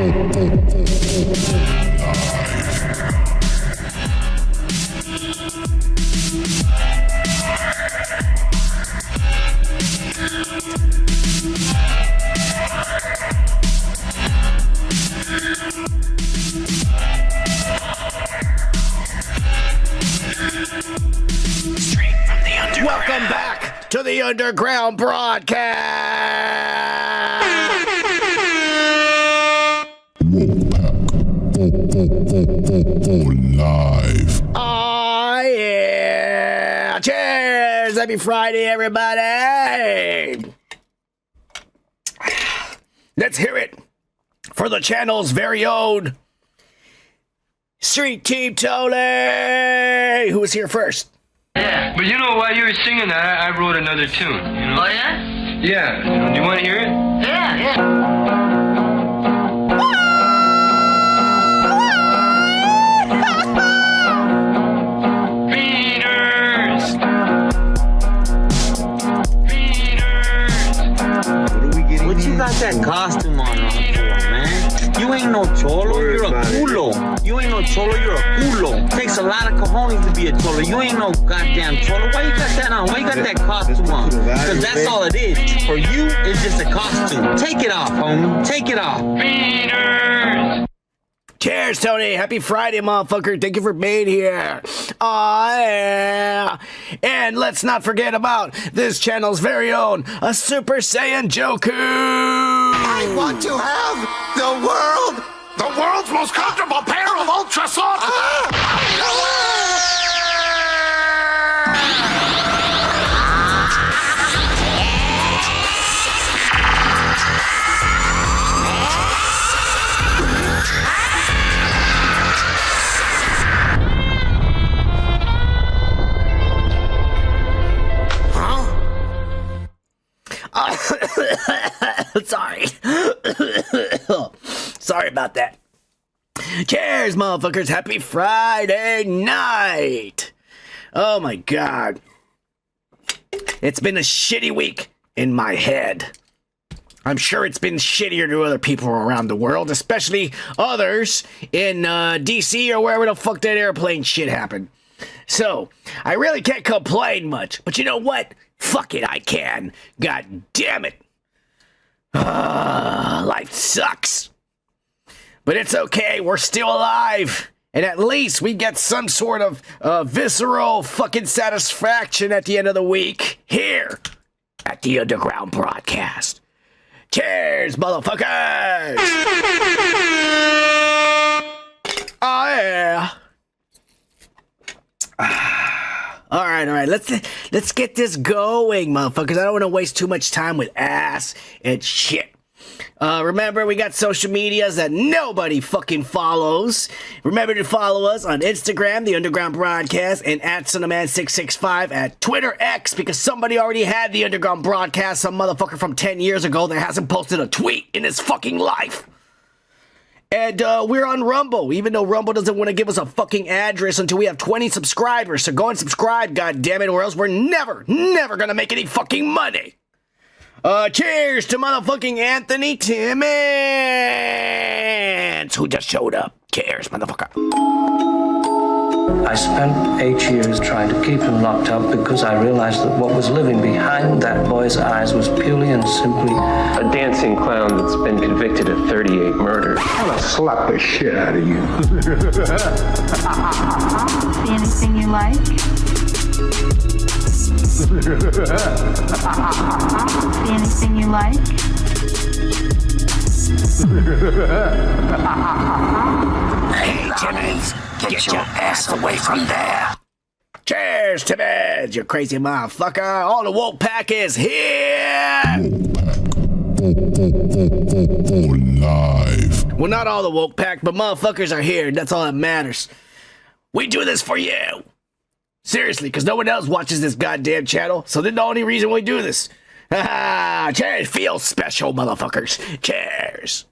Welcome back to the Underground Broadcast. Live. Oh, yeah. Cheers. Happy Friday, everybody. Let's hear it for the channel's very own Street Team Tony, who was here first. Yeah, but you know, while you were singing that, I wrote another tune, you know? Oh, yeah? Yeah. Do you want to hear it? Yeah, yeah. Beaters! Beaters! What you got that costume on for, man? You ain't no cholo, you're a culo. You ain't no cholo, you're a culo. Takes a lot of cojones to be a cholo. You ain't no goddamn cholo. Why you got that on? Why you got that costume on? Because that's all it is. For you, it's just a costume. Take it off, homie. Take it off. Beaters! Cheers, Tony. Happy Friday, motherfucker. Thank you for being here. Aw, yeah. And let's not forget about this channel's very own, a Super Saiyan Joku. I want to have the world's most comfortable pair of ultra soft. Sorry. Sorry about that. Cheers, motherfuckers. Happy Friday night. Oh my God. It's been a shitty week in my head. I'm sure it's been shittier to other people around the world, especially others in DC or wherever the fuck that airplane shit happened. So, I really can't complain much. But you know what? Fuck it, I can. God damn it. Life sucks. But it's okay, we're still alive. And at least we get some sort of visceral fucking satisfaction at the end of the week here at the Underground Broadcast. Cheers, motherfuckers! Oh, yeah. All right. Let's get this going, motherfuckers. I don't want to waste too much time with ass and shit. Remember, we got social medias that nobody fucking follows. Remember to follow us on Instagram, The Underground Broadcast, and at sunofman665 at Twitter X, because somebody already had The Underground Broadcast, some motherfucker from 10 years ago that hasn't posted a tweet in his fucking life. And we're on Rumble, even though Rumble doesn't want to give us a fucking address until we have 20 subscribers. So go and subscribe, goddammit, or else we're never gonna make any fucking money. Cheers to motherfucking Anthony Timmons, who just showed up. Cheers, motherfucker. I spent 8 years trying to keep him locked up because I realized that what was living behind that boy's eyes was purely and simply a dancing clown that's been convicted of 38 murders. I'm gonna slap the shit out of you. See anything you like? See anything you like? Hey, Timmons, get your ass away from there. Cheers, Timmons, you crazy motherfucker. All the woke pack is here. Live. Well, not all the woke pack, but motherfuckers are here. That's all that matters. We do this for you. Seriously, because no one else watches this goddamn channel, so that's the only reason we do this. Cheers, feels special, motherfuckers. Cheers.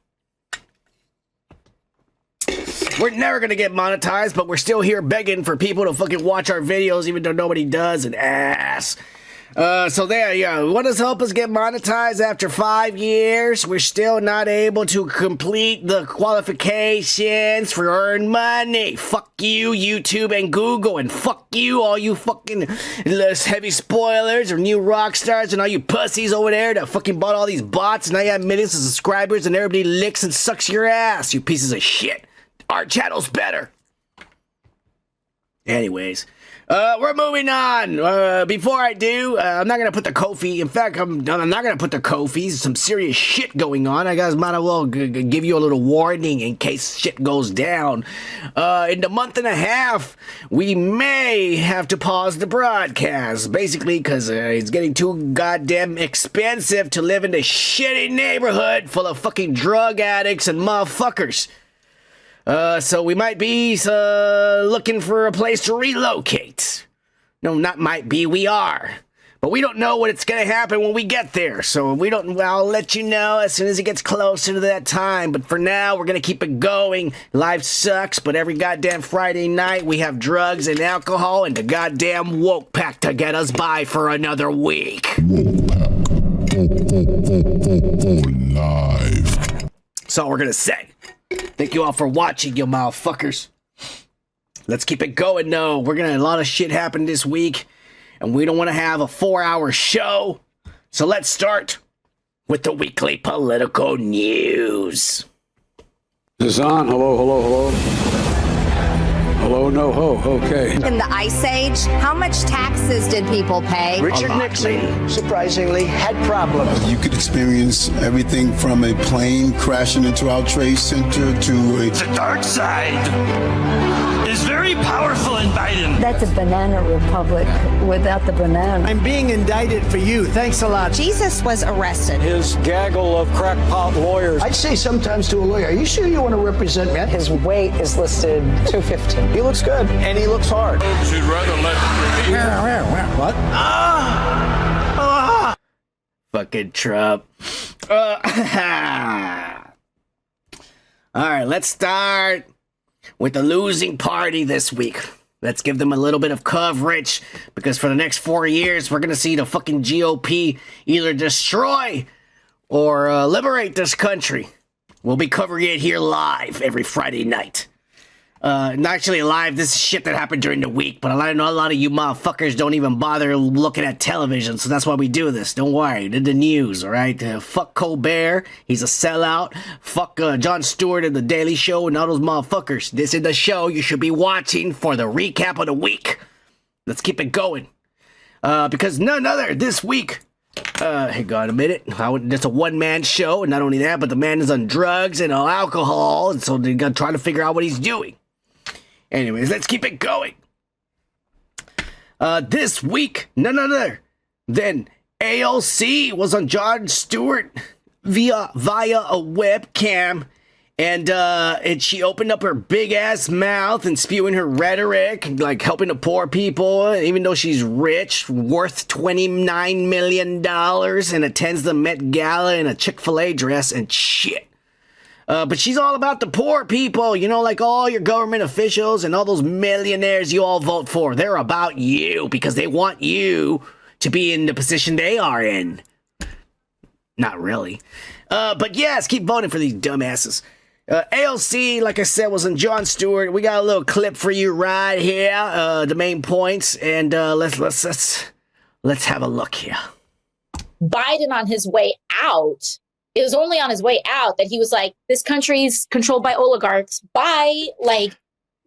We're never gonna get monetized, but we're still here begging for people to fucking watch our videos, even though nobody does, and ass. So there, yeah. What does help us get monetized after 5 years? We're still not able to complete the qualifications for earn money. Fuck you, YouTube and Google, and fuck you, all you fucking heavy spoilers or new rock stars and all you pussies over there that fucking bought all these bots and now you have millions of subscribers and everybody licks and sucks your ass, you pieces of shit. Our channel's better. Anyways. We're moving on. Before I do, I'm not gonna put the Ko-fi. In fact, I'm not gonna put the Ko-fi. Some serious shit going on. I guys might as well give you a little warning in case shit goes down. In the month and a half, we may have to pause the broadcast. Basically, because it's getting too goddamn expensive to live in a shitty neighborhood full of fucking drug addicts and motherfuckers. So we might be looking for a place to relocate. No, not might be, we are. But we don't know what it's gonna happen when we get there. So I'll let you know as soon as it gets closer to that time. But for now, we're gonna keep it going. Life sucks, but every goddamn Friday night we have drugs and alcohol and the goddamn woke pack to get us by for another week. Woke pack. Live. That's all we're gonna say. Thank you all for watching, you motherfuckers. Let's keep it going, though. We're gonna have a lot of shit happen this week, and we don't want to have a 4-hour show. So let's start with the weekly political news. Is this on? Hello, hello, hello. Hello, no ho. Okay. In the Ice Age, how much taxes did people pay? Richard Nixon, surprisingly, had problems. You could experience everything from a plane crashing into our trade center to a... The dark side is very powerful in Biden. That's a banana republic without the banana. I'm being indicted for you. Thanks a lot. Jesus was arrested. His gaggle of crackpot lawyers. I'd say sometimes to a lawyer, are you sure you want to represent me? His weight is listed 215. He looks good, and he looks hard. She'd rather let me... What? Fucking Trump. All right, let's start with the losing party this week. Let's give them a little bit of coverage, because for the next 4 years, we're going to see the fucking GOP either destroy or liberate this country. We'll be covering it here live every Friday night. Not actually live, this is shit that happened during the week, but I know a lot of you motherfuckers don't even bother looking at television, so that's why we do this. Don't worry, the news, alright? Fuck Colbert, he's a sellout. Fuck Jon Stewart and The Daily Show and all those motherfuckers. This is the show you should be watching for the recap of the week. Let's keep it going. Because none other this week... hang on a minute. It's a one-man show, and not only that, but the man is on drugs and alcohol, and so they're gonna try to figure out what he's doing. Anyways, let's keep it going. This week, none other than AOC was on Jon Stewart via a webcam, and she opened up her big ass mouth and spewing her rhetoric, like helping the poor people, even though she's rich, worth $29 million, and attends the Met Gala in a Chick-fil-A dress and shit. But she's all about the poor people, you know, like all your government officials and all those millionaires you all vote for. They're about you because they want you to be in the position they are in. Not really. But yes, keep voting for these dumbasses. AOC, like I said, was on Jon Stewart. We got a little clip for you right here, the main points, and let's have a look here. Biden on his way out. It was only on his way out that he was like, this country's controlled by oligarchs. Bye. Like,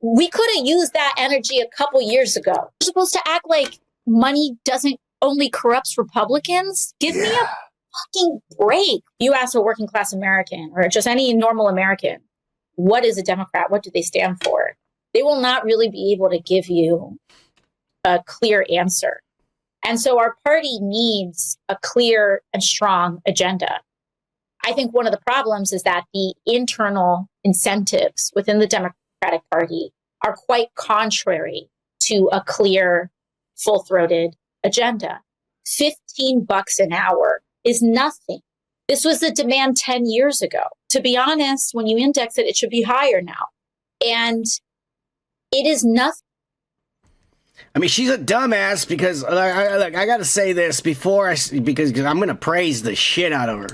we could have used that energy a couple years ago. You're supposed to act like money doesn't only corrupts Republicans. Give me a fucking break. You ask a working class American or just any normal American, what is a Democrat? What do they stand for? They will not really be able to give you a clear answer. And so our party needs a clear and strong agenda. I think one of the problems is that the internal incentives within the Democratic Party are quite contrary to a clear, full-throated agenda. $15 an hour is nothing. This was the demand 10 years ago. To be honest, when you index it, it should be higher now. And it is nothing. I mean, she's a dumbass because I gotta say this because I'm gonna praise the shit out of her.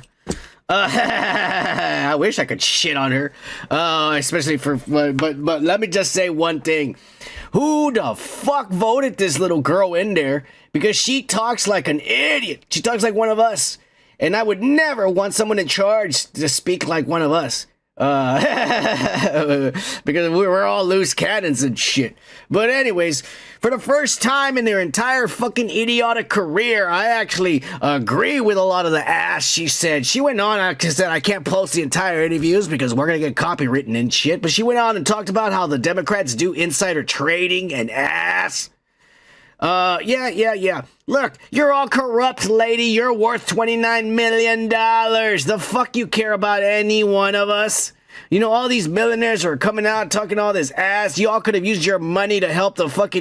I wish I could shit on her, especially but let me just say one thing. Who the fuck voted this little girl in there? Because she talks like an idiot. She talks like one of us. And I would never want someone in charge to speak like one of us. Because we're all loose cannons and shit. But anyways, for the first time in their entire fucking idiotic career, I actually agree with a lot of the ass she said. She went on and said I can't post the entire interviews because we're going to get copywritten and shit. But she went on and talked about how the Democrats do insider trading and ass. Yeah. Look, you're all corrupt, lady. You're worth $29 million. The fuck you care about any one of us? You know, all these millionaires are coming out talking all this ass. You all could have used your money to help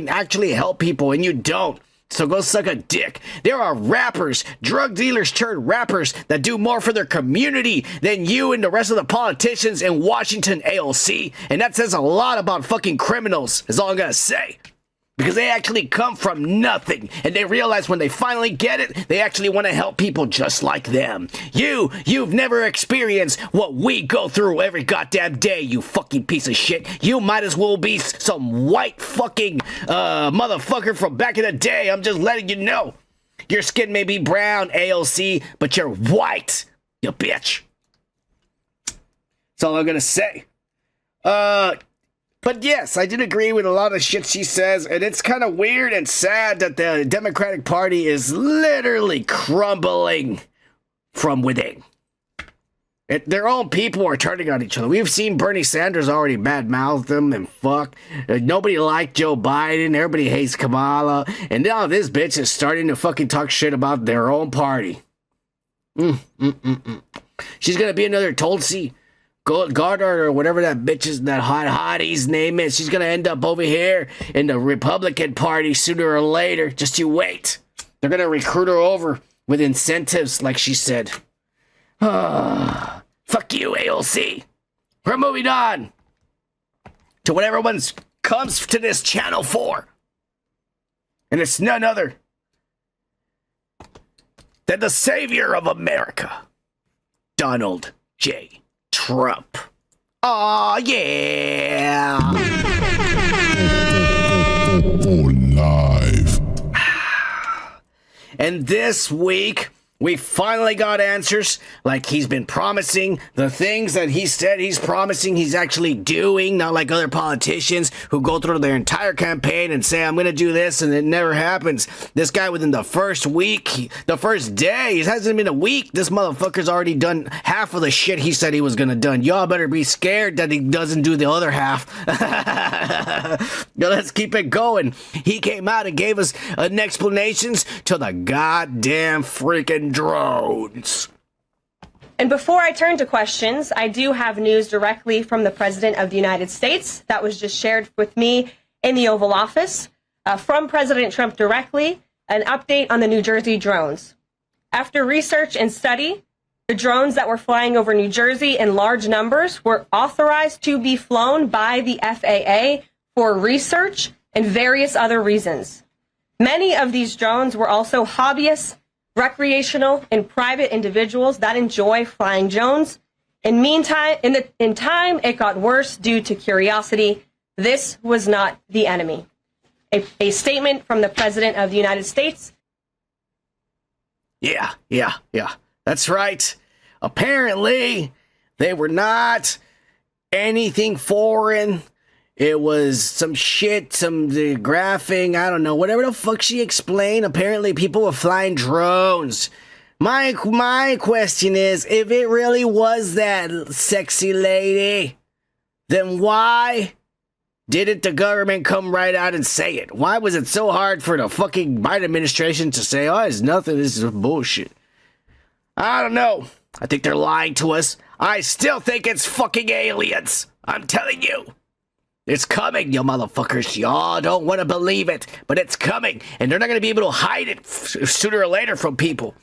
actually help people, and you don't. So go suck a dick. There are rappers, drug dealers turned rappers that do more for their community than you and the rest of the politicians in Washington, AOC. And that says a lot about fucking criminals, is all I'm gonna say. Because they actually come from nothing, and they realize when they finally get it, they actually want to help people just like them. You've never experienced what we go through every goddamn day, you fucking piece of shit. You might as well be some white fucking motherfucker from back in the day. I'm just letting you know. Your skin may be brown, AOC, but you're white, you bitch. That's all I'm gonna say. But yes, I did agree with a lot of shit she says, and it's kind of weird and sad that the Democratic Party is literally crumbling from within. Their own people are turning on each other. We've seen Bernie Sanders already badmouth them and fuck. Nobody liked Joe Biden. Everybody hates Kamala. And now this bitch is starting to fucking talk shit about their own party. She's gonna be another Tulsi Gabbard or whatever that hottie's name is. She's gonna end up over here in the Republican Party sooner or later. Just you wait. They're gonna recruit her over with incentives, like she said. Fuck you, AOC. We're moving on to what everyone comes to this channel for. And it's none other than the savior of America, Donald J. Trump. Aw, yeah. Live. And this week, we finally got answers, like he's been promising, the things that he said he's promising he's actually doing, not like other politicians who go through their entire campaign and say, I'm going to do this, and it never happens. This guy within the first week, the first day, it hasn't been a week, this motherfucker's already done half of the shit he said he was going to do. Y'all better be scared that he doesn't do the other half. Now let's keep it going. He came out and gave us an explanations to the goddamn freaking drones. And before I turn to questions, I do have news directly from the President of the United States that was just shared with me in the Oval Office. From President Trump directly, an update on the New Jersey drones. After research and study, the drones that were flying over New Jersey in large numbers were authorized to be flown by the FAA for research and various other reasons. Many of these drones were also hobbyists, recreational, and private individuals that enjoy flying drones. In time, it got worse due to curiosity. This was not the enemy. A statement from the President of the United States. Yeah. That's right. Apparently, they were not anything foreign. It was some shit, some graphing, I don't know, whatever the fuck she explained. Apparently, people were flying drones. My question is, if it really was that sexy lady, then why didn't the government come right out and say it? Why was it so hard for the fucking Biden administration to say, oh, it's nothing, this is bullshit? I don't know. I think they're lying to us. I still think it's fucking aliens. I'm telling you. It's coming, you motherfuckers. Y'all don't want to believe it, but it's coming. And they're not going to be able to hide it sooner or later from people.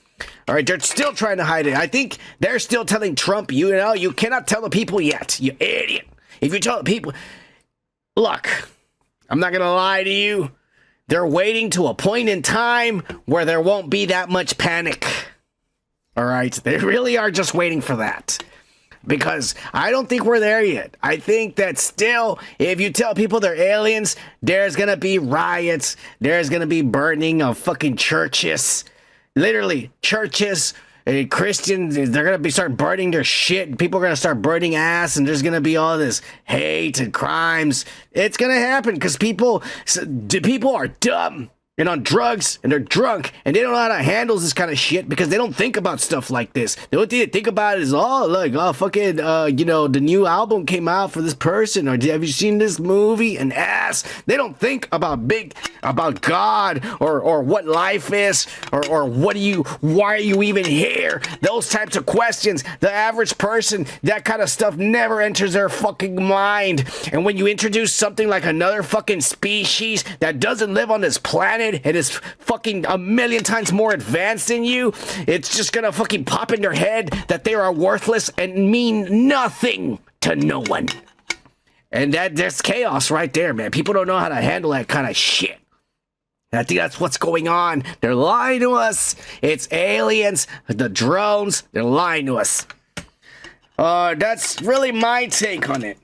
All right, they're still trying to hide it. I think they're still telling Trump, you know, you cannot tell the people yet, you idiot. If you tell the people, look, I'm not going to lie to you. they're waiting to a point in time where there won't be that much panic. All right? They really are just waiting for that. Because I don't think we're there yet. I think that still, if you tell people they're aliens, there's going to be riots. There's going to be burning of fucking churches. Literally, churches, Christians, they're going to start burning their shit. People are going to start burning ass, and there's going to be all this hate and crimes. It's going to happen because people are dumb and on drugs, and they're drunk, and they don't know how to handle this kind of shit because they don't think about stuff like this. The only thing they think about is, fucking, the new album came out for this person, or have you seen this movie? And ass. They don't think about God, or what life is, or why are you even here? Those types of questions. The average person, that kind of stuff never enters their fucking mind. And when you introduce something like another fucking species that doesn't live on this planet, and is fucking a million times more advanced than you, it's just gonna fucking pop in their head that they are worthless and mean nothing to no one. And that's chaos right there, man. People don't know how to handle that kind of shit. And I think that's what's going on. They're lying to us. It's aliens, the drones, they're lying to us. That's really my take on it.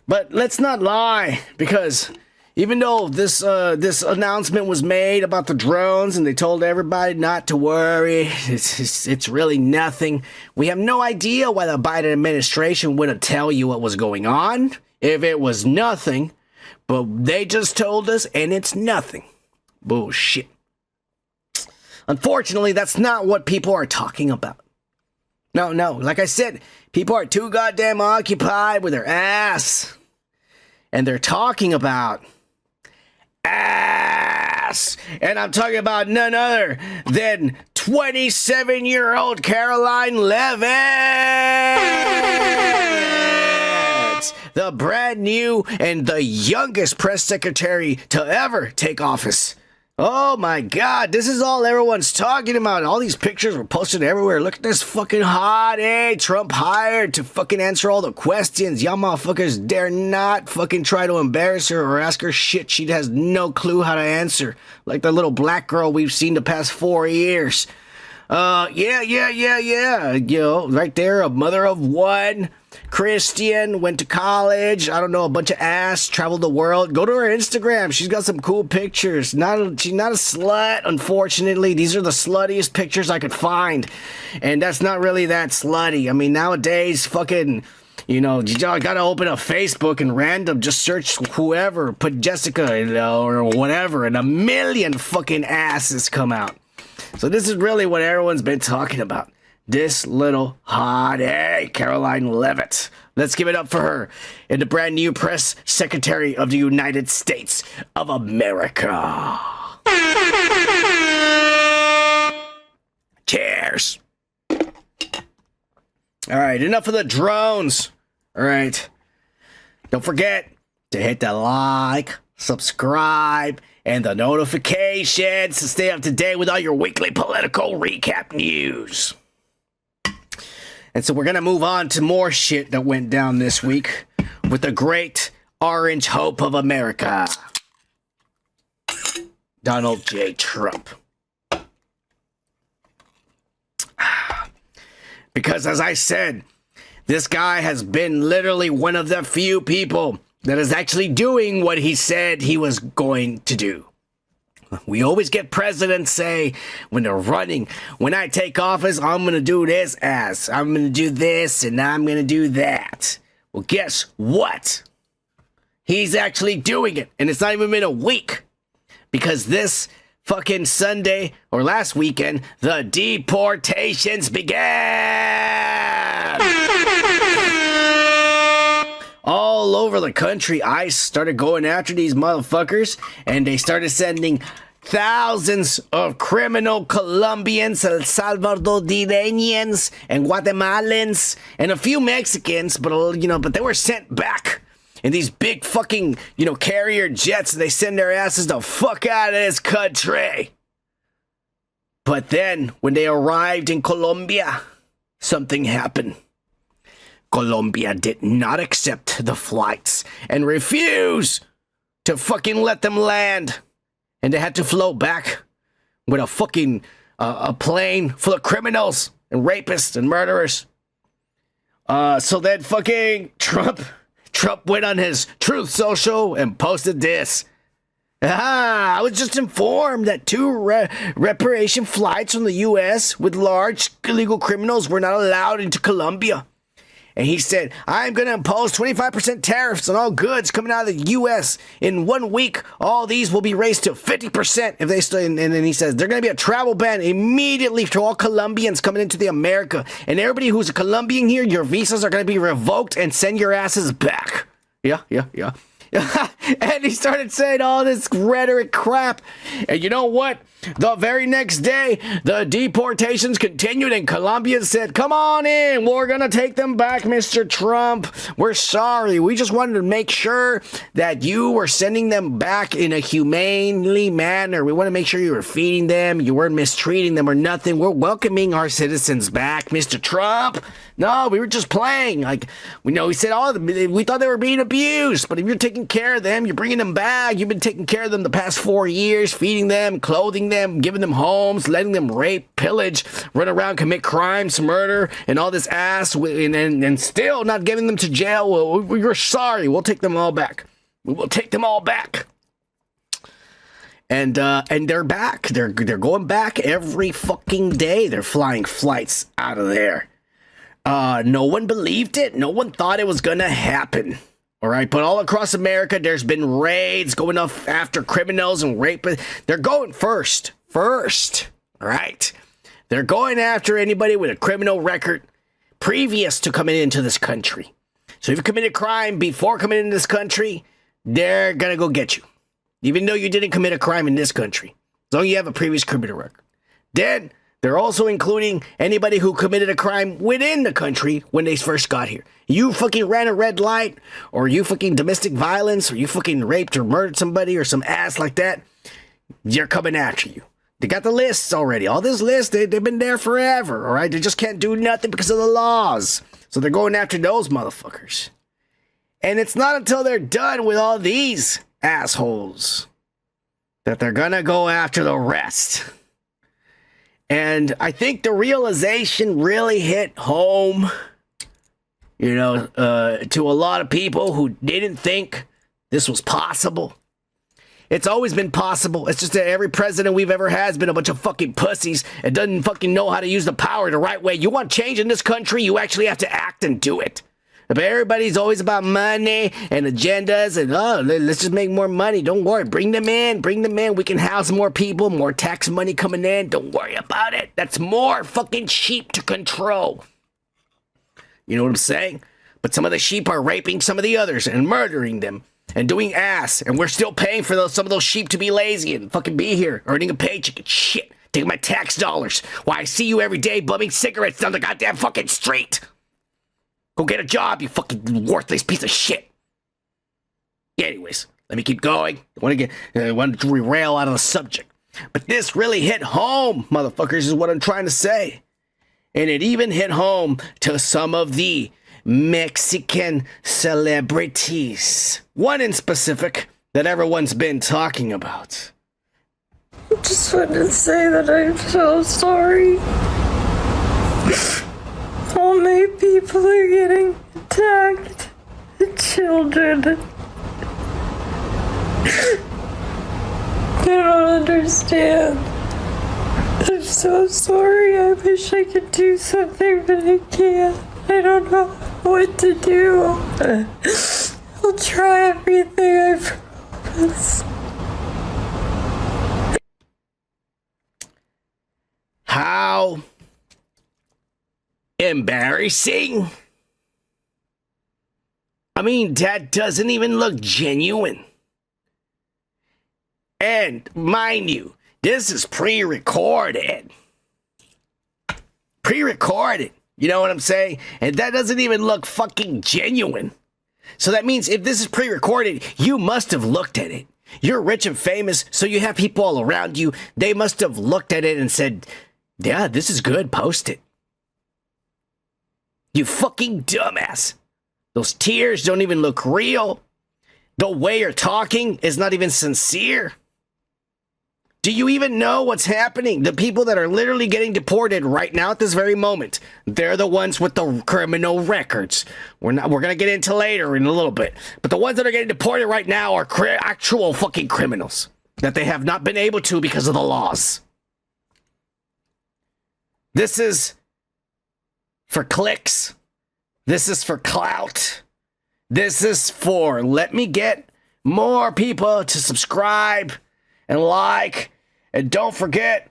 But let's not lie, because even though this announcement was made about the drones and they told everybody not to worry, it's really nothing. We have no idea why the Biden administration wouldn't tell you what was going on if it was nothing, but they just told us and it's nothing. Bullshit. Unfortunately, that's not what people are talking about. No, like I said, people are too goddamn occupied with their ass, and they're talking about ass. And I'm talking about none other than 27-year-old Caroline Leavitt, the brand new and the youngest press secretary to ever take office. Oh my God, this is all everyone's talking about. All these pictures were posted everywhere. Look at this fucking hot, Trump hired to fucking answer all the questions. Y'all motherfuckers dare not fucking try to embarrass her or ask her shit she has no clue how to answer. Like the little black girl we've seen the past 4 years. Yeah. You know, right there, a mother of one, Christian, went to college, I don't know, a bunch of ass, traveled the world. Go to her Instagram. She's got some cool pictures. She's not a slut, unfortunately. These are the sluttiest pictures I could find. And that's not really that slutty. I mean, nowadays, fucking, you know, you gotta open up Facebook and random, just search whoever, put Jessica, you know, or whatever, and a million fucking asses come out. So this is really what everyone's been talking about. This little hot Caroline Leavitt. Let's give it up for her and the brand new press secretary of the United States of America. Cheers. All right, enough of the drones. All right. Don't forget to hit the like, subscribe, and the notifications to stay up to date with all your weekly political recap news. And so we're going to move on to more shit that went down this week with the great orange hope of America, Donald J. Trump. Because as I said, this guy has been literally one of the few people that is actually doing what he said he was going to do. We always get presidents say when they're running, when I take office, I'm going to do this I'm going to do this and I'm going to do that. Well, guess what? He's actually doing it. And it's not even been a week. Because this fucking Sunday or last weekend, the deportations began. All over the country, ICE started going after these motherfuckers, and they started sending thousands of criminal Colombians, El Salvadorians, and Guatemalans, and a few Mexicans, but they were sent back in these big fucking, carrier jets, and they send their asses the fuck out of this country. But then, when they arrived in Colombia, something happened. Colombia did not accept the flights and refused to fucking let them land. and they had to flow back with a fucking a plane full of criminals and rapists and murderers. So then fucking Trump went on his Truth Social and posted this. I was just informed that 2 reparation flights from the U.S. with large illegal criminals were not allowed into Colombia. And he said, I'm going to impose 25% tariffs on all goods coming out of the U.S. In 1 week, all these will be raised to 50% if they still. And then he says, there's going to be a travel ban immediately to all Colombians coming into the America. And everybody who's a Colombian here, your visas are going to be revoked and send your asses back. Yeah. And he started saying all this rhetoric crap. And you know what? The very next day, the deportations continued and Colombia said, come on in. We're going to take them back, Mr. Trump. We're sorry. We just wanted to make sure that you were sending them back in a humanely manner. We want to make sure you were feeding them. You weren't mistreating them or nothing. We're welcoming our citizens back, Mr. Trump. No, we were just playing. Like, we said, we thought they were being abused. But if you're taking care of them, you're bringing them back. You've been taking care of them the past 4 years, feeding them, clothing them, giving them homes, letting them rape, pillage, run around, commit crimes, murder, and all this ass, and still not giving them to jail. Well, we're sorry. We'll take them all back. We will take them all back. And they're back. They're going back every fucking day. They're flying flights out of there. No one believed it. No one thought it was gonna happen. All right, but all across America, there's been raids going off after criminals and rapists. They're going first. All right, they're going after anybody with a criminal record previous to coming into this country. So if you committed a crime before coming into this country, they're gonna go get you, even though you didn't commit a crime in this country, as long as you have a previous criminal record. Then they're also including anybody who committed a crime within the country when they first got here. You fucking ran a red light, or you fucking domestic violence, or you fucking raped or murdered somebody or some ass like that, they're coming after you. They got the lists already. All this list, they've been there forever, all right? They just can't do nothing because of the laws. So they're going after those motherfuckers. And it's not until they're done with all these assholes that they're gonna go after the rest. And I think the realization really hit home, to a lot of people who didn't think this was possible. It's always been possible. It's just that every president we've ever had has been a bunch of fucking pussies and doesn't fucking know how to use the power the right way. You want change in this country, you actually have to act and do it. But everybody's always about money and agendas and, let's just make more money. Don't worry. Bring them in. We can house more people, more tax money coming in. Don't worry about it. That's more fucking sheep to control. You know what I'm saying? But some of the sheep are raping some of the others and murdering them and doing ass. And we're still paying for some of those sheep to be lazy and fucking be here, earning a paycheck and shit. Taking my tax dollars while I see you every day bumming cigarettes down the goddamn fucking street. Go get a job, you fucking worthless piece of shit. Anyways, let me keep going. I want to derail out of the subject. But this really hit home, motherfuckers, is what I'm trying to say. And it even hit home to some of the Mexican celebrities. One in specific that everyone's been talking about. I just wanted to say that I'm so sorry. All my people are getting attacked. The children. I don't understand. I'm so sorry. I wish I could do something, but I can't. I don't know what to do. I'll try everything, I promise. How embarrassing. I mean, that doesn't even look genuine. And mind you, this is pre-recorded. Pre-recorded. You know what I'm saying? And that doesn't even look fucking genuine. So that means if this is pre-recorded, you must have looked at it. You're rich and famous, so you have people all around you. They must have looked at it and said, yeah, this is good, post it. You fucking dumbass. Those tears don't even look real. The way you're talking is not even sincere. Do you even know what's happening? The people that are literally getting deported right now at this very moment, they're the ones with the criminal records. We're going to get into later in a little bit. But the ones that are getting deported right now are actual fucking criminals that they have not been able to because of the laws. This is for clicks. This is for clout. This is for let me get more people to subscribe and like, and don't forget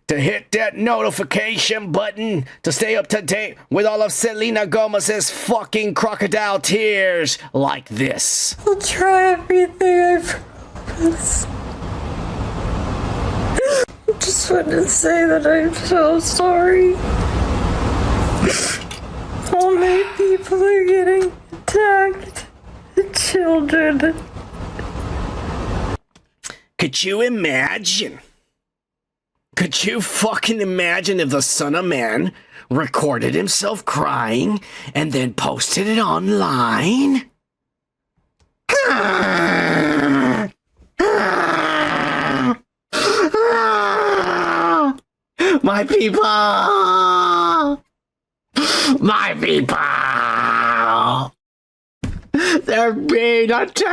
to hit that notification button to stay up to date with all of Selena Gomez's fucking crocodile tears like this. I'll try everything, I promise. I just want to say that I'm so sorry. All my people are getting attacked. The children. Could you imagine? Could you fucking imagine if the son of man recorded himself crying and then posted it online? My people! My people! They're being attacked!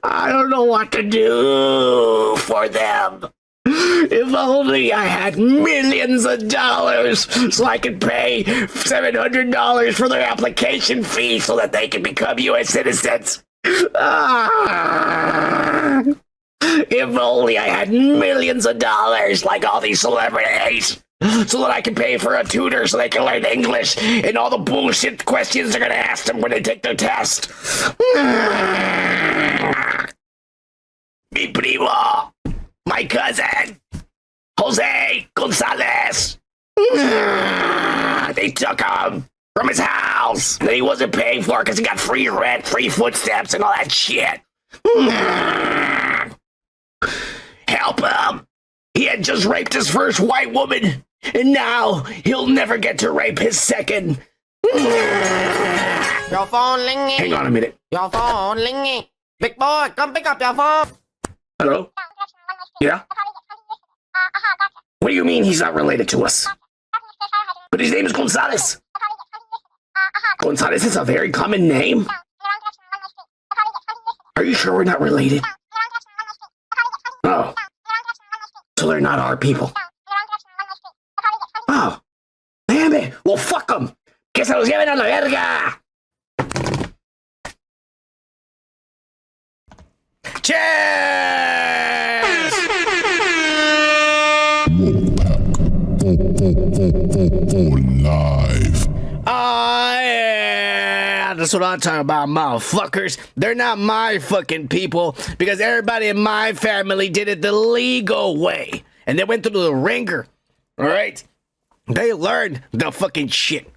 I don't know what to do for them. If only I had millions of dollars so I could pay $700 for their application fee so that they can become U.S. citizens. If only I had millions of dollars like all these celebrities so that I could pay for a tutor so they can learn English and all the bullshit questions they're going to ask them when they take their test. Mi primo, my cousin, Jose Gonzalez. They took him from his house that he wasn't paying for because he got free rent, free footsteps, and all that shit. Help him. He had just raped his first white woman, and now he'll never get to rape his second. Your phone ringing. Hang on a minute. Your phone ringing. Big boy, come pick up your phone. Hello? Yeah? What do you mean he's not related to us? But his name is Gonzalez. Gonzalez is a very common name. Are you sure we're not related? Oh. So they're not our people. Oh. Damn it. Well, fuck them. Que se los lleven a la verga. Cheers! Live. Yeah, that's what I'm talking about, motherfuckers. They're not my fucking people because everybody in my family did it the legal way. And they went through the ringer, all right? They learned the fucking shit.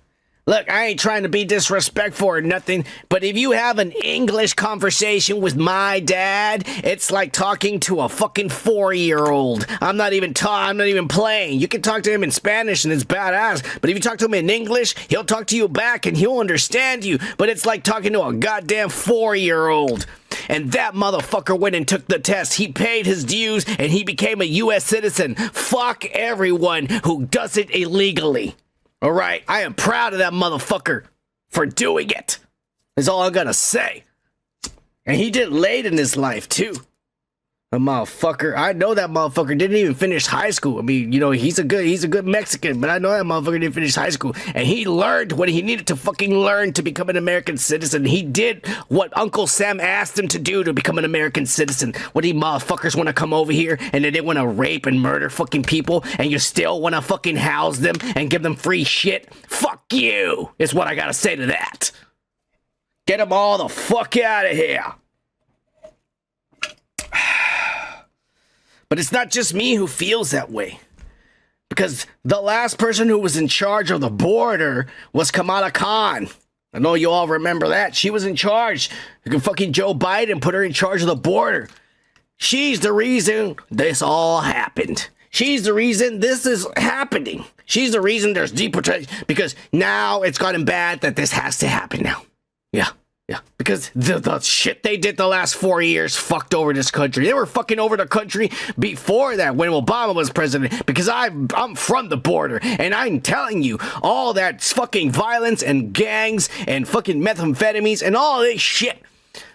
Look, I ain't trying to be disrespectful or nothing, but if you have an English conversation with my dad, it's like talking to a fucking 4-year-old. I'm not even playing. You can talk to him in Spanish and it's badass, but if you talk to him in English, he'll talk to you back and he'll understand you, but it's like talking to a goddamn 4-year-old. And that motherfucker went and took the test. He paid his dues and he became a U.S. citizen. Fuck everyone who does it illegally. All right, I am proud of that motherfucker for doing it. Is all I'm gonna say. And he did late in his life too. The motherfucker. I know that motherfucker didn't even finish high school. I mean, you know, he's a good Mexican, but I know that motherfucker didn't finish high school. And he learned what he needed to fucking learn to become an American citizen. He did what Uncle Sam asked him to do to become an American citizen. What do you motherfuckers want to come over here and then they want to rape and murder fucking people and you still want to fucking house them and give them free shit? Fuck you, is what I gotta say to that. Get them all the fuck out of here. But it's not just me who feels that way. Because the last person who was in charge of the border was Kamala Khan. I know you all remember that. She was in charge. Fucking Joe Biden put her in charge of the border. She's the reason this all happened. She's the reason this is happening. She's the reason there's deportation, because now it's gotten bad that this has to happen now. Yeah. Because the shit they did the last 4 years fucked over this country. They were fucking over the country before that when Obama was president, because I'm from the border, and I'm telling you, all that fucking violence and gangs and fucking methamphetamines and all this shit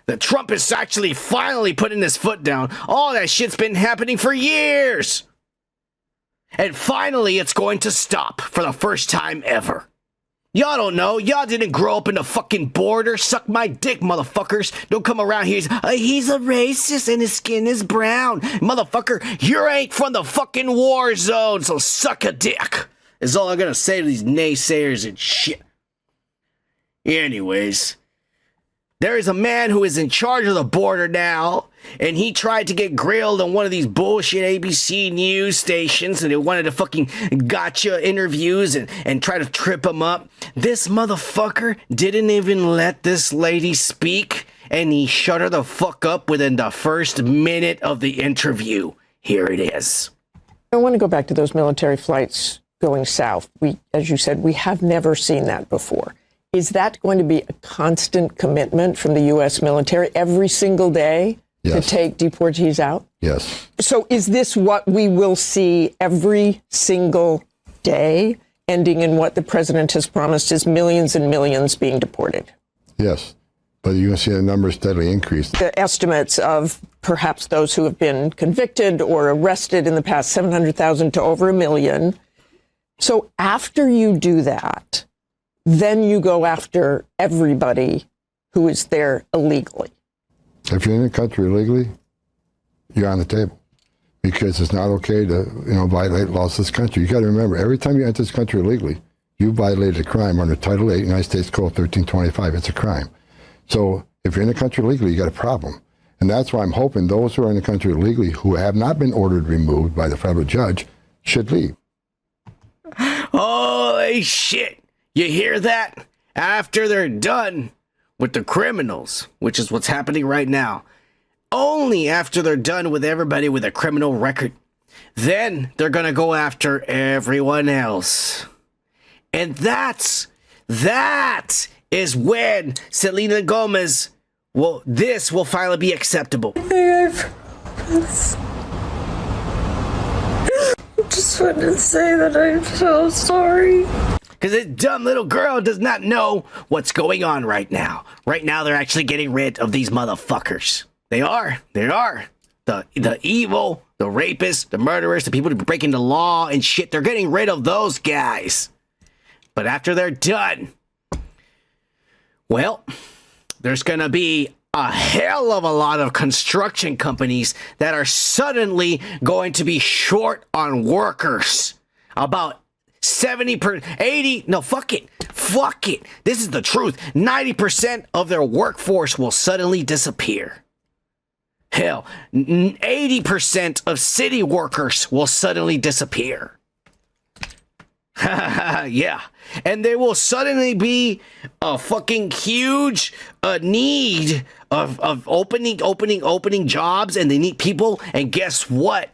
that Trump is actually finally putting his foot down. All that shit's been happening for years. And finally, it's going to stop for the first time ever. Y'all don't know. Y'all didn't grow up in the fucking border. Suck my dick, motherfuckers. Don't come around here. He's a racist and his skin is brown. Motherfucker, you ain't from the fucking war zone, so suck a dick. Is all I'm gonna say to these naysayers and shit. Anyways, there is a man who is in charge of the border now, and he tried to get grilled on one of these bullshit ABC news stations, and they wanted to fucking gotcha interviews and try to trip him up. This motherfucker didn't even let this lady speak, and he shut her the fuck up within the first minute of the interview. Here it is. I want to go back to those military flights going south. As you said, we have never seen that before. Is that going to be a constant commitment from the U.S. military every single day to take deportees out? Yes. So is this what we will see every single day, ending in what the president has promised is millions and millions being deported? Yes. But you're going to see the numbers steadily increase. The estimates of perhaps those who have been convicted or arrested in the past, 700,000 to over 1 million. So after you do that, then you go after everybody who is there illegally. If you're in the country illegally, you're on the table, because it's not okay to, violate laws of this country. You got to remember, every time you enter this country illegally, you violated a crime under Title 8, United States Code 1325. It's a crime. So if you're in the country illegally, you got a problem. And that's why I'm hoping those who are in the country illegally who have not been ordered removed by the federal judge should leave. Holy shit. You hear that? After they're done with the criminals, which is what's happening right now, only after they're done with everybody with a criminal record, then they're going to go after everyone else. And that is when Selena Gomez, this will finally be acceptable. I just wanted to say that I'm so sorry. Because this dumb little girl does not know what's going on right now. Right now, they're actually getting rid of these motherfuckers. They are. The evil, the rapists, the murderers, the people breaking the law and shit. They're getting rid of those guys. But after they're done, well, there's going to be a hell of a lot of construction companies that are suddenly going to be short on workers. About 80, no, fuck it. This is the truth. 90% of their workforce will suddenly disappear. Hell, 80% of city workers will suddenly disappear. Yeah. And there will suddenly be a fucking huge need of opening jobs, and they need people. And guess what?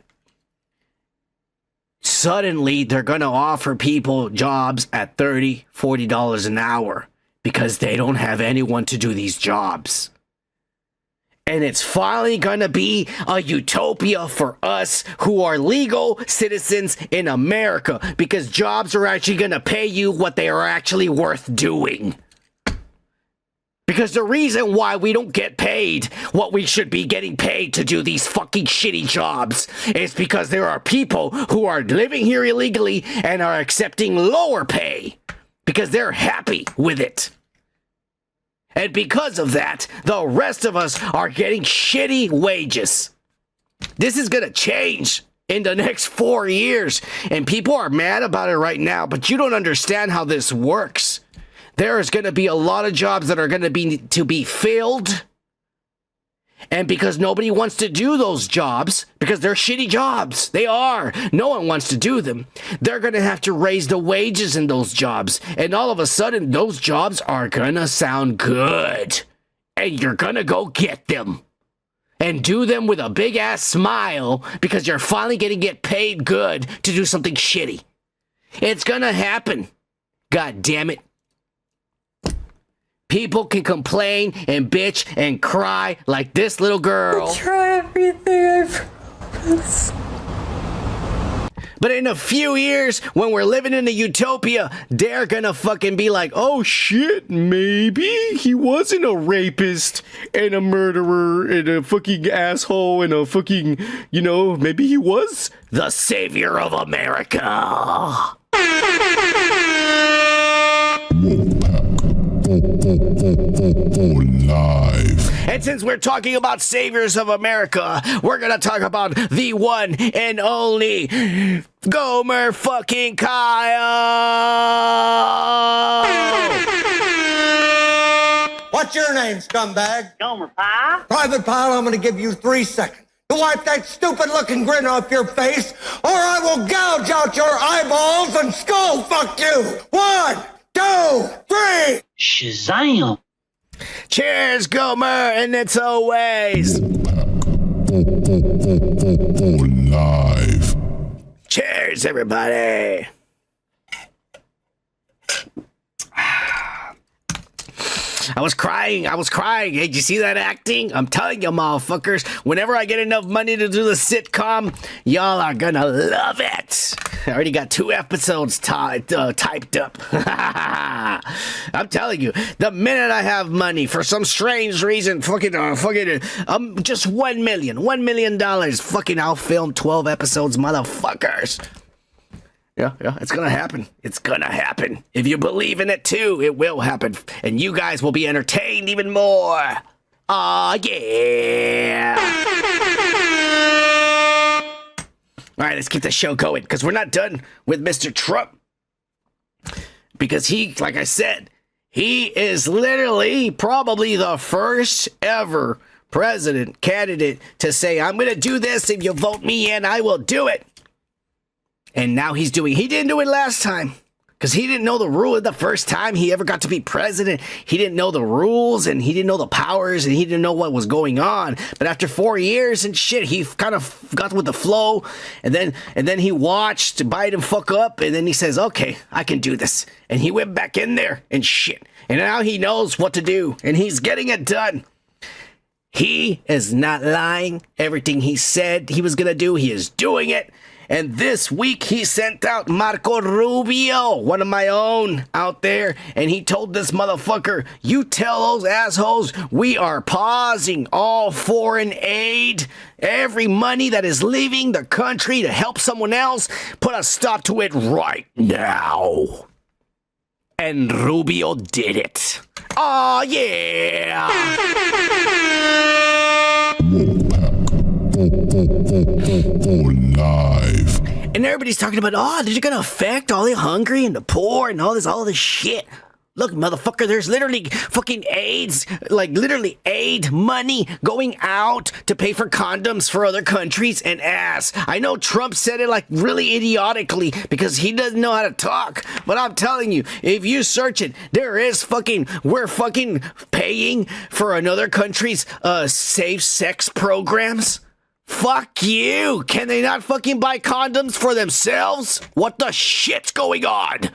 Suddenly, they're going to offer people jobs at $30, $40 an hour because they don't have anyone to do these jobs. And it's finally going to be a utopia for us who are legal citizens in America, because jobs are actually going to pay you what they are actually worth doing. Because the reason why we don't get paid what we should be getting paid to do these fucking shitty jobs is because there are people who are living here illegally and are accepting lower pay because they're happy with it. And because of that, the rest of us are getting shitty wages. This is going to change in the next 4 years. And people are mad about it right now, but you don't understand how this works. There is going to be a lot of jobs that are going to be filled. And because nobody wants to do those jobs, because they're shitty jobs, they are. No one wants to do them. They're going to have to raise the wages in those jobs. And all of a sudden, those jobs are going to sound good. And you're going to go get them. and do them with a big ass smile because you're finally gonna get paid good to do something shitty. It's gonna happen. God damn it. People can complain and bitch and cry like this little girl. I'll try everything, I promise. But in a few years, when we're living in a utopia, they're gonna fucking be like, oh shit, maybe he wasn't a rapist and a murderer and a fucking asshole and a fucking, you know, maybe he was the savior of America. Live. And since we're talking about saviors of America, we're gonna talk about the one and only Gomer fucking Kyle. What's your name, scumbag? Gomer Pyle. Private Pyle, I'm gonna give you 3 seconds to wipe that stupid-looking grin off your face, or I will gouge out your eyeballs and skull fuck you. 1, 2, 3. Shazam. Cheers, Gomer, and it's always Live. cheers, everybody. I was crying. Hey, did you see that acting? I'm telling you, motherfuckers, whenever I get enough money to do the sitcom, y'all are gonna love it. I already got 2 episodes typed up. I'm telling you, the minute I have money, for some strange reason, just $1 million, fucking I'll film 12 episodes, motherfuckers. Yeah, it's gonna happen. It's gonna happen. If you believe in it too, it will happen. And you guys will be entertained even more. Aw, yeah. All right, let's keep the show going, because we're not done with Mr. Trump. Because he, like I said, he is literally probably the first ever president candidate to say, I'm gonna do this. If you vote me in, I will do it. And now he didn't do it last time because he didn't know the rule the first time he ever got to be president. He didn't know the rules and he didn't know the powers and he didn't know what was going on. But after 4 years and shit, he kind of got with the flow. And then he watched Biden fuck up. And then he says, okay, I can do this. And he went back in there and shit. And now he knows what to do and he's getting it done. He is not lying. Everything he said he was going to do, he is doing it. And this week, he sent out Marco Rubio, one of my own out there, and he told this motherfucker, you tell those assholes we are pausing all foreign aid. Every money that is leaving the country to help someone else, put a stop to it right now. And Rubio did it. Oh, yeah. Live. And everybody's talking about, oh, they're going to affect all the hungry and the poor and all this shit. Look, motherfucker, there's literally fucking AIDS, like literally aid money going out to pay for condoms for other countries and ass. I know Trump said it like really idiotically because he doesn't know how to talk. But I'm telling you, if you search it, we're fucking paying for another country's safe sex programs. Fuck you. Can they not fucking buy condoms for themselves? What the shit's going on?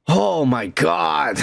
Oh my God.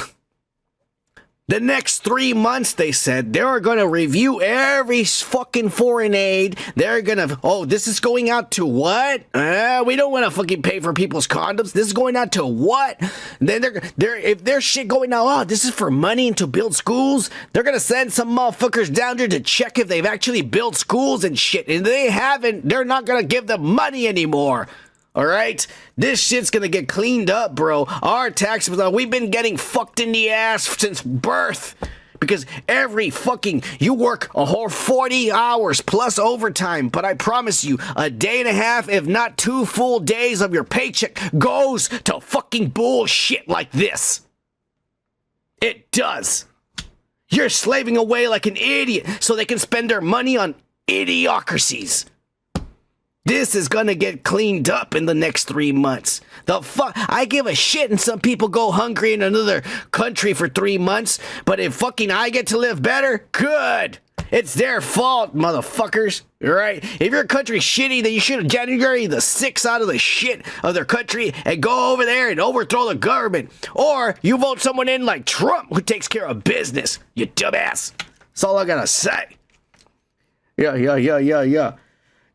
The next 3 months, they said, they are going to review every fucking foreign aid. They're going to, oh, this is going out to what? We don't want to fucking pay for people's condoms. This is going out to what? Then if there's shit going out, oh, this is for money to build schools. They're going to send some motherfuckers down there to check if they've actually built schools and shit. And they haven't, they're not going to give them money anymore. All right, this shit's gonna get cleaned up, bro. Our taxes, we've been getting fucked in the ass since birth because you work a whole 40 hours plus overtime, but I promise you, a day and a half, if not 2 full days of your paycheck goes to fucking bullshit like this. It does. You're slaving away like an idiot so they can spend their money on idiocracies. This is gonna get cleaned up in the next 3 months. The fuck? I give a shit and some people go hungry in another country for 3 months, but if fucking I get to live better, good. It's their fault, motherfuckers. All right? If your country's shitty, then you should have January the 6th out of the shit of their country and go over there and overthrow the government. Or you vote someone in like Trump who takes care of business, you dumbass. That's all I gotta say. Yeah.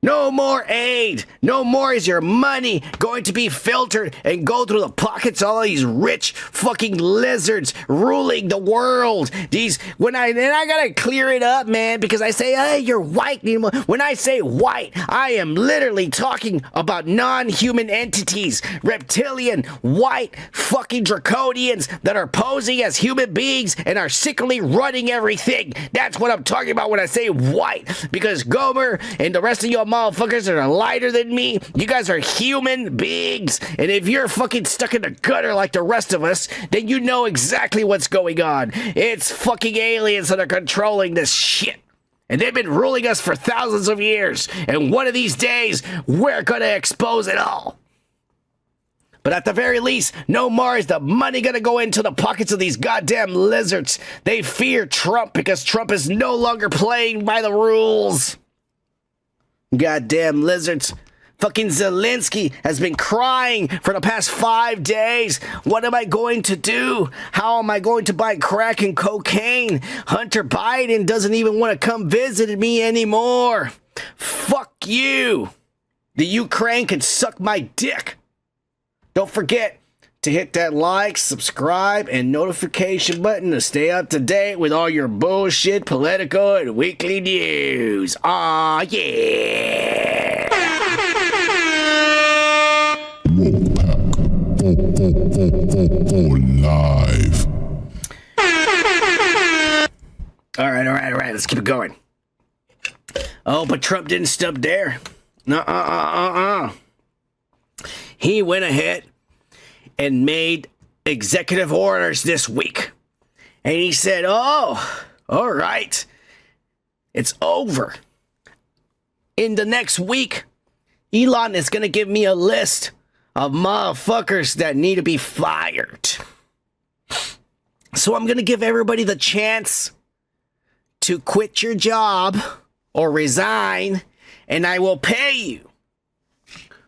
No more aid. No more is your money going to be filtered and go through the pockets of all these rich fucking lizards ruling the world. I gotta clear it up, man, because I say, hey, you're white. When I say white, I am literally talking about non-human entities, reptilian, white fucking draconians that are posing as human beings and are secretly running everything. That's what I'm talking about when I say white, because Gomer and the rest of your motherfuckers that are lighter than me, you guys are human beings, and if you're fucking stuck in the gutter like the rest of us, then you know exactly what's going on. It's fucking aliens that are controlling this shit, and they've been ruling us for thousands of years, and one of these days we're gonna expose it all. But at the very least, no more is the money gonna go into the pockets of these goddamn lizards. They fear Trump because Trump is no longer playing by the rules. Goddamn lizards. Fucking Zelensky has been crying for the past 5 days. What am I going to do? How am I going to buy crack and cocaine? Hunter Biden doesn't even want to come visit me anymore. Fuck you. The Ukraine can suck my dick. Don't forget to hit that like, subscribe, and notification button to stay up to date with all your bullshit, political, and weekly news. Aw, yeah! Live. All right. Let's keep it going. Oh, but Trump didn't stop there. He went ahead and made executive orders this week. And he said, oh, all right, it's over. In the next week, Elon is going to give me a list of motherfuckers that need to be fired. So I'm going to give everybody the chance to quit your job or resign, and I will pay you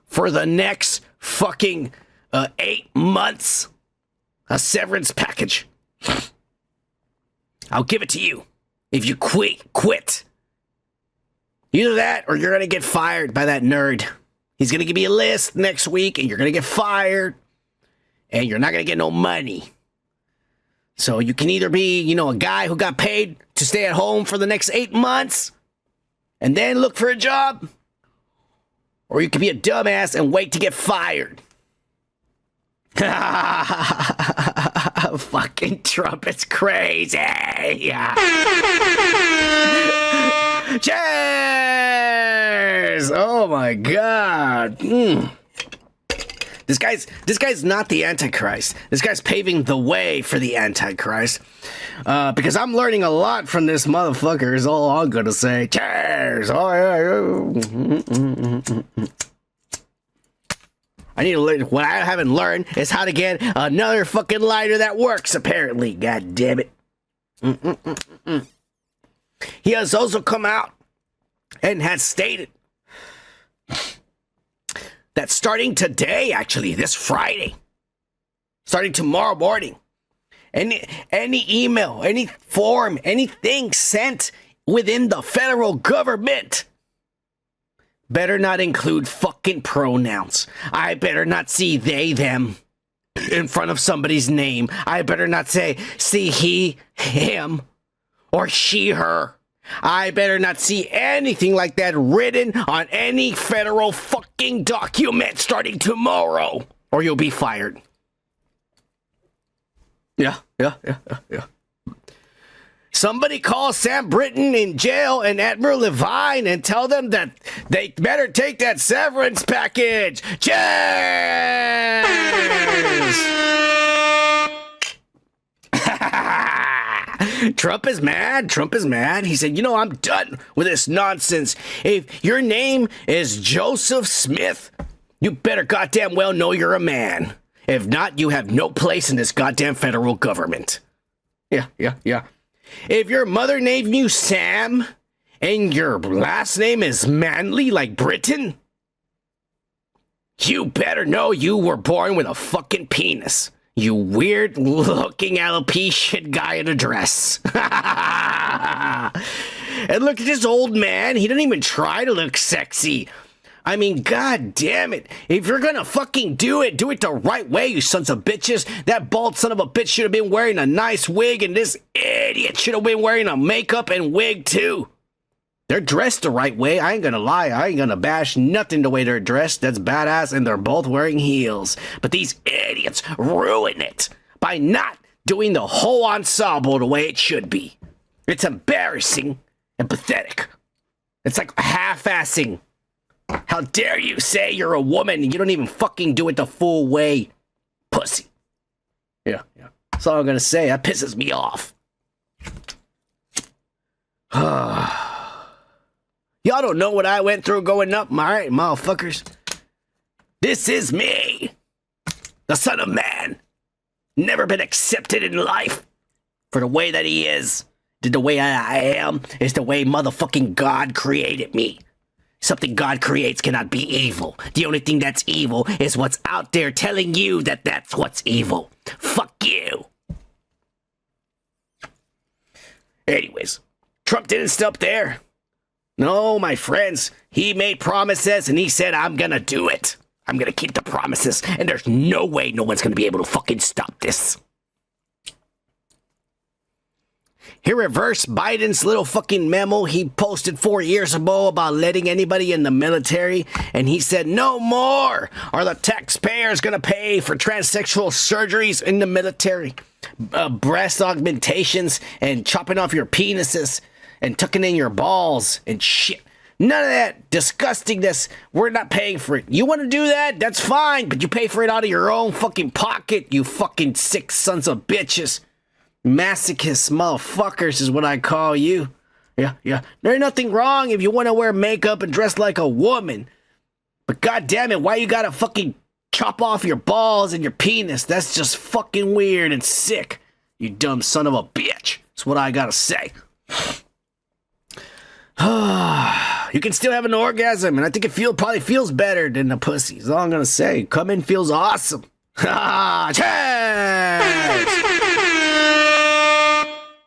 for the next fucking 8 months, a severance package. I'll give it to you if you quit. Either that or you're going to get fired by that nerd. He's going to give me a list next week and you're going to get fired and you're not going to get no money. So you can either be, a guy who got paid to stay at home for the next 8 months and then look for a job, or you can be a dumbass and wait to get fired. Fucking Trump is crazy. Cheers! Oh my God. This guy's not the Antichrist. This guy's paving the way for the Antichrist. Because I'm learning a lot from this motherfucker is all I'm gonna say. Cheers! Oh yeah. I need to learn. What I haven't learned is how to get another fucking lighter that works, apparently. God damn it. He has also come out and has stated that starting today, actually, this Friday, starting tomorrow morning, any email, any form, anything sent within the federal government better not include fucking pronouns. I better not see they, them in front of somebody's name. I better not see he, him, or she, her. I better not see anything like that written on any federal fucking document starting tomorrow, or you'll be fired. Yeah. Somebody call Sam Brinton in jail and Admiral Levine and tell them that they better take that severance package. Cheers! Trump is mad. He said, I'm done with this nonsense. If your name is Joseph Smith, you better goddamn well know you're a man. If not, you have no place in this goddamn federal government. Yeah. If your mother named you Sam and your last name is Manley like Britain? You better know you were born with a fucking penis. You weird-looking alopecia guy in a dress. And look at this old man. He didn't even try to look sexy. I mean, god damn it. If you're gonna fucking do it the right way, you sons of bitches. That bald son of a bitch should have been wearing a nice wig, and this idiot should have been wearing a makeup and wig too. They're dressed the right way. I ain't gonna lie. I ain't gonna bash nothing the way they're dressed. That's badass, and they're both wearing heels. But these idiots ruin it by not doing the whole ensemble the way it should be. It's embarrassing and pathetic. It's like half-assing. How dare you say you're a woman and you don't even fucking do it the full way. Pussy. Yeah. That's all I'm gonna say. That pisses me off. Y'all don't know what I went through going up, alright, motherfuckers? This is me. The son of man. Never been accepted in life for the way that he is. The way I am is the way motherfucking God created me. Something God creates cannot be evil. The only thing that's evil is what's out there telling you that that's what's evil. Fuck you. Anyways, Trump didn't stop there. No, my friends, he made promises and he said, I'm gonna do it. I'm gonna keep the promises, and there's no way no one's gonna be able to fucking stop this. He reversed Biden's little fucking memo he posted 4 years ago about letting anybody in the military, and he said, no more are the taxpayers gonna pay for transsexual surgeries in the military, breast augmentations, and chopping off your penises, and tucking in your balls, and shit. None of that disgustingness. We're not paying for it. You want to do that? That's fine, but you pay for it out of your own fucking pocket, you fucking sick sons of bitches. Masochist motherfuckers is what I call you. Yeah. There ain't nothing wrong if you want to wear makeup and dress like a woman. But goddamn it, why you gotta fucking chop off your balls and your penis? That's just fucking weird and sick. You dumb son of a bitch. That's what I gotta say. You can still have an orgasm, and I think it probably feels better than the pussy. That's all I'm gonna say. Coming feels awesome. Cheers!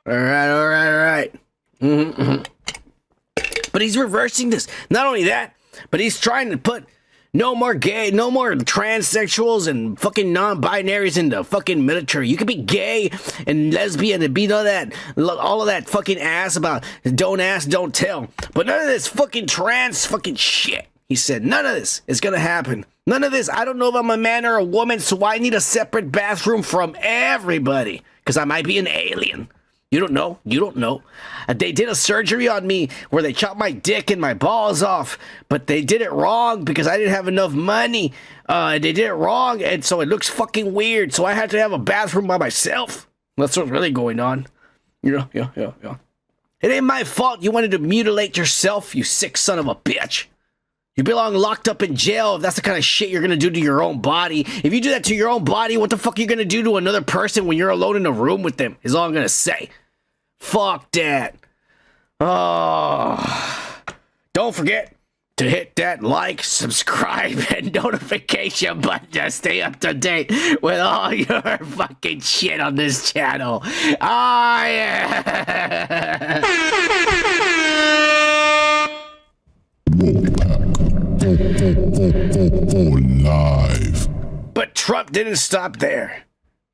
All right. But he's reversing this. Not only that, but he's trying to put no more transsexuals and fucking non-binaries in the fucking military. You can be gay and lesbian and be all of that fucking ass about don't ask, don't tell. But none of this fucking trans fucking shit. He said none of this is gonna happen. None of this. I don't know if I'm a man or a woman, so I need a separate bathroom from everybody. Because I might be an alien. You don't know. They did a surgery on me where they chopped my dick and my balls off, but they did it wrong because I didn't have enough money. They did it wrong, and so it looks fucking weird. So I had to have a bathroom by myself. That's what's really going on. Yeah. It ain't my fault you wanted to mutilate yourself, you sick son of a bitch. You belong locked up in jail if that's the kind of shit you're gonna do to your own body. If you do that to your own body, what the fuck are you gonna do to another person when you're alone in a room with them, is all I'm gonna say. Fuck that. Oh. Don't forget to hit that like, subscribe, and notification button to stay up to date with all your fucking shit on this channel. Oh, yeah. Live. But Trump didn't stop there.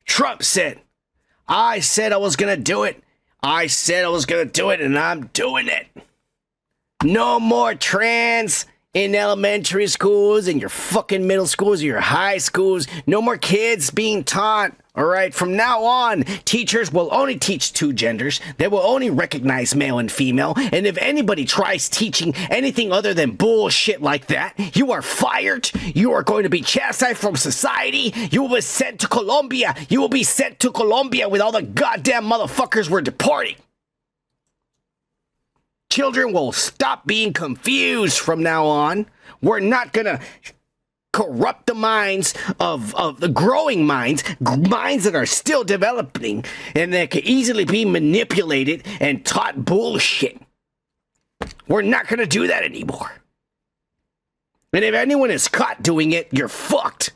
Trump said, I said I was gonna do it. I said I was gonna do it, and I'm doing it. No more trans in elementary schools and your fucking middle schools or your high schools. No more kids being taught. All right, from now on, teachers will only teach two genders. They will only recognize male and female. And if anybody tries teaching anything other than bullshit like that, you are fired. You are going to be chastised from society. You will be sent to Colombia. You will be sent to Colombia with all the goddamn motherfuckers we're deporting. Children will stop being confused from now on. We're not gonna corrupt the minds of the growing minds that are still developing and that can easily be manipulated and taught bullshit. We're not going to do that anymore. And if anyone is caught doing it, you're fucked.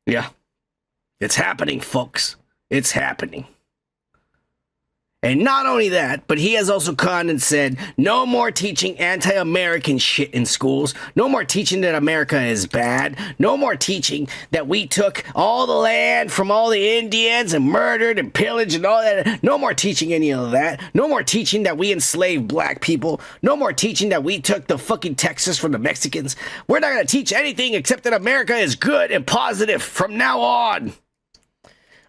Yeah. It's happening, folks. It's happening. And not only that, but he has also gone and said, no more teaching anti-American shit in schools. No more teaching that America is bad. No more teaching that we took all the land from all the Indians and murdered and pillaged and all that. No more teaching any of that. No more teaching that we enslaved black people. No more teaching that we took the fucking Texas from the Mexicans. We're not going to teach anything except that America is good and positive from now on.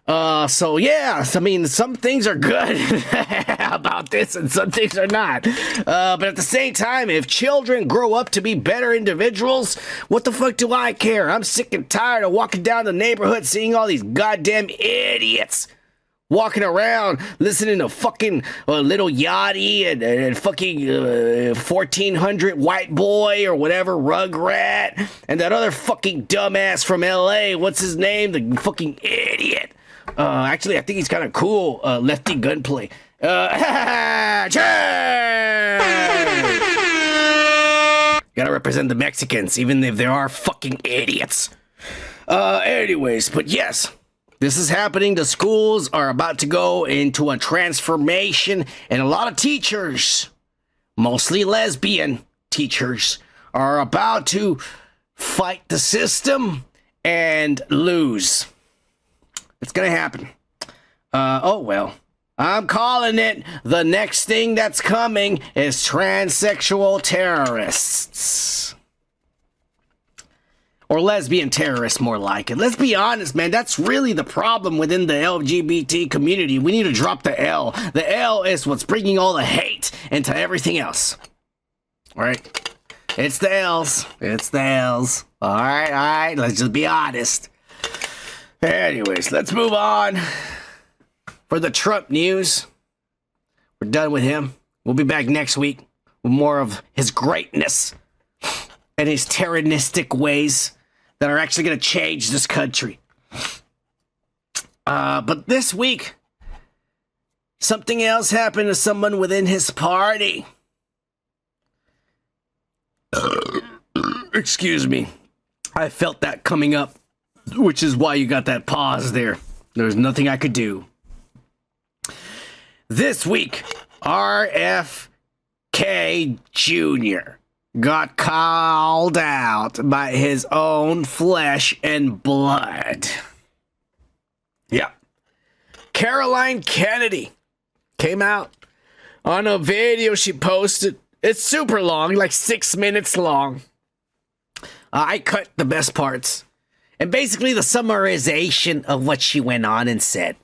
So yeah, I mean, some things are good about this and some things are not. But at the same time, if children grow up to be better individuals, what the fuck do I care? I'm sick and tired of walking down the neighborhood seeing all these goddamn idiots walking around listening to fucking Little Yachty and fucking 1400 White Boy or whatever, Rugrat, and that other fucking dumbass from LA, what's his name? The fucking idiot. Actually, I think he's kind of cool. Lefty Gunplay. Gotta represent the Mexicans, even if they are fucking idiots. Anyways, but yes, this is happening. The schools are about to go into a transformation, and a lot of teachers, mostly lesbian teachers, are about to fight the system and lose. It's gonna happen. Oh well. I'm calling it. The next thing that's coming is transsexual terrorists. Or lesbian terrorists, more like it. Let's be honest, man. That's really the problem within the LGBT community. We need to drop the L. The L is what's bringing all the hate into everything else. All right? It's the L's. It's the L's. All right. Let's just be honest. Anyways, let's move on. For the Trump news, we're done with him. We'll be back next week with more of his greatness and his tyrannistic ways that are actually going to change this country. But this week, something else happened to someone within his party. Excuse me. I felt that coming up, which is why you got that pause there. There's nothing I could do. This week, RFK Jr. got called out by his own flesh and blood. Yeah. Caroline Kennedy came out on a video she posted. It's super long, like 6 minutes long. I cut the best parts. And basically the summarization of what she went on and said.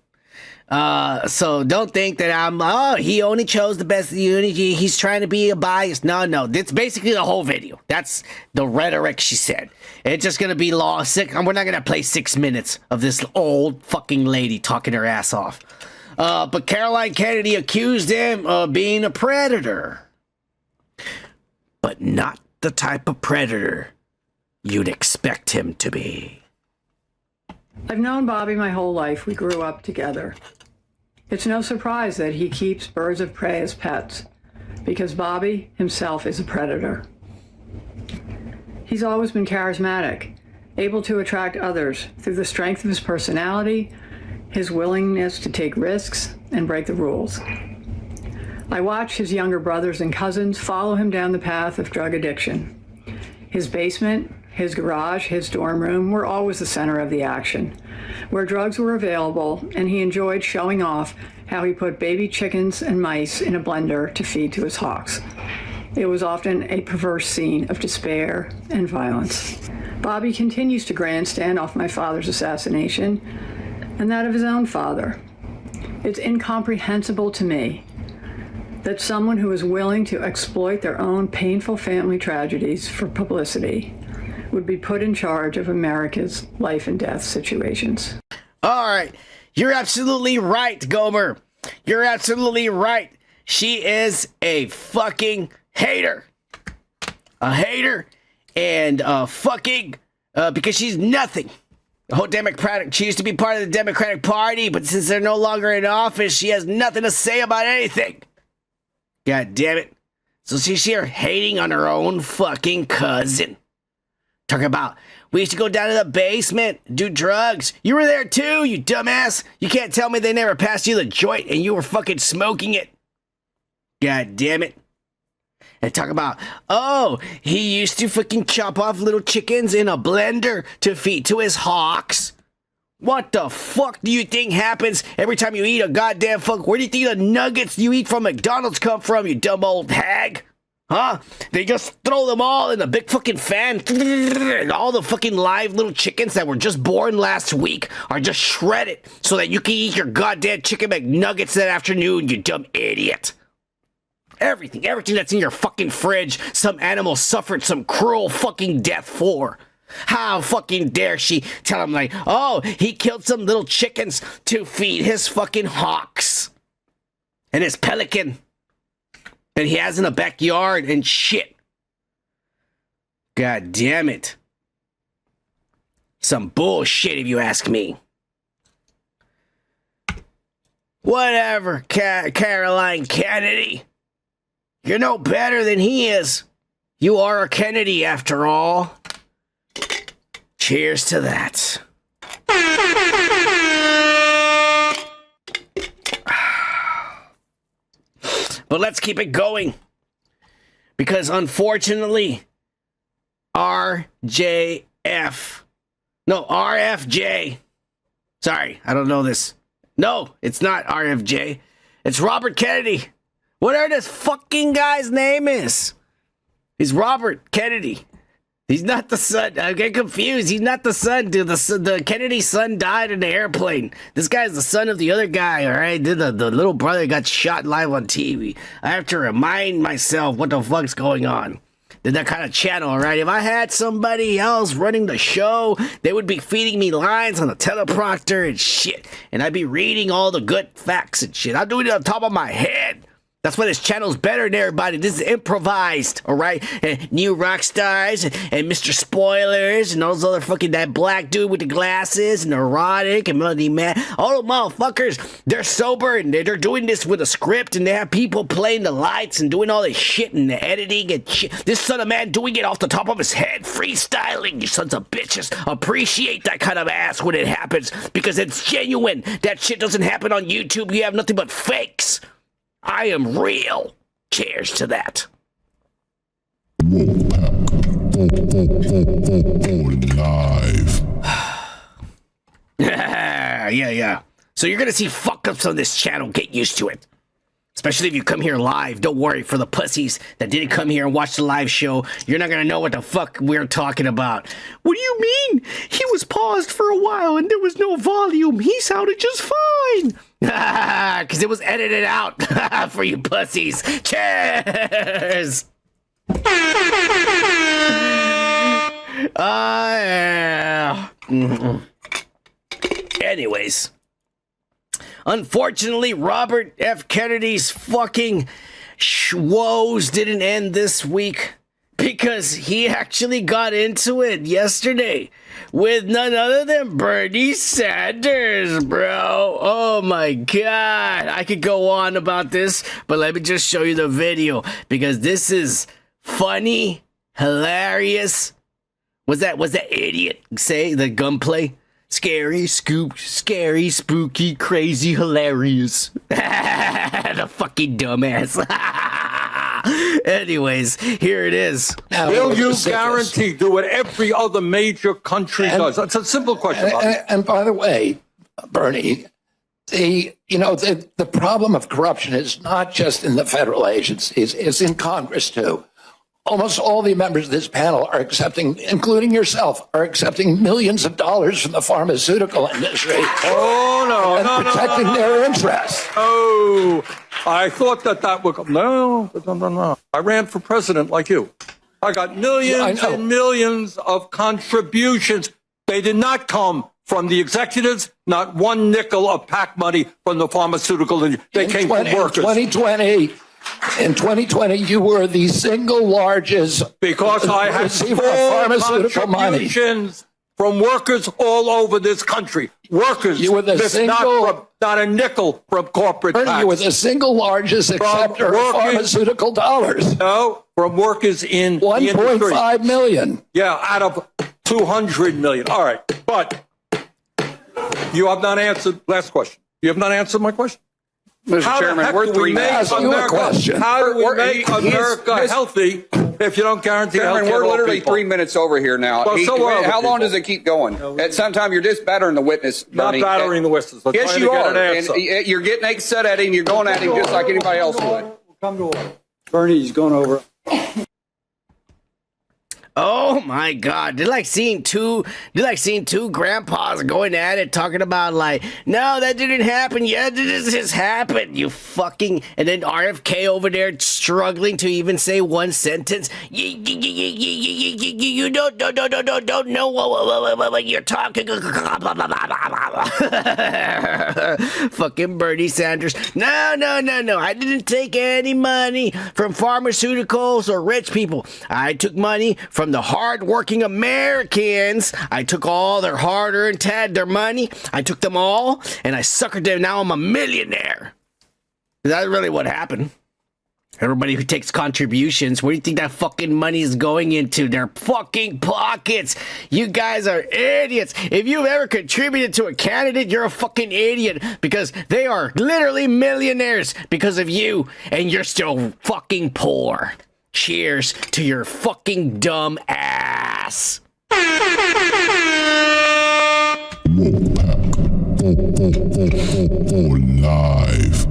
So don't think that he only chose the best unity. He's trying to be a bias. No. That's basically the whole video. That's the rhetoric she said. It's just going to be we're not going to play 6 minutes of this old fucking lady talking her ass off. But Caroline Kennedy accused him of being a predator. But not the type of predator you'd expect him to be. I've known Bobby my whole life. We grew up together. It's no surprise that he keeps birds of prey as pets, because Bobby himself is a predator. He's always been charismatic, able to attract others through the strength of his personality, his willingness to take risks, and break the rules. I watch his younger brothers and cousins follow him down the path of drug addiction. His basement, his garage, his dorm room were always the center of the action, where drugs were available, and he enjoyed showing off how he put baby chickens and mice in a blender to feed to his hawks. It was often a perverse scene of despair and violence. Bobby continues to grandstand off my father's assassination and that of his own father. It's incomprehensible to me that someone who is willing to exploit their own painful family tragedies for publicity would be put in charge of America's life and death situations. All right. You're absolutely right, Gomer. You're absolutely right. She is a fucking hater. A hater and fucking because she's nothing. The whole Democratic, she used to be part of the Democratic Party, but since they're no longer in office, she has nothing to say about anything. God damn it. So she's here hating on her own fucking cousin. Talking about, we used to go down to the basement, do drugs. You were there too, you dumbass. You can't tell me they never passed you the joint and you were fucking smoking it. God damn it. And talk about, oh, he used to fucking chop off little chickens in a blender to feed to his hawks. What the fuck do you think happens every time you eat a goddamn fuck? Where do you think the nuggets you eat from McDonald's come from, you dumb old hag? Huh? They just throw them all in a big fucking fan. And all the fucking live little chickens that were just born last week are just shredded so that you can eat your goddamn chicken McNuggets that afternoon, you dumb idiot. Everything that's in your fucking fridge, some animal suffered some cruel fucking death for. How fucking dare she tell him, like, oh, he killed some little chickens to feed his fucking hawks and his pelican that he has in the backyard and shit. God damn it. Some bullshit if you ask me. Whatever, Caroline Kennedy. You're no better than he is. You are a Kennedy after all. Cheers to that. But let's keep it going. Because unfortunately, RFJ. Sorry, I don't know this. No, it's not RFJ. It's Robert Kennedy. Whatever this fucking guy's name is. He's Robert Kennedy. He's not the son. I get confused. He's not the son, dude. The Kennedy's son died in the airplane. This guy's the son of the other guy, all right? The little brother got shot live on TV. I have to remind myself what the fuck's going on. That kind of channel, all right? If I had somebody else running the show, they would be feeding me lines on a teleprompter and shit. And I'd be reading all the good facts and shit. I'm doing it on top of my head. That's why this channel's better than everybody. This is improvised, all right? And New Rock Stars and Mr. Spoilers and all those other fucking, that black dude with the glasses and Erotic and Melody Man. All the motherfuckers, they're sober and they're doing this with a script and they have people playing the lights and doing all this shit and the editing and shit. This son of man doing it off the top of his head, freestyling, you sons of bitches. Appreciate that kind of ass when it happens because it's genuine. That shit doesn't happen on YouTube. You have nothing but fakes. I am real. Cheers to that. Live. Yeah. So you're gonna see fuck-ups on this channel. Get used to it. Especially if you come here live. Don't worry, for the pussies that didn't come here and watch the live show, you're not gonna know what the fuck we're talking about. What do you mean? He was paused for a while and there was no volume. He sounded just fine. Because it was edited out for you pussies. Cheers! Anyways. Unfortunately, Robert F. Kennedy's fucking woes didn't end this week because he actually got into it yesterday with none other than Bernie Sanders, bro. Oh my God. I could go on about this, but let me just show you the video because this is funny, hilarious. Was that idiot say the gunplay? Scary, spooky, crazy, hilarious. The fucking dumbass. Anyways, here it is. Will you guarantee do what every other major country does? That's a simple question. And by the way, Bernie, the problem of corruption is not just in the federal agencies, it's in Congress too. Almost all the members of this panel are accepting, including yourself, are accepting millions of dollars from the pharmaceutical industry. Oh, protecting their interests. Oh, I thought that would come. No. I ran for president like you. I got millions and millions of contributions. They did not come from the executives, not one nickel of PAC money from the pharmaceutical industry. They came from workers. In 2020, you were the single largest because I had receiver of pharmaceutical money. from workers all over this country. Workers, You were the not a nickel from corporate Bernie, tax. you were the single largest acceptor of pharmaceutical dollars. No, from workers in the industry. 1.5 million. Yeah, out of 200 million. All right, but you have not answered. Last question. You have not answered my question. Mr. Chairman, we're 3 minutes. How do we make America healthy if you don't guarantee health Chairman, care? we're literally 3 minutes over here now. Well, How long does it keep going? At some time, you're just battering the witness, Bernie. Not battering the witness. We're Yes, trying you to get are. an answer. And you're getting upset at him. You're going at him just like anybody else would. Come to order. Bernie's going over. Oh my God! They're like seeing two grandpas going at it, talking about like, no, that didn't happen. Yeah, this just happened. You fucking, and then RFK over there struggling to even say one sentence. You don't know what you're talking. Fucking Bernie Sanders. No. I didn't take any money from pharmaceuticals or rich people. I took money from the hard-working Americans. I took all their hard-earned their money. I took them all, and I suckered them. Now I'm a millionaire. That's really what happened. Everybody who takes contributions, where do you think that fucking money is going into? Their fucking pockets. You guys are idiots. If you've ever contributed to a candidate, you're a fucking idiot, because they are literally millionaires because of you, and you're still fucking poor. Cheers to your fucking dumb ass. Live.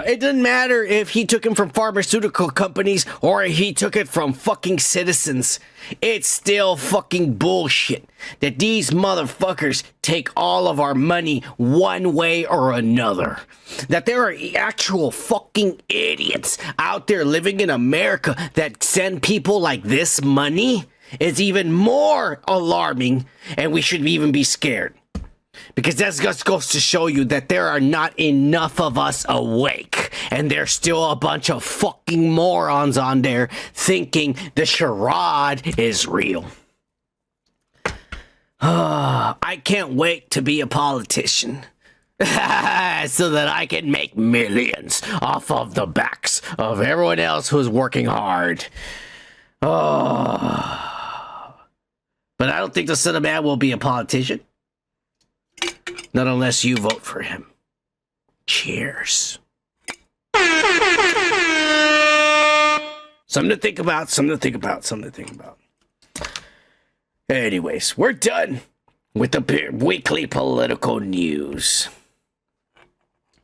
It doesn't matter if he took him from pharmaceutical companies or he took it from fucking citizens. It's still fucking bullshit that these motherfuckers take all of our money one way or another. That there are actual fucking idiots out there living in America that send people like this money is even more alarming, and we should even be scared. Because that just goes to show you that there are not enough of us awake. And there's still a bunch of fucking morons on there thinking the charade is real. I can't wait to be a politician. So that I can make millions off of the backs of everyone else who's working hard. But I don't think the son of man will be a politician. Not unless you vote for him. Cheers. Something to think about. Anyways, we're done with the weekly political news.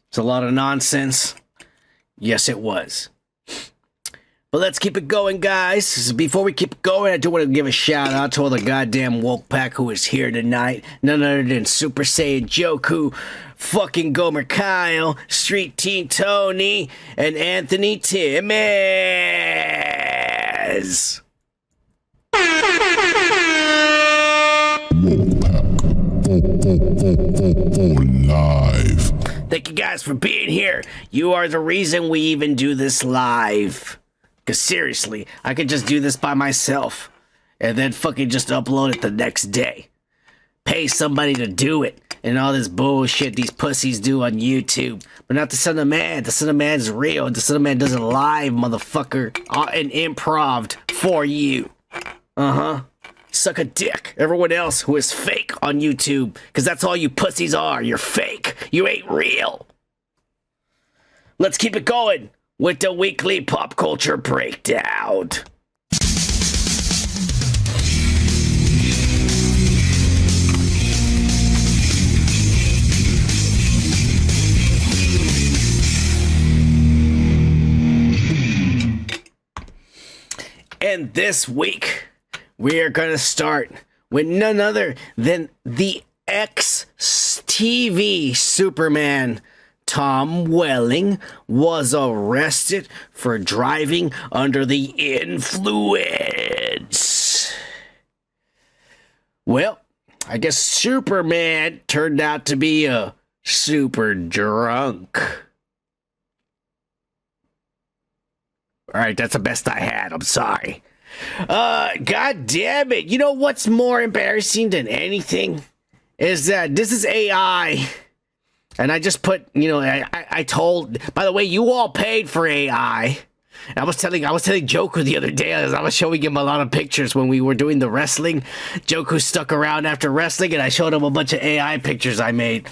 It's a lot of nonsense. Yes, it was. But let's keep it going, guys. Before we keep going, I do want to give a shout out to all the goddamn woke pack who is here tonight. None other than Super Saiyan Joku, fucking Gomer Kyle, Street Teen Tony, and Anthony Timmez. Live. Thank you guys for being here. You are the reason we even do this live. Because seriously, I could just do this by myself and then fucking just upload it the next day. Pay somebody to do it and all this bullshit these pussies do on YouTube. But not the Son of Man. The Son of Man's real. The Son of Man does it live, motherfucker. And improv for you. Suck a dick. Everyone else who is fake on YouTube. Because that's all you pussies are. You're fake. You ain't real. Let's keep it going with the weekly pop culture breakdown. And this week, we are going to start with none other than the ex-TV Superman. Tom Welling was arrested for driving under the influence. Well, I guess Superman turned out to be a super drunk. All right, that's the best I had. I'm sorry. God damn it. You know what's more embarrassing than anything? Is that this is AI. And I just put, I told, by the way, you all paid for AI. I was telling Joku the other day, as I was showing him a lot of pictures when we were doing the wrestling. Joku stuck around after wrestling, and I showed him a bunch of AI pictures I made.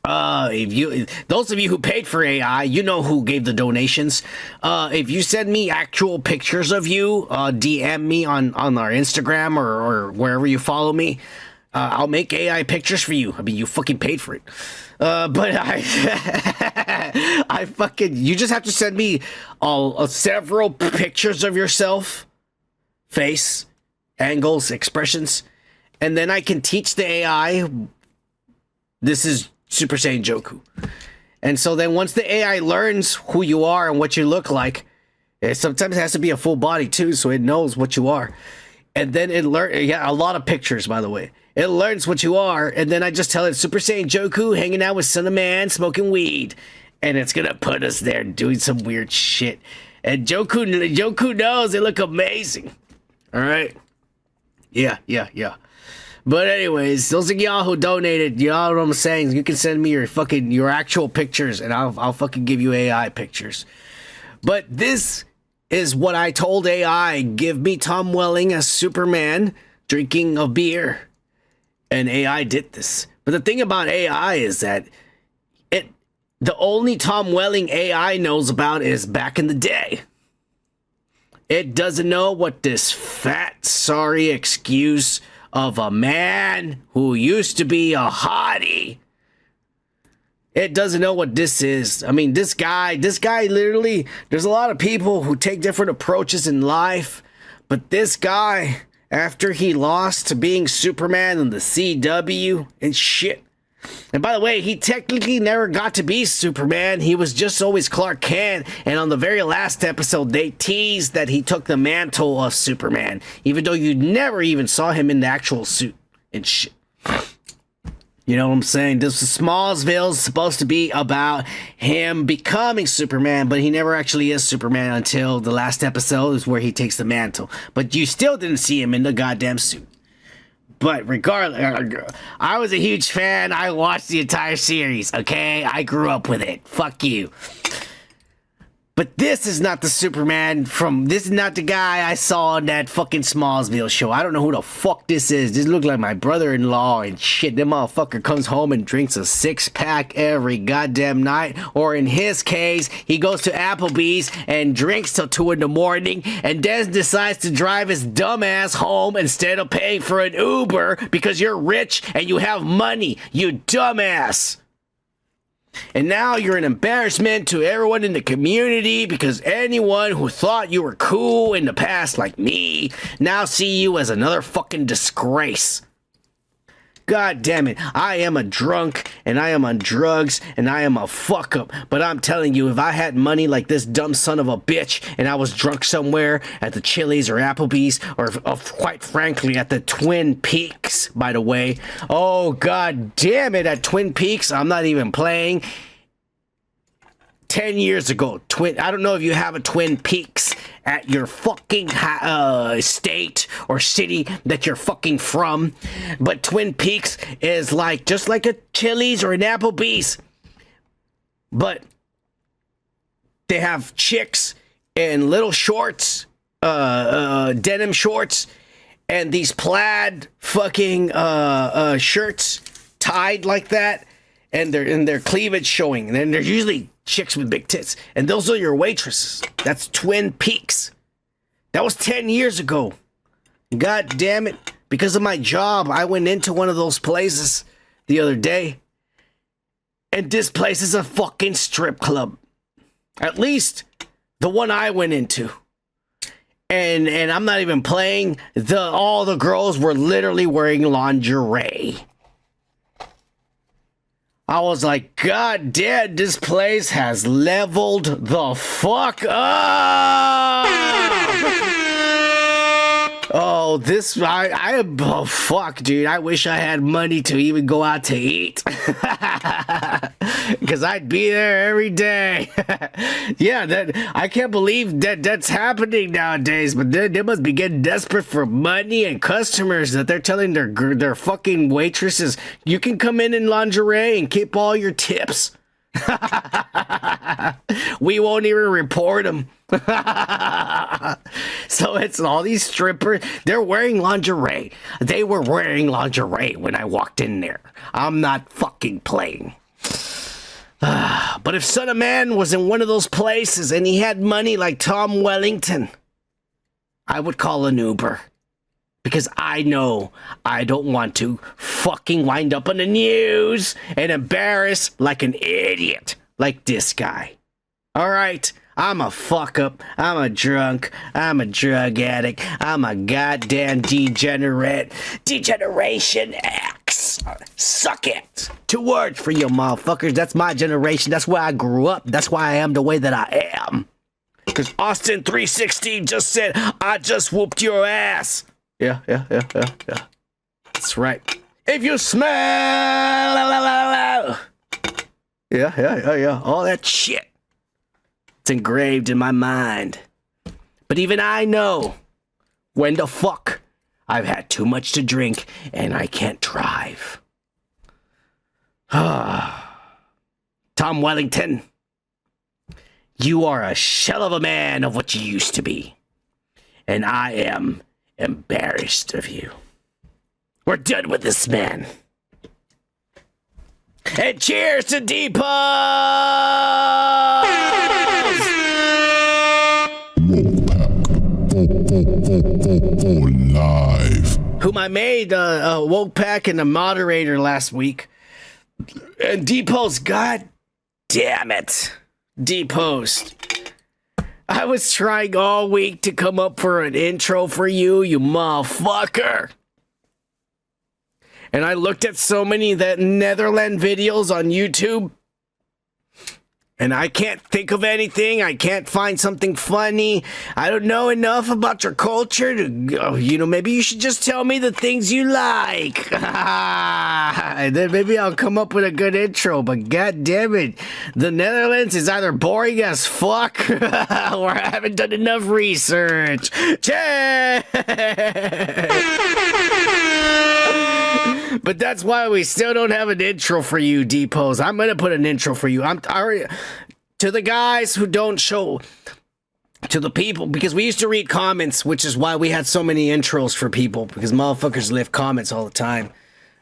Those of you who paid for AI, you know who gave the donations. If you send me actual pictures of you, DM me on our Instagram or wherever you follow me, I'll make AI pictures for you. I mean, you fucking paid for it. But you just have to send me several pictures of yourself, face, angles, expressions, and then I can teach the AI. This is Super Saiyan Joku. And so then once the AI learns who you are and what you look like, it sometimes has to be a full body too, so it knows what you are. And then it a lot of pictures, by the way. It learns what you are, and then I just tell it, Super Saiyan Joku hanging out with Son of Man, smoking weed. And it's gonna put us there doing some weird shit. And Joku knows they look amazing. Alright? Yeah. But anyways, those of y'all who donated, y'all know what I'm saying, you can send me your actual pictures, and I'll fucking give you AI pictures. But this is what I told AI. Give me Tom Welling as Superman drinking a beer. And AI did this. But the thing about AI is that the only Tom Welling AI knows about is back in the day. It doesn't know what this fat, sorry excuse of a man who used to be a hottie. It doesn't know what this is. I mean, this guy literally, there's a lot of people who take different approaches in life, but this guy, after he lost to being Superman in the CW and shit. And by the way, he technically never got to be Superman. He was just always Clark Kent. And on the very last episode, they teased that he took the mantle of Superman, even though you never even saw him in the actual suit and shit. You know what I'm saying? This Smallville is supposed to be about him becoming Superman, but he never actually is Superman until the last episode is where he takes the mantle. But you still didn't see him in the goddamn suit. But regardless, I was a huge fan. I watched the entire series, okay? I grew up with it. Fuck you. But this is not the Superman this is not the guy I saw on that fucking Smallville show. I don't know who the fuck this is. This looks like my brother-in-law and shit. That motherfucker comes home and drinks a 6-pack every goddamn night. Or in his case, he goes to Applebee's and drinks till 2 in the morning and then decides to drive his dumbass home instead of paying for an Uber because you're rich and you have money, you dumbass. And now you're an embarrassment to everyone in the community because anyone who thought you were cool in the past like me now see you as another fucking disgrace. God damn it, I am a drunk and I am on drugs and I am a fuck up. But I'm telling you, if I had money like this dumb son of a bitch and I was drunk somewhere at the Chili's or Applebee's or quite frankly at the Twin Peaks, by the way. Oh, god damn it, at Twin Peaks, I'm not even playing. 10 years ago, I don't know if you have a Twin Peaks at your fucking state or city that you're fucking from, but Twin Peaks is just like a Chili's or an Applebee's, but they have chicks in little shorts, denim shorts, and these plaid fucking shirts tied like that, and their cleavage showing, and they're usually chicks with big tits, and those are your waitresses. That's Twin Peaks. That was 10 years ago. God damn it. Because of my job, I went into one of those places the other day, and this place is a fucking strip club. At least the one I went into. And I'm not even playing. All the girls were literally wearing lingerie. I was like, god damn, this place has leveled the fuck up! Oh So this, oh fuck, dude. I wish I had money to even go out to eat. Because I'd be there every day. Yeah, I can't believe that's happening nowadays. But they must be getting desperate for money and customers that they're telling their fucking waitresses, you can come in lingerie and keep all your tips. We won't even report them. So it's all these strippers. They're wearing lingerie. They were wearing lingerie when I walked in there. I'm not fucking playing. But if Son of Man was in one of those places and he had money like Tom Wellington, I would call an Uber. Because I know I don't want to fucking wind up on the news and embarrassed like an idiot like this guy. All right, I'm a fuck up. I'm a drunk. I'm a drug addict. I'm a goddamn degenerate. Degeneration X. Suck it. 2 words for you motherfuckers. That's my generation. That's where I grew up. That's why I am the way that I am. Because Austin 316 just said, I just whooped your ass. Yeah. That's right. If you smell, yeah, all that shit. It's engraved in my mind. But even I know when the fuck I've had too much to drink and I can't drive. Tom Wellington, you are a shell of a man of what you used to be. And I am embarrassed of you. We're done with this man. And cheers to Deports! Live. Whom I made a woke pack and a moderator last week. And Deports, god damn it. Depost. I was trying all week to come up for an intro for you, you motherfucker. And I looked at so many of that Netherlands videos on YouTube. And I can't think of anything. I can't find something funny. I don't know enough about your culture to go, maybe you should just tell me the things you like. And then maybe I'll come up with a good intro. But god damn it, the Netherlands is either boring as fuck or I haven't done enough research. But that's why we still don't have an intro for you, Depots. I'm going to put an intro for you. To the guys who don't show, to the people, because we used to read comments, which is why we had so many intros for people, because motherfuckers leave comments all the time.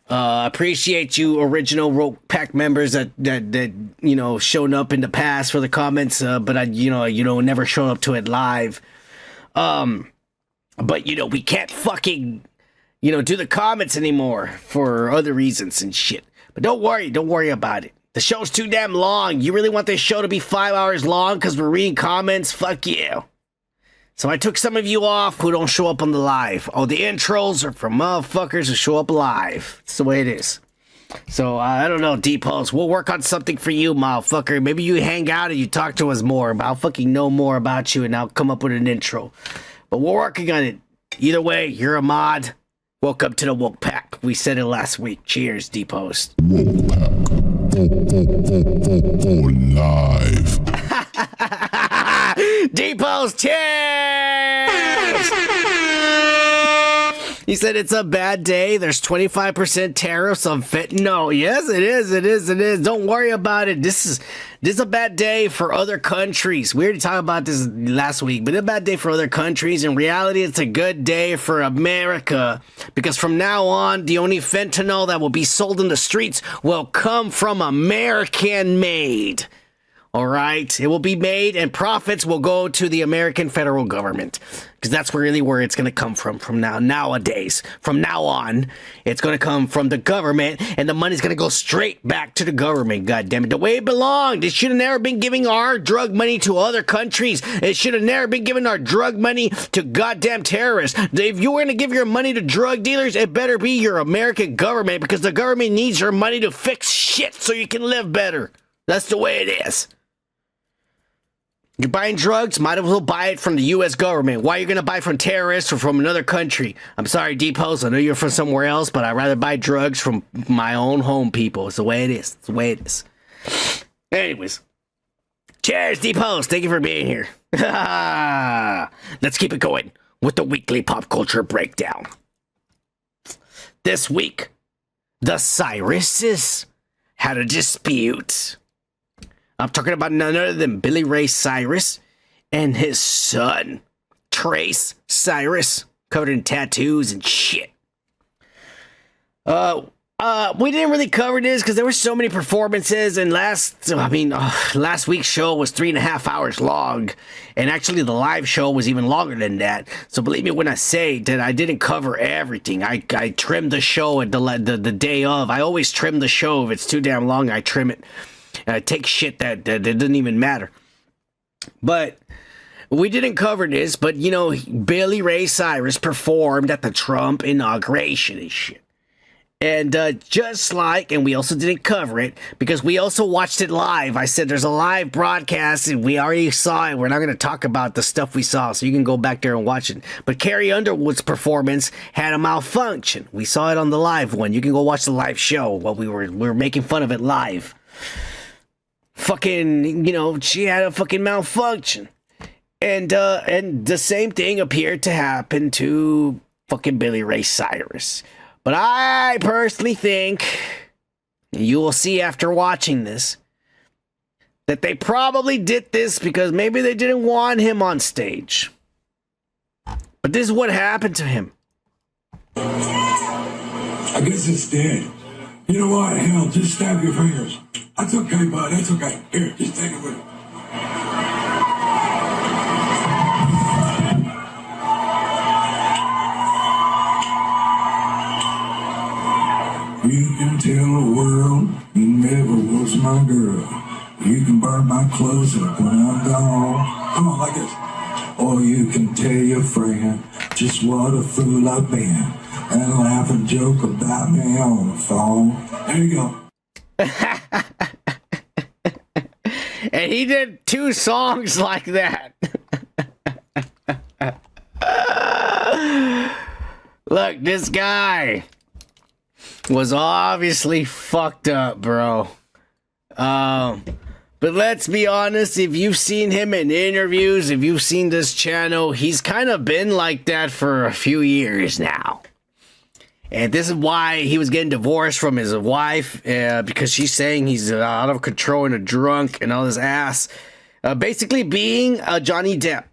Appreciate you original Rogue Pack members that shown up in the past for the comments, but never shown up to it live. But we can't fucking do the comments anymore for other reasons and shit. But don't worry about it. The show's too damn long. You really want this show to be 5 hours long because we're reading comments? Fuck you. So I took some of you off who don't show up on the live. Oh, the intros are for motherfuckers who show up live. It's the way it is. So, I don't know, Depots. We'll work on something for you, motherfucker. Maybe you hang out and you talk to us more. I'll fucking know more about you and I'll come up with an intro. But we're working on it. Either way, you're a mod. Welcome to the Woke Pack. We said it last week. Cheers, Depots. Woke Pack. Live. Depots, cheers! He said it's a bad day. There's 25% tariffs on fentanyl. Yes, it is. Don't worry about it. This is a bad day for other countries. We already talked about this last week, but it's a bad day for other countries. In reality, it's a good day for America because from now on, the only fentanyl that will be sold in the streets will come from American made. All right, it will be made and profits will go to the American federal government because that's really where it's going to come from nowadays. From now on, it's going to come from the government and the money's going to go straight back to the government. God damn it, the way it belonged. It should have never been giving our drug money to other countries. It should have never been giving our drug money to goddamn terrorists. If you were going to give your money to drug dealers, it better be your American government because the government needs your money to fix shit so you can live better. That's the way it is. You're buying drugs, might as well buy it from the U.S. government. Why are you going to buy from terrorists or from another country? I'm sorry, Deports, I know you're from somewhere else, but I'd rather buy drugs from my own home people. It's the way it is. It's the way it is. Anyways. Cheers, Deports. Thank you for being here. Let's keep it going with the weekly pop culture breakdown. This week, the Cyruses had a dispute. I'm talking about none other than Billy Ray Cyrus and his son, Trace Cyrus, covered in tattoos and shit. We didn't really cover this because there were so many performances, and last week's show was 3.5 hours long, and actually the live show was even longer than that. So believe me when I say that I didn't cover everything. I trimmed the show at the day of. I always trim the show. If it's too damn long, I trim it. I take shit that doesn't even matter. But we didn't cover this, but you know, Billy Ray Cyrus performed at the Trump inauguration and shit. And and we also didn't cover it because we also watched it live. I said there's a live broadcast and we already saw it. We're not going to talk about the stuff we saw, so you can go back there and watch it. But Carrie Underwood's performance had a malfunction. We saw it on the live one. You can go watch the live show while we were making fun of it live. Fucking, you know, she had a fucking malfunction. And the same thing appeared to happen to fucking Billy Ray Cyrus. But I personally think, you will see after watching this, that they probably did this because maybe they didn't want him on stage. But this is what happened to him. I guess it's dead. You know what? Hell, just stab your fingers. That's okay, bud. That's okay. Here, just take it with you. You can tell the world you never was my girl. You can burn my clothes up when I'm gone. Come on, like this. Or you can tell your friend just what a fool I've been and laugh and joke about me on the phone. There you go. And he did 2 songs like that. Look, this guy was obviously fucked up, bro. But let's be honest, if you've seen him in interviews, if you've seen this channel, he's kind of been like that for a few years now. And this is why he was getting divorced from his wife, because she's saying he's out of control and a drunk and all this ass. Basically being a Johnny Depp.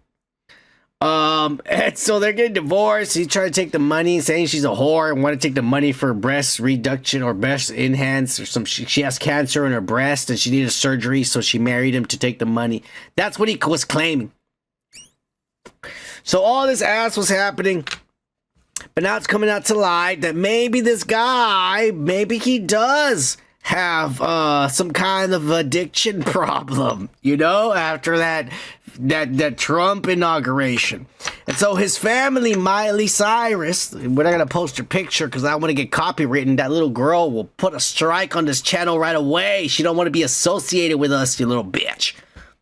And so they're getting divorced. He's trying to take the money, saying she's a whore and want to take the money for breast reduction or breast enhance or some. She has cancer in her breast and she needed surgery, so she married him to take the money. That's what he was claiming. So all this ass was happening. But now it's coming out to light that maybe this guy, maybe he does have some kind of addiction problem, you know, after that Trump inauguration. And so his family, Miley Cyrus, we're not going to post her picture because I don't want to get copywritten. That little girl will put a strike on this channel right away. She don't want to be associated with us, you little bitch.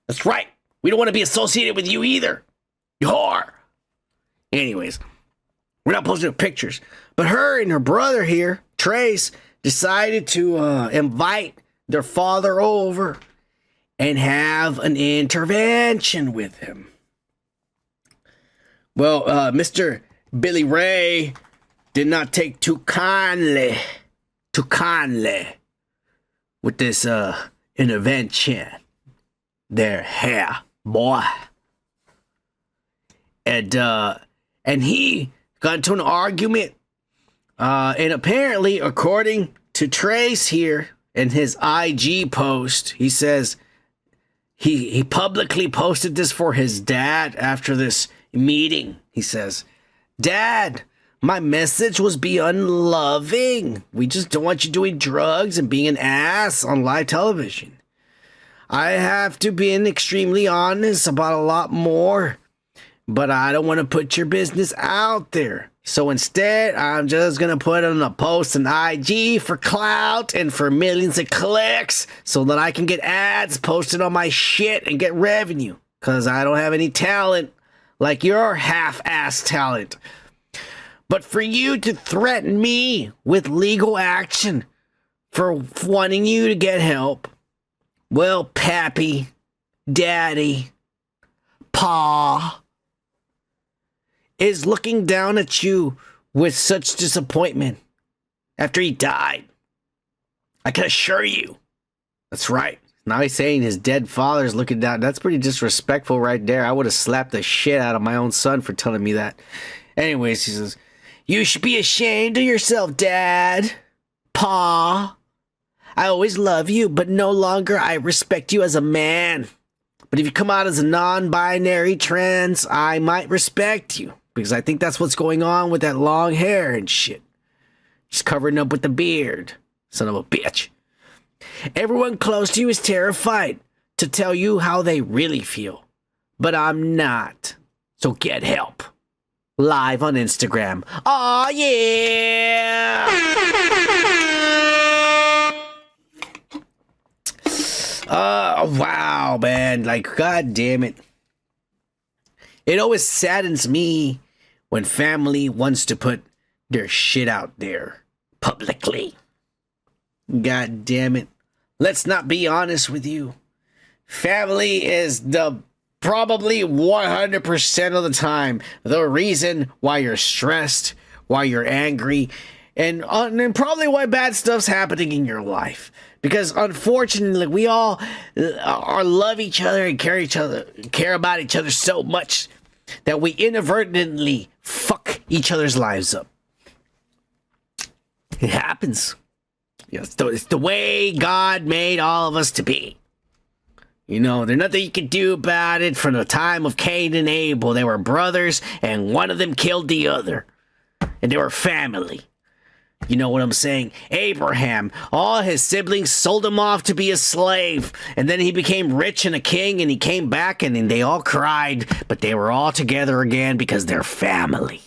That's right. We don't want to be associated with you either. You whore. Anyways. We're not posting pictures. But her and her brother here, Trace, decided to invite their father over and have an intervention with him. Well, Mr. Billy Ray did not take too kindly with this intervention. Their hair, boy. And he got into an argument, and apparently, according to Trace here in his IG post, he says he publicly posted this for his dad after this meeting. He says, "Dad, my message was be unloving. We just don't want you doing drugs and being an ass on live television. I have to be extremely honest about a lot more. But I don't want to put your business out there. So instead, I'm just going to put on a post on IG for clout and for millions of clicks so that I can get ads posted on my shit and get revenue. because I don't have any talent like your half-ass talent. But for you to threaten me with legal action for wanting you to get help, well, Pappy, Daddy, Pa is looking down at you with such disappointment after he died. I can assure you. That's right. Now he's saying his dead father's looking down. That's pretty disrespectful right there. I would have slapped the shit out of my own son for telling me that. Anyways, he says, you should be ashamed of yourself, Dad. Pa. I always love you, but no longer I respect you as a man. But if you come out as a non-binary trans, I might respect you. Because I think that's what's going on with that long hair and shit. Just covering up with the beard. Son of a bitch. Everyone close to you is terrified to tell you how they really feel. But I'm not. So get help. Live on Instagram. Aw, yeah! Wow, man. Like, god damn it. It always saddens me when family wants to put their shit out there publicly. God damn it. Let's not be honest with you. Family is the probably 100% of the time the reason why you're stressed, why you're angry, and probably why bad stuff's happening in your life. Because unfortunately, we all love each other and care about each other so much that we inadvertently fuck each other's lives up. It happens. It's the way God made all of us to be. You know, there's nothing you can do about it. From the time of Cain and Abel, they were brothers, and one of them killed the other. And they were family. You know what I'm saying? Abraham, all his siblings sold him off to be a slave. And then he became rich and a king, and he came back, and they all cried. But they were all together again because they're family.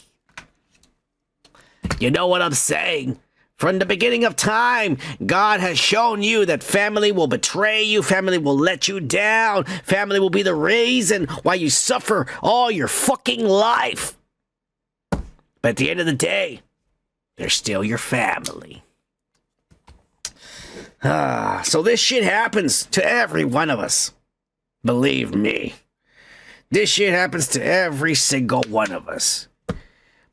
You know what I'm saying? From the beginning of time, God has shown you that family will betray you, family will let you down, family will be the reason why you suffer all your fucking life. But at the end of the day, they're still your family. So this shit happens to every one of us. Believe me. This shit happens to every single one of us.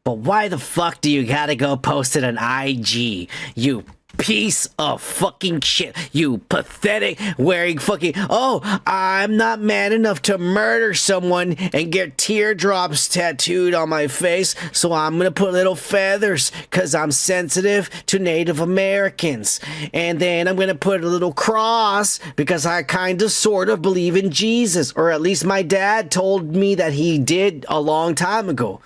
But why the fuck do you gotta go post it on IG, you piece of fucking shit, you pathetic wearing fucking, oh, I'm not man enough to murder someone and get teardrops tattooed on my face, so I'm gonna put little feathers because I'm sensitive to Native Americans, and then I'm gonna put a little cross because I kind of sort of believe in Jesus, or at least my dad told me that he did a long time ago.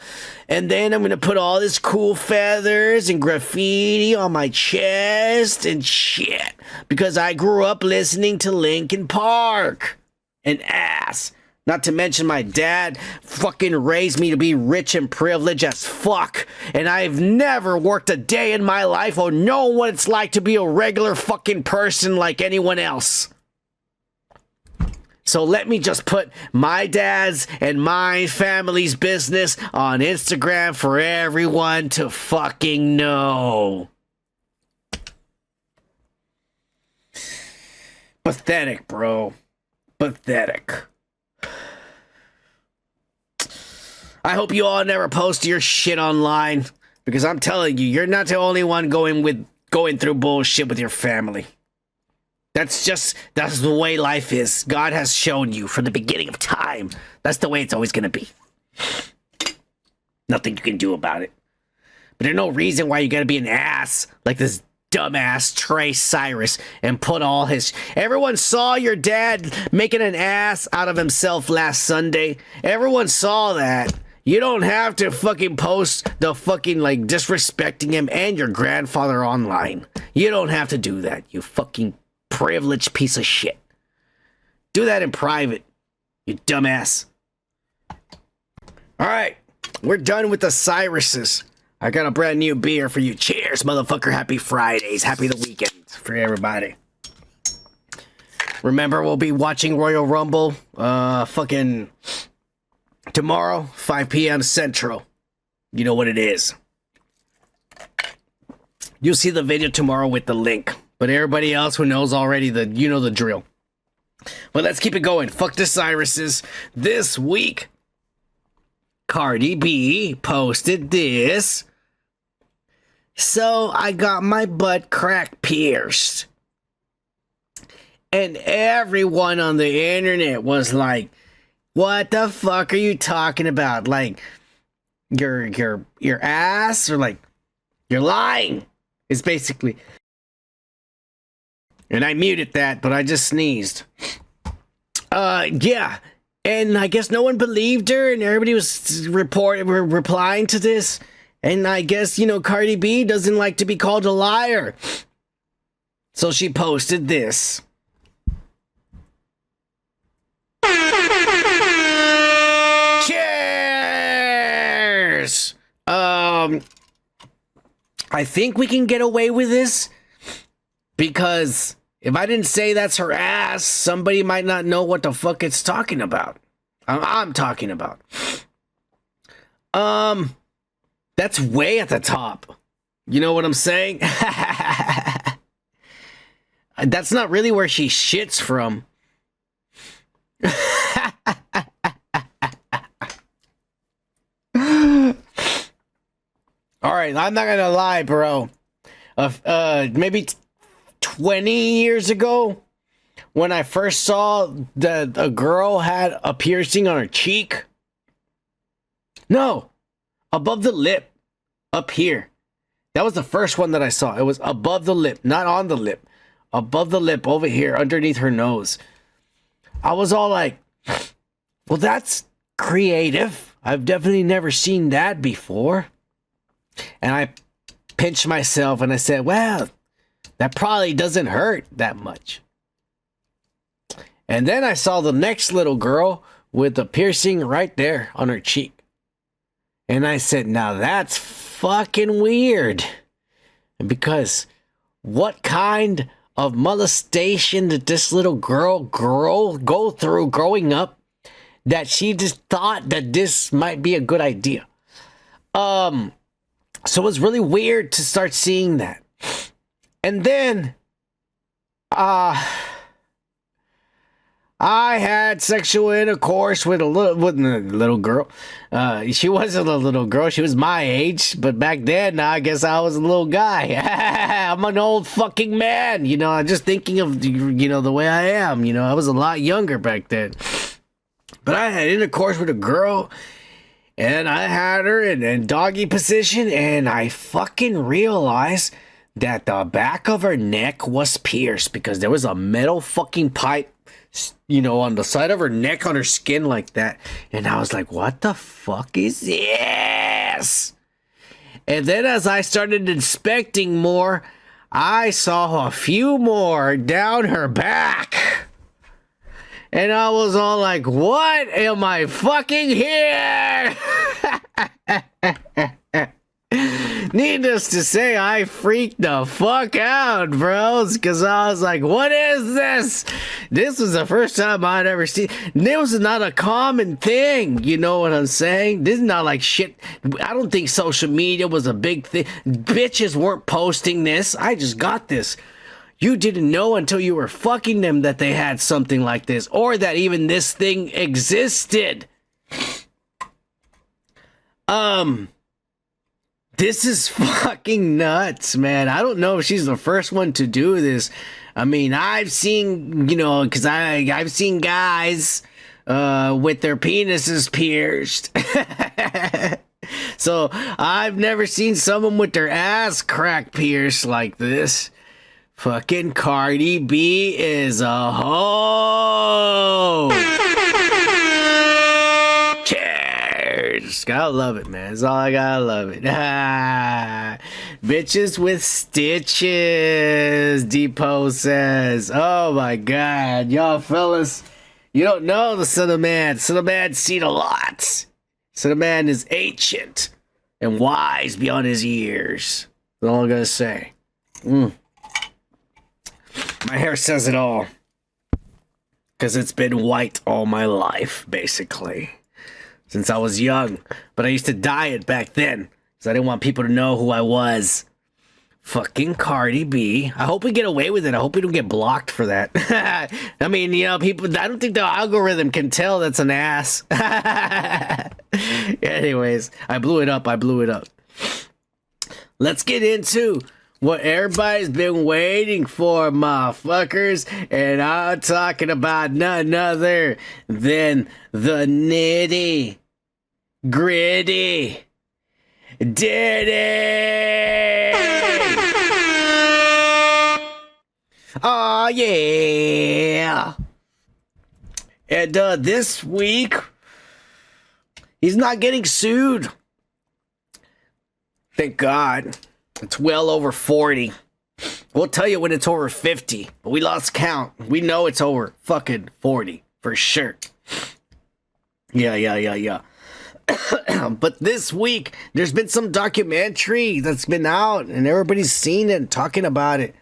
And then I'm going to put all this cool feathers and graffiti on my chest and shit. Because I grew up listening to Linkin Park. And ass. Not to mention my dad fucking raised me to be rich and privileged as fuck. And I've never worked a day in my life or know what it's like to be a regular fucking person like anyone else. So let me just put my dad's and my family's business on Instagram for everyone to fucking know. Pathetic, bro. Pathetic. I hope you all never post your shit online, because I'm telling you, you're not the only one going through bullshit with your family. That's the way life is. God has shown you from the beginning of time. That's the way it's always going to be. Nothing you can do about it. But there's no reason why you got to be an ass like this dumbass Cyrus and put all his... Everyone saw your dad making an ass out of himself last Sunday. Everyone saw that. You don't have to fucking post the fucking, like, disrespecting him and your grandfather online. You don't have to do that, you fucking privileged piece of shit. Do that in private, you dumbass. Alright, we're done with the Cyruses. I got a brand new beer for you. Cheers, motherfucker. Happy Fridays. Happy the weekend for everybody. Remember, we'll be watching Royal Rumble fucking tomorrow, 5 p.m. Central. You know what it is. You'll see the video tomorrow with the link. But everybody else who knows already, you know the drill. But let's keep it going. Fuck the Cyruses. This week, Cardi B posted this. So I got my butt crack pierced. And everyone on the internet was like, what the fuck are you talking about? Like, your ass? Or like, you're lying. It's basically. And I muted that, but I just sneezed. Yeah. And I guess no one believed her, and everybody was replying to this. And I guess, Cardi B doesn't like to be called a liar. So she posted this. Cheers! I think we can get away with this because if I didn't say that's her ass, somebody might not know what the fuck it's talking about. I'm talking about. That's way at the top. You know what I'm saying? That's not really where she shits from. All right, I'm not gonna lie, bro. Maybe 20 years ago, when I first saw that a girl had a piercing on her cheek. No, above the lip, up here. That was the first one that I saw. It was above the lip, not on the lip. Above the lip, over here, underneath her nose. I was all like, well, that's creative. I've definitely never seen that before. And I pinched myself and I said, well, that probably doesn't hurt that much. And then I saw the next little girl with a piercing right there on her cheek. And I said, now that's fucking weird. Because what kind of molestation did this little girl go through growing up that she just thought that this might be a good idea? So it was really weird to start seeing that. And then, I had sexual intercourse with a little girl. She wasn't a little girl. She was my age. But back then, I guess I was a little guy. I'm an old fucking man. I'm just thinking of, the way I am. I was a lot younger back then. But I had intercourse with a girl. And I had her in doggy position. And I fucking realized that the back of her neck was pierced. Because there was a metal fucking pipe, on the side of her neck, on her skin like that. And I was like, what the fuck is this? And then as I started inspecting more, I saw a few more down her back. And I was all like, what am I fucking here? Needless to say, I freaked the fuck out, bros, because I was like, what is this? This was the first time I'd ever seen. This was not a common thing, you know what I'm saying? This is not like shit. I don't think social media was a big thing. Bitches weren't posting this. I just got this. You didn't know until you were fucking them that they had something like this, or that even this thing existed. This is fucking nuts, man. I don't know if she's the first one to do this. I mean, I've seen, because I've seen guys with their penises pierced. So I've never seen someone with their ass crack pierced like this. Fucking Cardi B is a hoe. Cheers. Gotta love it, man. That's all I gotta love it. Bitches with stitches, Depot says. Oh my God. Y'all fellas, you don't know the Son of Man. Son of Man's seen a lot. Son of Man is ancient and wise beyond his years. That's all I'm gonna say. My hair says it all. because it's been white all my life, basically, since I was young. But I used to dye it back then, because I didn't want people to know who I was. Fucking Cardi B. I hope we get away with it. I hope we don't get blocked for that. I mean, you know, people, I don't think the algorithm can tell that's an ass. Anyways, I blew it up. Let's get into what everybody's been waiting for, motherfuckers. And I'm talking about none other than the nitty gritty Diddy. Oh, yeah. And this week, he's not getting sued. Thank God. It's well over 40. We'll tell you when it's over 50, but we lost count. We know it's over fucking 40 for sure. Yeah. But this week, there's been some documentary that's been out, and everybody's seen it and talking about it.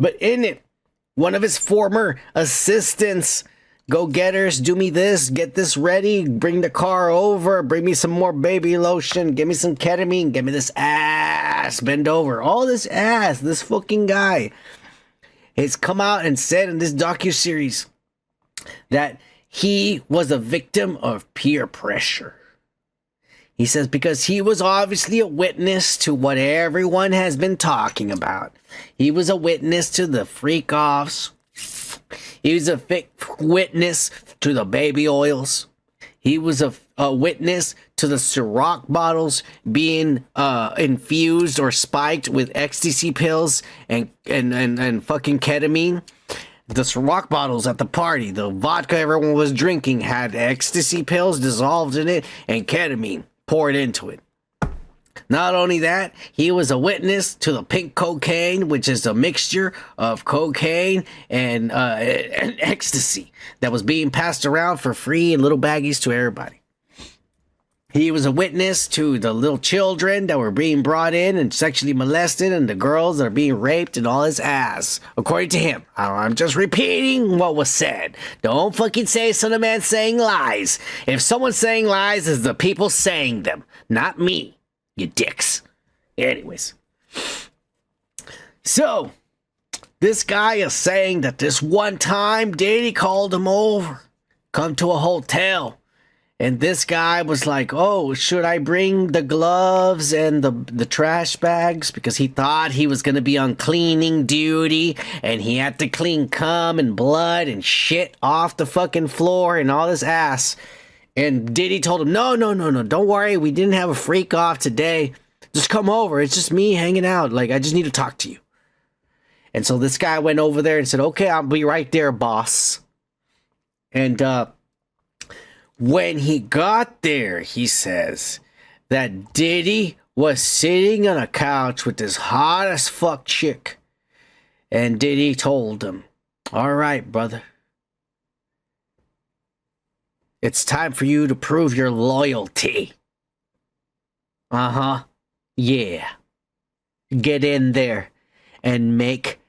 But in it, one of his former assistants, go-getters, do me this, get this ready, bring the car over, bring me some more baby lotion, give me some ketamine, give me this ass, bend over. All this ass, this fucking guy has come out and said in this docuseries that he was a victim of peer pressure. He says because he was obviously a witness to what everyone has been talking about. He was a witness to the freak-offs. He was a witness to the baby oils. He was a witness to the Ciroc bottles being infused or spiked with ecstasy pills and fucking ketamine. The Ciroc bottles at the party, the vodka everyone was drinking had ecstasy pills dissolved in it and ketamine poured into it. Not only that, he was a witness to the pink cocaine, which is a mixture of cocaine and ecstasy that was being passed around for free in little baggies to everybody. He was a witness to the little children that were being brought in and sexually molested and the girls that are being raped and all his ass, according to him. I'm just repeating what was said. Don't fucking say son of man saying lies. If someone's saying lies, it's the people saying them, not me, you dicks. Anyways. So, this guy is saying that this one time Diddy called him over, come to a hotel. And this guy was like, oh, should I bring the gloves and the trash bags? Because he thought he was going to be on cleaning duty. And he had to clean cum and blood and shit off the fucking floor and all this ass. And Diddy told him, no, don't worry. We didn't have a freak off today. Just come over. It's just me hanging out. Like, I just need to talk to you. And so this guy went over there and said, okay, I'll be right there, boss. And, when he got there, he says that Diddy was sitting on a couch with this hot as fuck chick. And Diddy told him, all right, brother. It's time for you to prove your loyalty. Uh-huh. Yeah. Get in there and make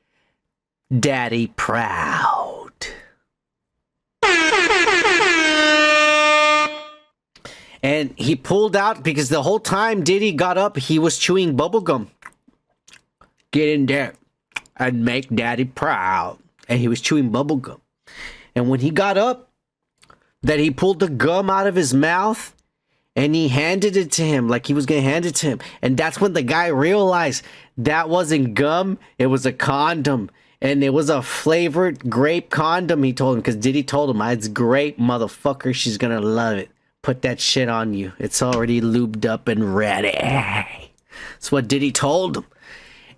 Daddy proud. And he pulled out because the whole time Diddy got up, he was chewing bubblegum. Get in there and make Daddy proud. And he was chewing bubblegum. And when he got up, that he pulled the gum out of his mouth and he handed it to him like he was going to hand it to him. And that's when the guy realized that wasn't gum, it was a condom. And it was a flavored grape condom, he told him, because Diddy told him, it's grape, motherfucker. She's going to love it. Put that shit on you. It's already lubed up and ready. That's what Diddy told him.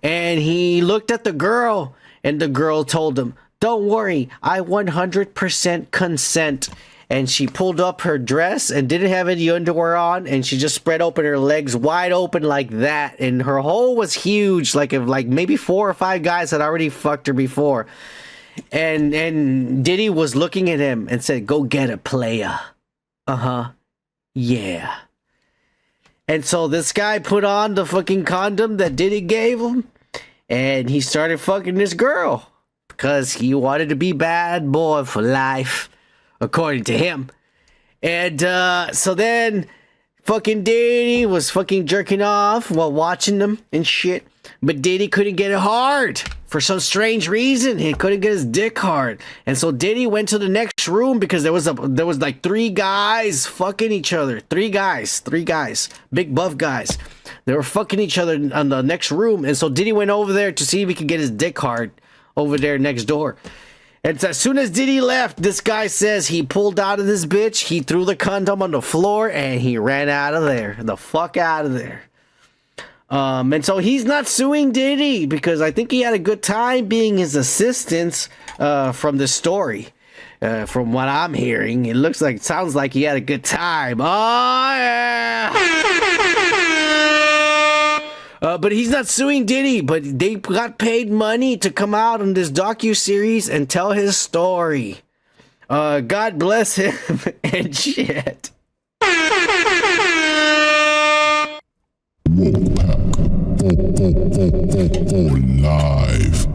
And he looked at the girl, and the girl told him, don't worry, I 100% consent. And she pulled up her dress and didn't have any underwear on, and she just spread open her legs wide open like that. And her hole was huge, like if maybe 4 or 5 guys had already fucked her before. And Diddy was looking at him and said, go get a player. Uh-huh. Yeah. And so this guy put on the fucking condom that Diddy gave him, and he started fucking this girl. because he wanted to be bad boy for life, according to him. And so then fucking Diddy was fucking jerking off while watching them and shit. But Diddy couldn't get it hard for some strange reason. He couldn't get his dick hard. And so Diddy went to the next room because there was like 3 guys fucking each other. 3 guys, big buff guys. They were fucking each other in the next room. And so Diddy went over there to see if he could get his dick hard over there next door. And as soon as Diddy left, this guy says he pulled out of this bitch, he threw the condom on the floor, and he ran out of there. The fuck out of there. And so he's not suing Diddy because I think he had a good time being his assistant from the story. From what I'm hearing, it sounds like he had a good time. Oh, yeah. But he's not suing Diddy, but they got paid money to come out on this docuseries and tell his story. God bless him and shit. Live.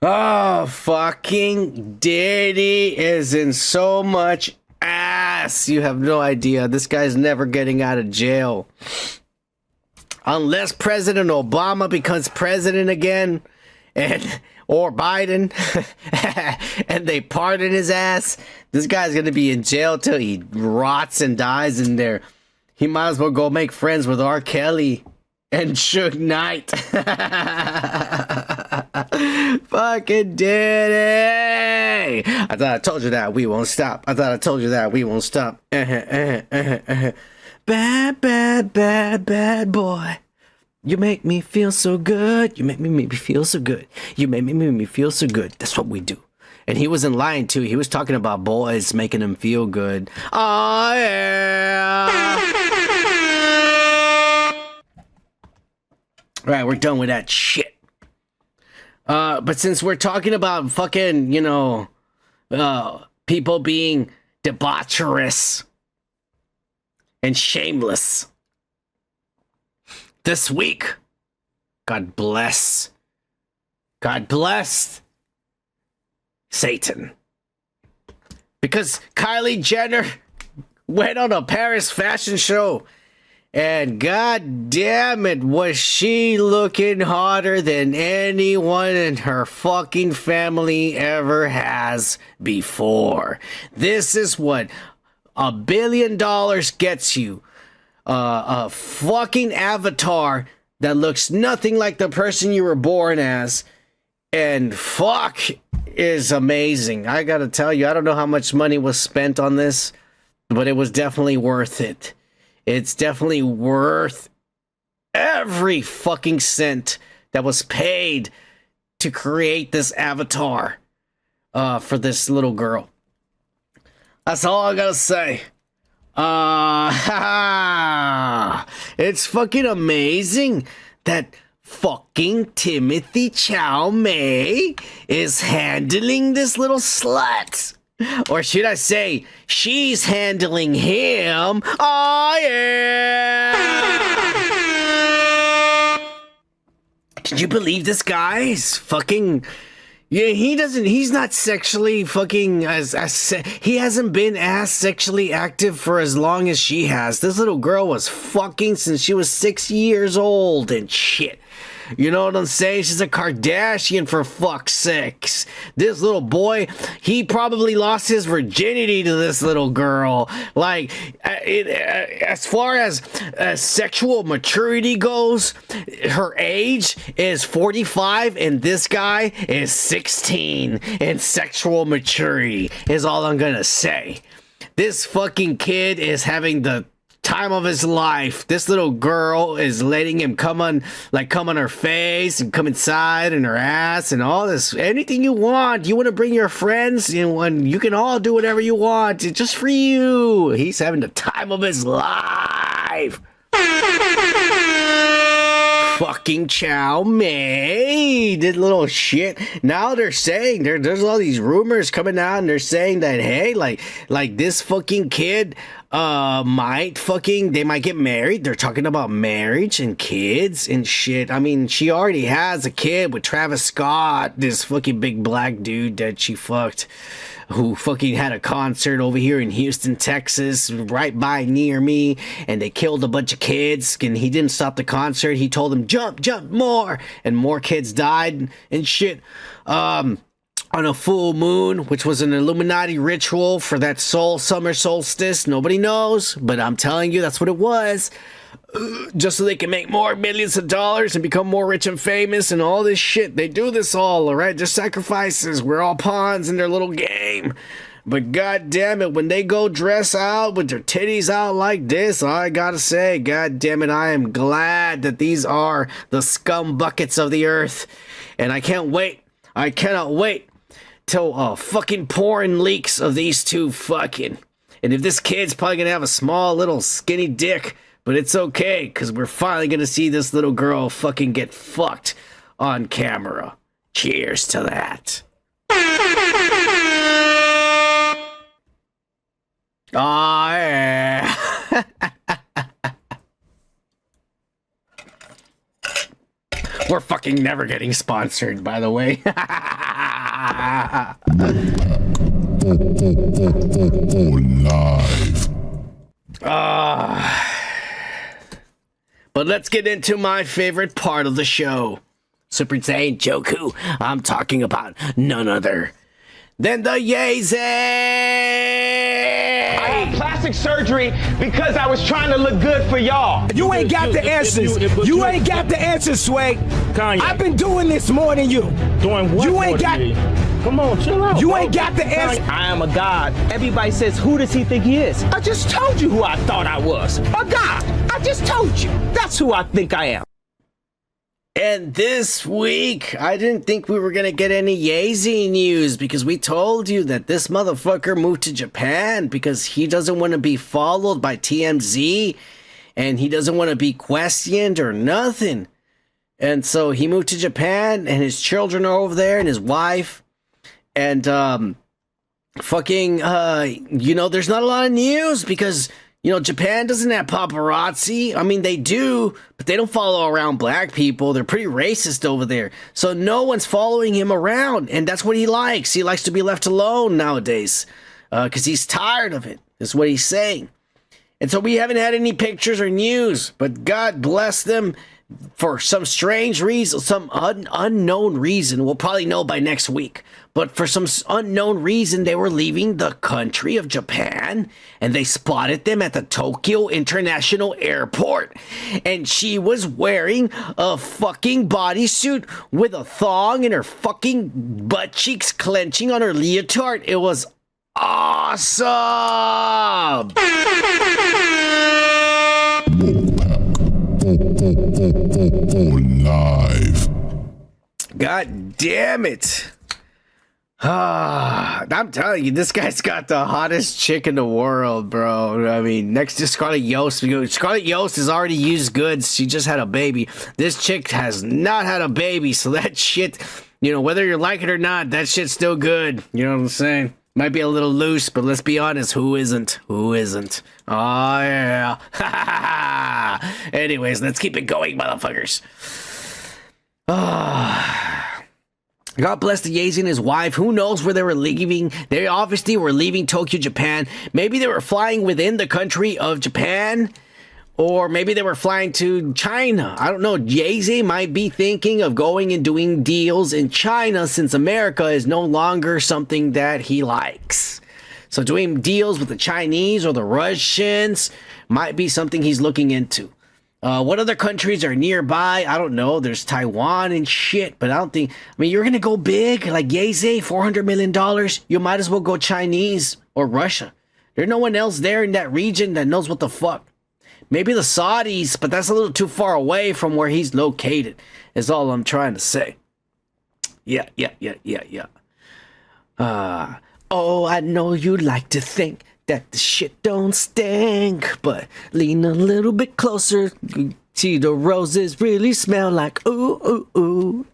Oh, fucking Diddy is in so much ass. You have no idea. This guy's never getting out of jail. Unless President Obama becomes president again, or Biden, and they pardon his ass, this guy's gonna be in jail till he rots and dies in there. He might as well go make friends with R. Kelly and Suge Knight. Fucking Diddy! I thought I told you that we won't stop. Bad, bad, bad, bad boy. You make me feel so good. You make me feel so good. You make me feel so good. That's what we do. And he wasn't lying too. He was talking about boys making him feel good. Oh yeah. All right, we're done with that shit. But since we're talking about fucking, people being debaucherous and shameless, this week, God bless Satan. Because Kylie Jenner went on a Paris fashion show, and god damn it, was she looking hotter than anyone in her fucking family ever has before. This is what $1 billion gets you. A fucking avatar that looks nothing like the person you were born as, and fuck is amazing. I gotta tell you, I don't know how much money was spent on this, but it was definitely worth it. It's definitely worth every fucking cent that was paid to create this avatar for this little girl. That's all I gotta say. It's fucking amazing that fucking Timothy Chalamet is handling this little slut. Or should I say, she's handling him. Oh yeah! Did you believe this guy is fucking... Yeah, he's not sexually fucking he hasn't been as sexually active for as long as she has. This little girl was fucking since she was 6 years old and shit. You know what I'm saying? She's a Kardashian, for fuck's sakes. This little boy, he probably lost his virginity to this little girl. Like, as far as sexual maturity goes, her age is 45 and this guy is 16 in sexual maturity, is all I'm gonna say. This fucking kid is having the time of his life. This little girl is letting him come on her face and come inside and her ass and all this. Anything you want. You want to bring your friends, and you can all do whatever you want. It's just for you. He's having the time of his life. Fucking Chow May did little shit. Now they're saying there's all these rumors coming out, and they're saying that, hey, like this fucking kid they might get married. They're talking about marriage and kids and shit. I mean, she already has a kid with Travis Scott, this fucking big black dude that she fucked, who fucking had a concert over here in Houston, Texas, right by near me, and they killed a bunch of kids, and he didn't stop the concert. He told them, jump more, and more kids died and shit. On a full moon, which was an Illuminati ritual for that summer solstice. Nobody knows, but I'm telling you, that's what it was. Just so they can make more millions of dollars and become more rich and famous and all this shit. They do this all right? They're sacrifices. We're all pawns in their little game. But god damn it, when they go dress out with their titties out like this, I gotta say, god damn it, I am glad that these are the scum buckets of the earth. And I cannot wait till fucking porn leaks of these two fucking. And if this kid's probably gonna have a small little skinny dick, but it's okay, because we're finally gonna see this little girl fucking get fucked on camera. Cheers to that. Oh yeah. We're fucking never getting sponsored, by the way. Live. But let's get into my favorite part of the show. Super Saiyan Joku. I'm talking about none other than the Yeezy. I had plastic surgery because I was trying to look good for y'all. You ain't got the answers. You ain't got the answers, Sway. Kanye. I've been doing this more than you. Doing what? You ain't got. Come on, chill out. You ain't got the answer. I am a god. Everybody says, who does he think he is? I just told you who I thought I was. A god. I just told you. That's who I think I am. And this week, I didn't think we were going to get any Yeezy news because we told you that this motherfucker moved to Japan because he doesn't want to be followed by TMZ and he doesn't want to be questioned or nothing. And so he moved to Japan and his children are over there and his wife. And there's not a lot of news because, Japan doesn't have paparazzi. I mean, they do, but they don't follow around black people. They're pretty racist over there. So no one's following him around. And that's what he likes. He likes to be left alone nowadays because he's tired of it, is what he's saying. And so we haven't had any pictures or news, but God bless them for some strange reason, some unknown reason. We'll probably know by next week. But for some unknown reason, they were leaving the country of Japan and they spotted them at the Tokyo International Airport. And she was wearing a fucking bodysuit with a thong and her fucking butt cheeks clenching on her leotard. It was awesome. Live. God damn it. I'm telling you, this guy's got the hottest chick in the world, bro. I mean, next to Scarlett Yost. Scarlett Yost has already used goods. She just had a baby. This chick has not had a baby, so that shit, whether you like it or not, that shit's still good. You know what I'm saying? Might be a little loose, but let's be honest, who isn't? Who isn't? Oh, yeah. Anyways, let's keep it going, motherfuckers. God bless the Yeezy and his wife. Who knows where they were leaving? They obviously were leaving Tokyo, Japan. Maybe they were flying within the country of Japan. Or maybe they were flying to China. I don't know. Yeezy might be thinking of going and doing deals in China since America is no longer something that he likes. So doing deals with the Chinese or the Russians might be something he's looking into. What other countries are nearby? I don't know. There's Taiwan and shit, but you're going to go big like Yeezy, $400 million. You might as well go Chinese or Russia. There's no one else there in that region that knows what the fuck. Maybe the Saudis, but that's a little too far away from where he's located, is all I'm trying to say. Yeah. I know you like to think that the shit don't stink, but lean a little bit closer. See, the roses really smell like ooh, ooh, ooh.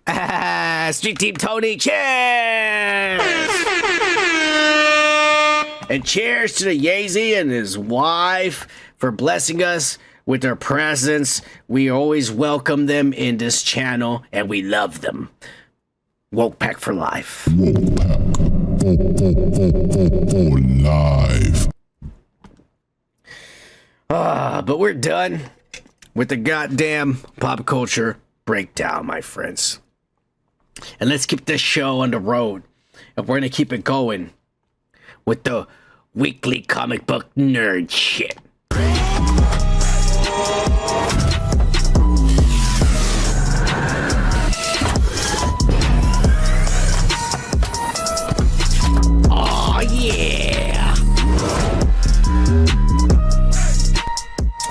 Street Team Tony, cheers! And cheers to the Yeezy and his wife for blessing us with their presence. We always welcome them in this channel, and we love them. Woke Pack for life. Woke Pack for life. But we're done with the goddamn pop culture breakdown, my friends. And let's keep this show on the road. And we're going to keep it going with the weekly comic book nerd shit. Oh yeah!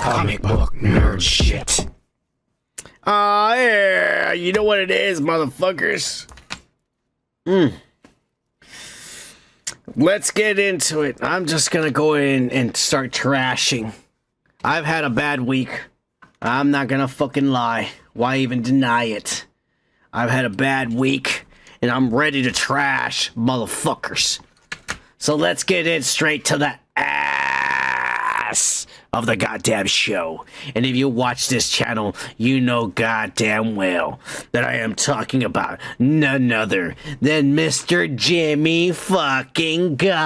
Comic book nerd shit. Oh yeah! You know what it is, motherfuckers? Let's get into it. I'm just gonna go in and start trashing. I've had a bad week. I'm not gonna fucking lie. Why even deny it? I've had a bad week, and I'm ready to trash motherfuckers. So let's get in straight to the ass of the goddamn show. And if you watch this channel, you know goddamn well that I am talking about none other than Mr. Jimmy fucking Gunn.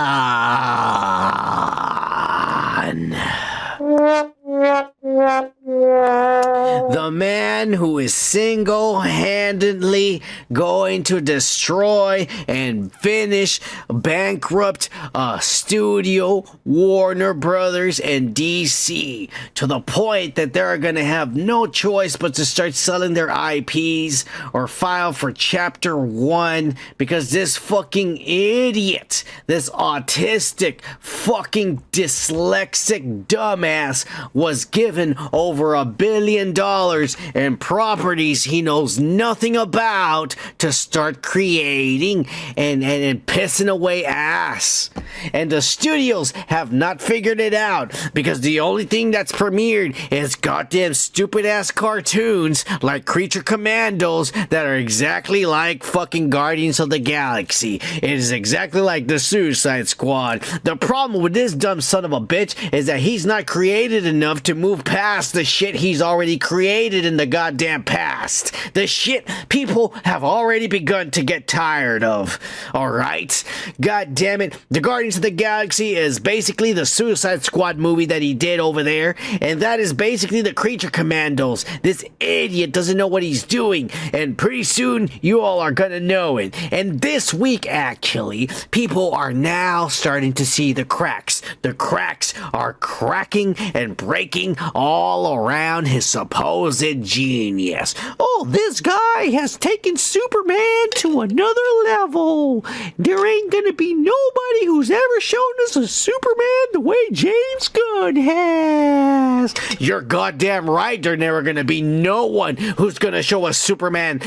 The man who is single-handedly going to destroy and finish bankrupt studio, Warner Brothers, and DC to the point that they're going to have no choice but to start selling their IPs or file for Chapter 1 because this fucking idiot, this autistic, fucking dyslexic dumbass was given over $1 billion in properties he knows nothing about to start creating and pissing away ass. And the studios have not figured it out because the only thing that's premiered is goddamn stupid ass cartoons like Creature Commandos that are exactly like fucking Guardians of the Galaxy. It is exactly like the Suicide Squad. The problem with this dumb son of a bitch is that he's not created enough to move past the shit he's already created in the goddamn past. The shit people have already begun to get tired of. Alright? God damn it. The Guardians of the Galaxy is basically the Suicide Squad movie that he did over there, and that is basically the Creature Commandos. This idiot doesn't know what he's doing, and pretty soon you all are gonna know it. And this week, actually, people are now starting to see the cracks. The cracks are cracking and breaking all around his supposed genius. Oh, this guy has taken Superman to another level. There ain't gonna be nobody who's ever shown us a Superman the way James Gunn has. You're goddamn right. There's never gonna be no one who's gonna show us Superman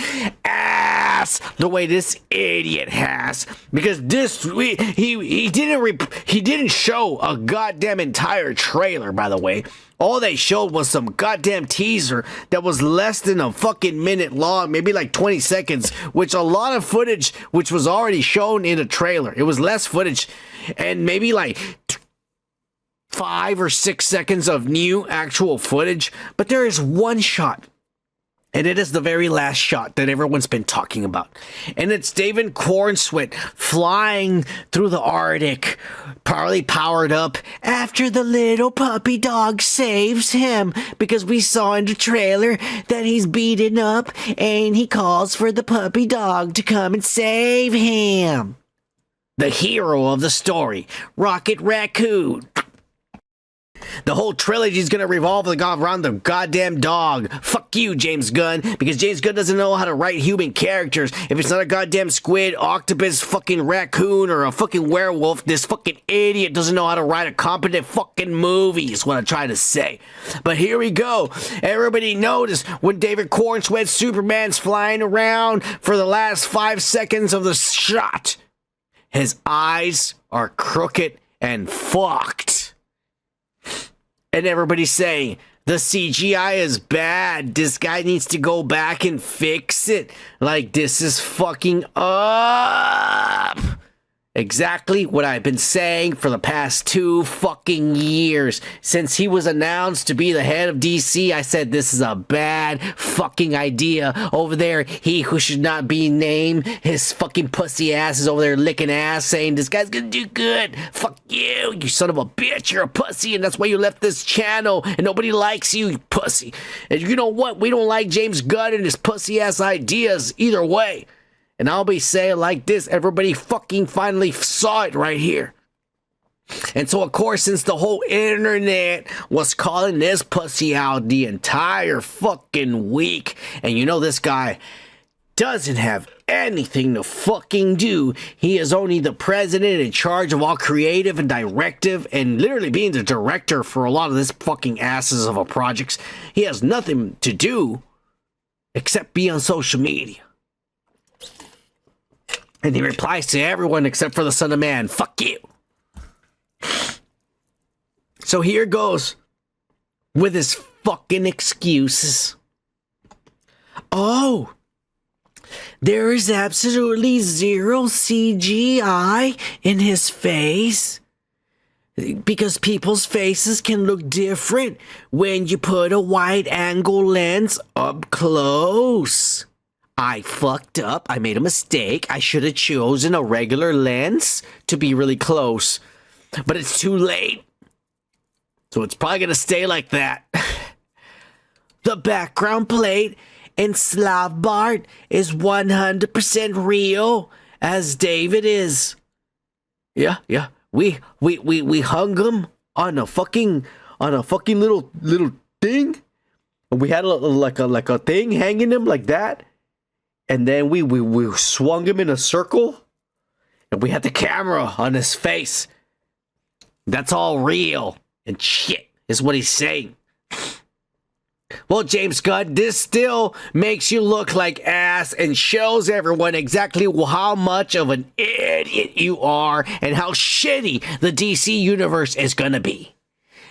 ass the way this idiot has, because he didn't show a goddamn entire trailer, by the way. All they showed was some goddamn teaser that was less than a fucking minute long, maybe like 20 seconds, which a lot of footage which was already shown in a trailer. It was less footage and maybe like 5 or 6 seconds of new actual footage, but there is one shot. And it is the very last shot that everyone's been talking about. And it's David Cornsweet flying through the Arctic, probably powered up, after the little puppy dog saves him. Because we saw in the trailer that he's beaten up and he calls for the puppy dog to come and save him. The hero of the story, Rocket Raccoon. The whole trilogy is going to revolve around the goddamn dog. Fuck you, James Gunn, because James Gunn doesn't know how to write human characters. If it's not a goddamn squid, octopus, fucking raccoon, or a fucking werewolf, this fucking idiot doesn't know how to write a competent fucking movie, is what I'm trying to say. But here we go. Everybody noticed when David Cornsweet's Superman's flying around for the last 5 seconds of the shot. His eyes are crooked and fucked. And everybody's saying, the CGI is bad. This guy needs to go back and fix it. Like, this is fucking up. Exactly what I've been saying for the past 2 fucking years. Since he was announced to be the head of DC, I said this is a bad fucking idea. Over there, he who should not be named, his fucking pussy ass is over there licking ass saying this guy's gonna do good. Fuck you, you son of a bitch, you're a pussy, and that's why you left this channel, and nobody likes you, you pussy. And you know what? We don't like James Gunn and his pussy ass ideas either way. And I'll be saying like this, everybody fucking finally saw it right here. And so, of course, since the whole internet was calling this pussy out the entire fucking week, and you know this guy doesn't have anything to fucking do. He is only the president in charge of all creative and directive, and literally being the director for a lot of this fucking asses of a projects. He has nothing to do except be on social media. And he replies to everyone except for the son of man. Fuck you. So here goes with his fucking excuses. Oh, there is absolutely zero CGI in his face. Because people's faces can look different when you put a wide angle lens up close. I fucked up. I made a mistake. I should have chosen a regular lens to be really close. But it's too late. So it's probably going to stay like that. The background plate in Slavbart is 100% real, as David is. Yeah. We hung him on a fucking little thing. We had like a thing hanging him like that. And then we swung him in a circle, and we had the camera on his face. That's all real and shit, is what he's saying. Well, James Gunn, this still makes you look like ass and shows everyone exactly how much of an idiot you are and how shitty the DC universe is gonna be.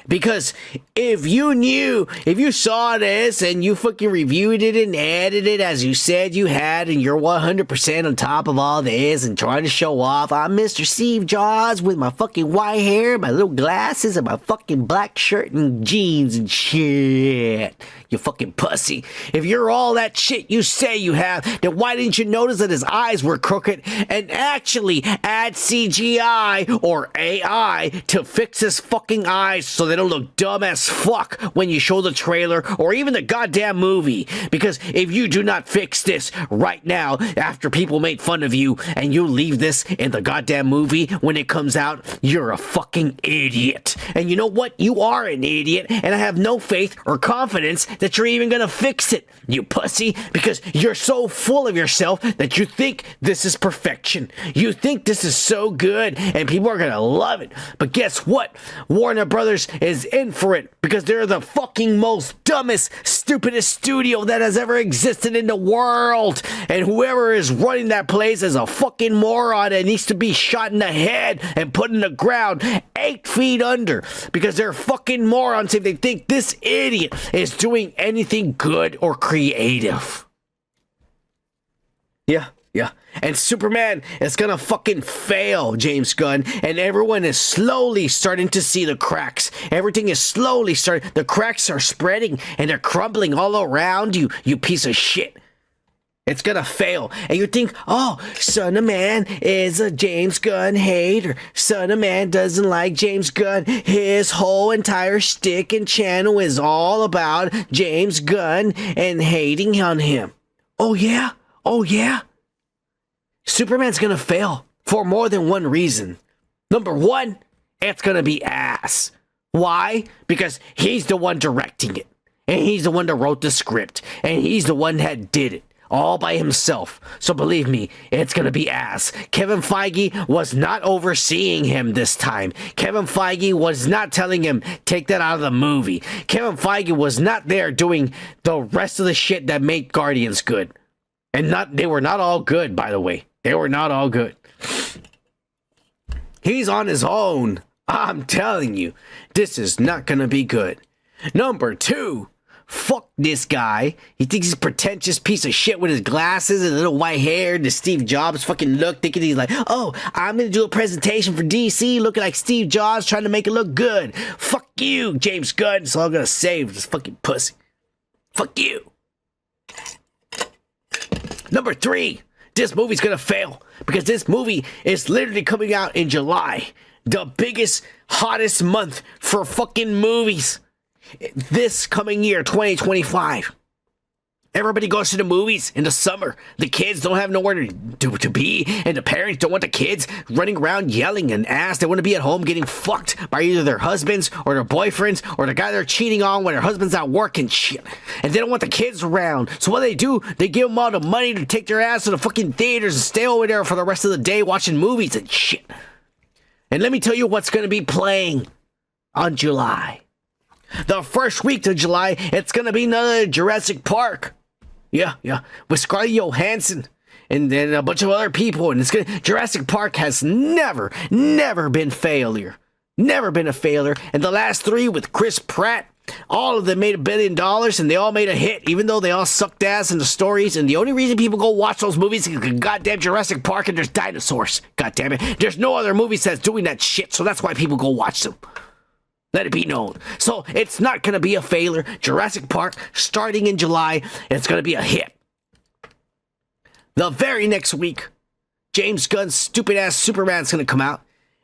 Because if you saw this and you fucking reviewed it and edited it as you said you had, and you're 100% on top of all this and trying to show off, I'm Mr. Steve Jobs with my fucking white hair, my little glasses, and my fucking black shirt and jeans and shit. You fucking pussy. If you're all that shit you say you have, then why didn't you notice that his eyes were crooked and actually add CGI or AI to fix his fucking eyes so they don't look dumb as fuck when you show the trailer or even the goddamn movie? Because if you do not fix this right now after people made fun of you and you leave this in the goddamn movie when it comes out, you're a fucking idiot. And you know what? You are an idiot, and I have no faith or confidence that you're even gonna fix it, you pussy, because you're so full of yourself that you think this is perfection. You think this is so good and people are gonna love it. But guess what? Warner Brothers is in for it because they're the fucking most dumbest, stupidest studio that has ever existed in the world. And whoever is running that place is a fucking moron and needs to be shot in the head and put in the ground 8 feet under, because they're fucking morons if they think this idiot is doing anything good or creative. Yeah. And Superman is gonna fucking fail, James Gunn, and everyone is slowly starting to see the cracks. Everything is slowly starting. The cracks are spreading and they're crumbling all around you, you piece of shit. It's gonna fail. And you think, oh, Son of Man is a James Gunn hater. Son of Man doesn't like James Gunn. His whole entire stick and channel is all about James Gunn and hating on him. Oh yeah? Superman's gonna fail for more than one reason. Number one, it's gonna be ass. Why? Because he's the one directing it. And he's the one that wrote the script. And he's the one that did it. All by himself. So believe me, it's gonna be ass. Kevin Feige was not overseeing him this time. Kevin Feige was not telling him, take that out of the movie. Kevin Feige was not there doing the rest of the shit that made Guardians good. And they were not all good, by the way. They were not all good. He's on his own. I'm telling you, this is not gonna be good. Number two, Fuck this guy. He thinks he's a pretentious piece of shit with his glasses and little white hair and the Steve Jobs fucking look, thinking he's like, oh, I'm gonna do a presentation for DC looking like Steve Jobs, trying to make it look good. Fuck you, James Gunn. So I'm gonna save this fucking pussy. Fuck you. Number 3, this movie's gonna fail because this movie is literally coming out in July. The biggest, hottest month for fucking movies. This coming year, 2025. Everybody goes to the movies in the summer. The kids don't have nowhere to be, and the parents don't want the kids running around yelling and ass. They want to be at home getting fucked by either their husbands or their boyfriends or the guy they're cheating on when their husband's out working shit. And they don't want the kids around. So what they do, they give them all the money to take their ass to the fucking theaters and stay over there for the rest of the day watching movies and shit. And let me tell you what's going to be playing on July. The first week of July, it's going to be another Jurassic Park. Yeah. With Scarlett Johansson and then a bunch of other people. And Jurassic Park has never been failure. Never been a failure. And the last 3 with Chris Pratt, all of them made $1 billion and they all made a hit, even though they all sucked ass in the stories. And the only reason people go watch those movies is because goddamn Jurassic Park and there's dinosaurs. God damn it. There's no other movies that's doing that shit. So that's why people go watch them. Let it be known. So it's not going to be a failure. Jurassic Park, starting in July, it's going to be a hit. The very next week, James Gunn's stupid-ass Superman's going to come out,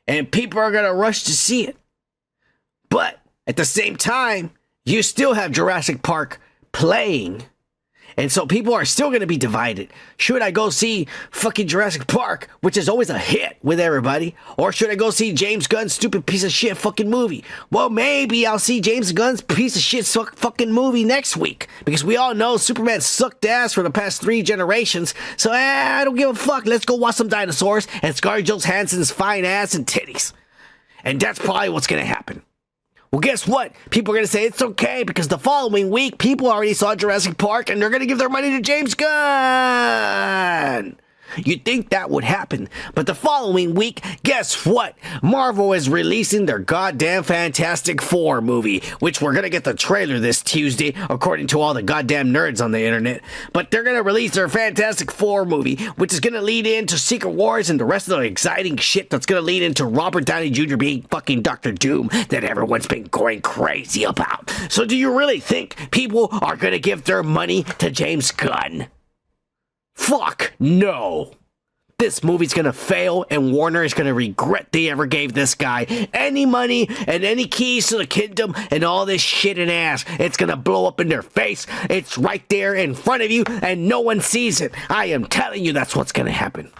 and people are going to rush to see it. But at the same time, you still have Jurassic Park playing. And so people are still going to be divided. Should I go see fucking Jurassic Park, which is always a hit with everybody? Or should I go see James Gunn's stupid piece of shit fucking movie? Well, maybe I'll see James Gunn's piece of shit fucking movie next week. Because we all know Superman sucked ass for the past 3 generations. So I don't give a fuck. Let's go watch some dinosaurs and Scarlett Johansson's fine ass and titties. And that's probably what's going to happen. Well, guess what? People are going to say it's okay because the following week, people already saw Jurassic Park and they're going to give their money to James Gunn. You'd think that would happen. But the following week, guess what? Marvel is releasing their goddamn Fantastic Four movie, which we're going to get the trailer this Tuesday, according to all the goddamn nerds on the internet. But they're going to release their Fantastic Four movie, which is going to lead into Secret Wars and the rest of the exciting shit that's going to lead into Robert Downey Jr. being fucking Dr. Doom that everyone's been going crazy about. So do you really think people are going to give their money to James Gunn? Fuck no. This movie's gonna fail and Warner is gonna regret they ever gave this guy any money and any keys to the kingdom and all this shit and ass. It's gonna blow up in their face. It's right there in front of you and no one sees it. I am telling you that's what's gonna happen.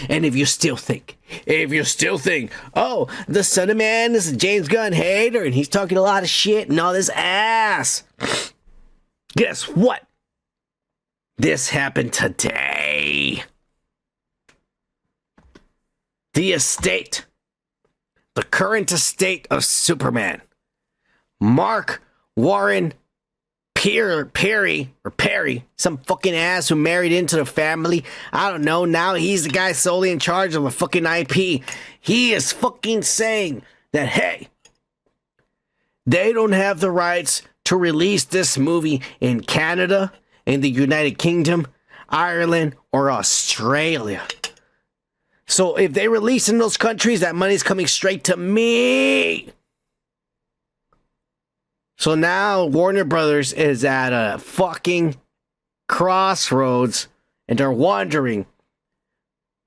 And if you still think, oh, the son of man is a James Gunn hater and he's talking a lot of shit and all this ass, guess what? This happened today. The current estate of Superman. Mark Warren Perry, some fucking ass who married into the family. I don't know. Now he's the guy solely in charge of a fucking IP. He is fucking saying that, hey, they don't have the rights to release this movie in Canada, in the United Kingdom, Ireland, or Australia. So if they release in those countries, that money's coming straight to me. So now Warner Brothers is at a fucking crossroads and they're wondering,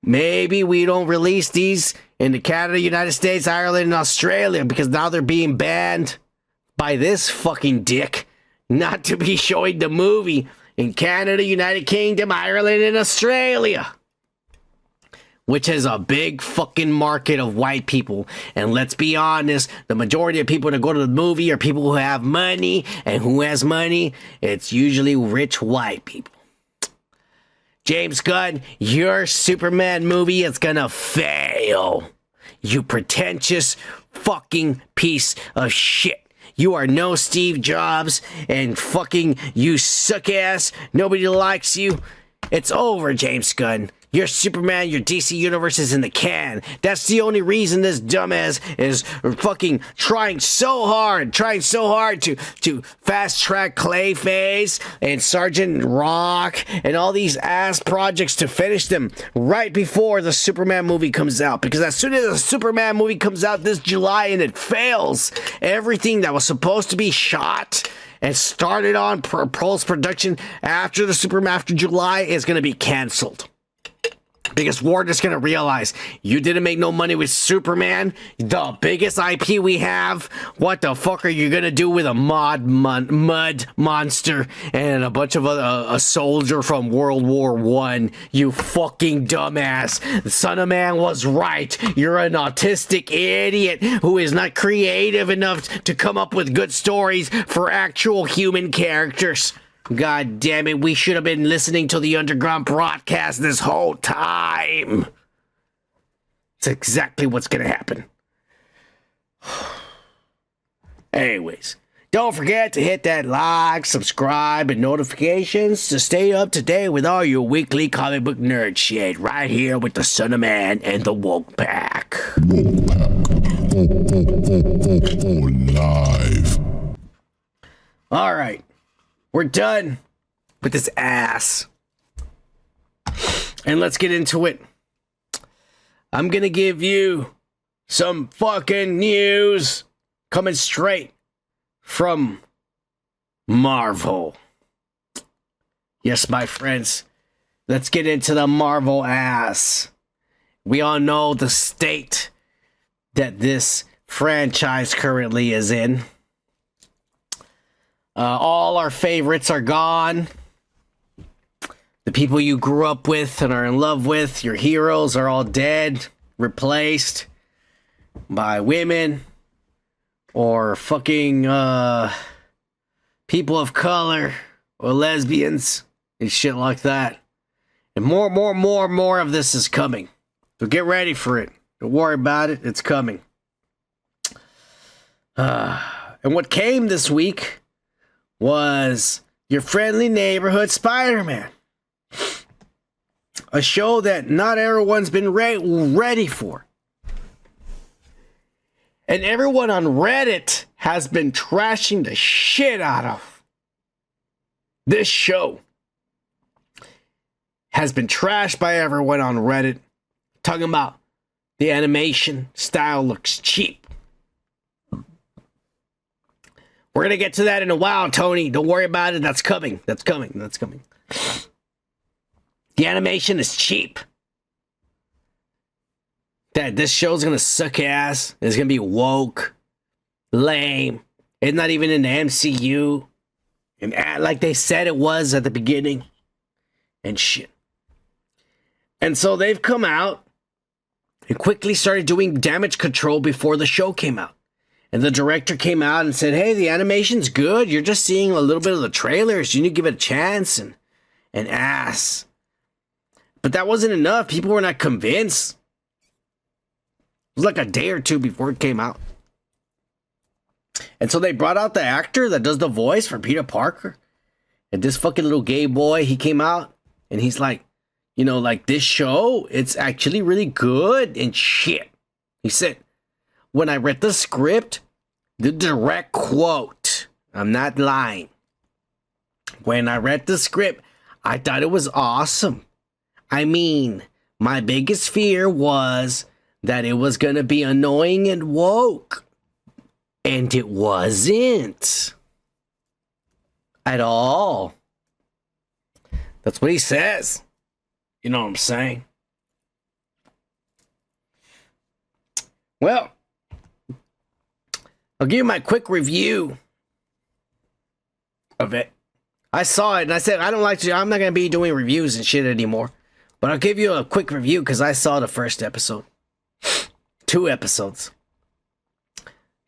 maybe we don't release these in Canada, United States, Ireland, and Australia because now they're being banned by this fucking dick not to be showing the movie in Canada, United Kingdom, Ireland, and Australia, which is a big fucking market of white people. And let's be honest, the majority of people that go to the movie are people who have money, and who has money? It's usually rich white people. James Gunn, your Superman movie is gonna fail. You pretentious fucking piece of shit. You are no Steve Jobs, and fucking you suck ass. Nobody likes you. It's over, James Gunn. Your Superman, your DC universe is in the can. That's the only reason this dumbass is fucking trying so hard to fast track Clayface and Sergeant Rock and all these ass projects to finish them right before the Superman movie comes out. Because as soon as the Superman movie comes out this July and it fails, everything that was supposed to be shot and started on post-production after July is going to be canceled. Because Warner's going to realize you didn't make no money with Superman, the biggest IP we have. What the fuck are you going to do with a mud monster and a bunch of a soldier from World War I? You fucking dumbass. The Son of Man was right. You're an autistic idiot who is not creative enough to come up with good stories for actual human characters. God damn it, we should have been listening to the underground broadcast this whole time. It's exactly what's gonna happen. Anyways, don't forget to hit that like, subscribe, and notifications to stay up to date with all your weekly comic book nerd shit right here with the Son of Man and the Woke Pack. Woke Pack. Live. All right. We're done with this ass. And let's get into it. I'm going to give you some fucking news coming straight from Marvel. Yes, my friends. Let's get into the Marvel ass. We all know the state that this franchise currently is in. All our favorites are gone. The people you grew up with and are in love with, your heroes, are all dead, replaced by women or fucking people of color or lesbians and shit like that. And more of this is coming. So get ready for it. Don't worry about it. It's coming. And what came this week was your friendly neighborhood Spider-Man. A show that not everyone's been ready for. And everyone on Reddit has been trashing the shit out of. This show has been trashed by everyone on Reddit. Talking about the animation style looks cheap. We're going to get to that in a while, Tony. Don't worry about it. That's coming. That's coming. That's coming. The animation is cheap. That this show's going to suck ass. It's going to be woke. Lame. It's not even in the MCU. And like they said it was at the beginning. And shit. And so they've come out and quickly started doing damage control before the show came out. And the director came out and said, hey, the animation's good. You're just seeing a little bit of the trailers. You need to give it a chance and ass. But that wasn't enough. People were not convinced. It was like a day or two before it came out. And so they brought out the actor that does the voice for Peter Parker. And this fucking little gay boy, he came out and he's like, you know, like this show, it's actually really good and shit. He said, when I read the script, the direct quote, I'm not lying. When I read the script, I thought it was awesome. I mean, my biggest fear was that it was going to be annoying and woke. And it wasn't. At all. That's what he says. You know what I'm saying? Well, I'll give you my quick review of it. I saw it and I said, I'm not going to be doing reviews and shit anymore. But I'll give you a quick review because I saw the first episode. 2 episodes.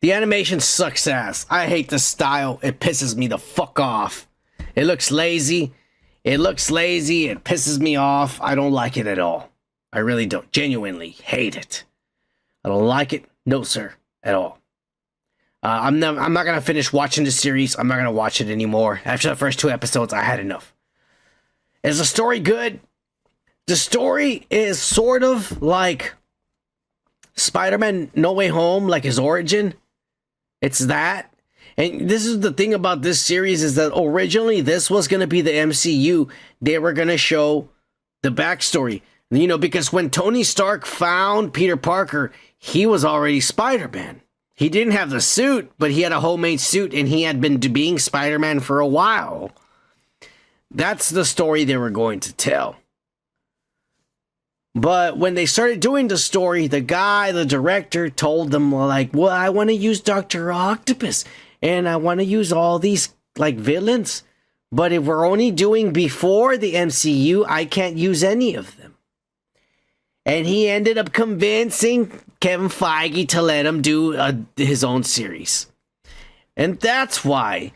The animation sucks ass. I hate the style. It pisses me the fuck off. It looks lazy. It pisses me off. I don't like it at all. I really don't. Genuinely hate it. I don't like it. No, sir. At all. I'm not going to finish watching the series. I'm not going to watch it anymore. After the first 2 episodes, I had enough. Is the story good? The story is sort of like Spider-Man No Way Home, like his origin. It's that. And this is the thing about this series, is that originally this was going to be the MCU. They were going to show the backstory. You know, because when Tony Stark found Peter Parker, he was already Spider-Man. He didn't have the suit, but he had a homemade suit, and he had been being Spider-Man for a while. That's the story they were going to tell. But when they started doing the story, the director told them, like, well, I want to use Dr. Octopus, and I want to use all these, like, villains. But if we're only doing before the MCU, I can't use any of them. And he ended up convincing Kevin Feige to let him do his own series. And that's why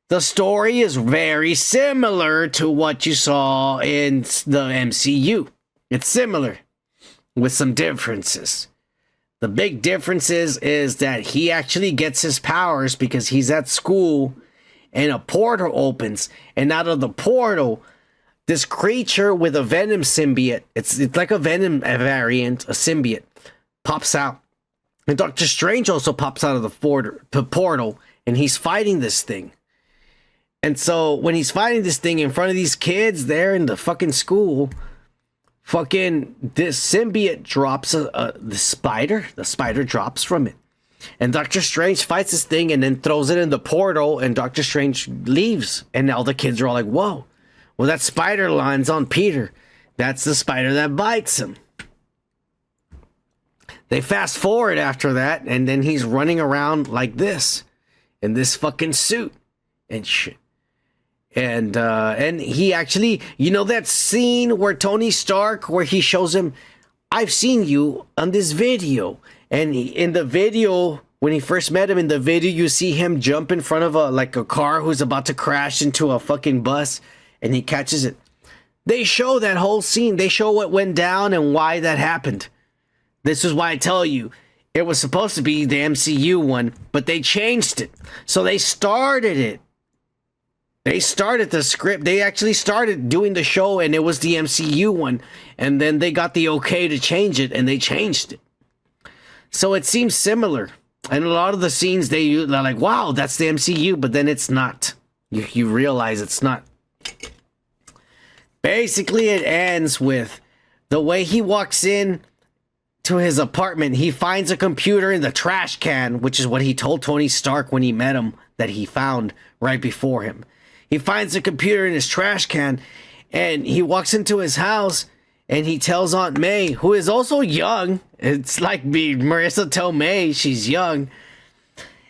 the story is very similar to what you saw in the MCU. It's similar with some differences. The big difference is that he actually gets his powers because he's at school and a portal opens. And out of the portal, this creature with a venom symbiote, it's like a venom variant, a symbiote, pops out. And Doctor Strange also pops out of the portal, and he's fighting this thing. And so when he's fighting this thing in front of these kids there in the fucking school, this symbiote drops the spider drops from it. And Doctor Strange fights this thing and then throws it in the portal, and Doctor Strange leaves. And all the kids are all like, whoa. Well, that spider lands on Peter. That's the spider that bites him. They fast forward after that, and then he's running around like this, in this fucking suit and shit. And he actually, you know that scene where Tony Stark, where he shows him, I've seen you on this video. And in the video, when he first met him in the video, you see him jump in front of a car who's about to crash into a fucking bus. And he catches it. They show that whole scene. They show what went down and why that happened. This is why I tell you, it was supposed to be the MCU one, but they changed it. So they started it. They started the script. They actually started doing the show, and it was the MCU one. And then they got the okay to change it, and they changed it. So it seems similar. And a lot of the scenes, they're like, wow, that's the MCU, but then it's not. You realize it's not. Basically, it ends with the way he walks in to his apartment. He finds a computer in the trash can, which is what he told Tony Stark when he met him that he found right before him. He finds a computer in his trash can, and he walks into his house, and he tells Aunt May, who is also young. It's like me, Marissa Tomei, she's young.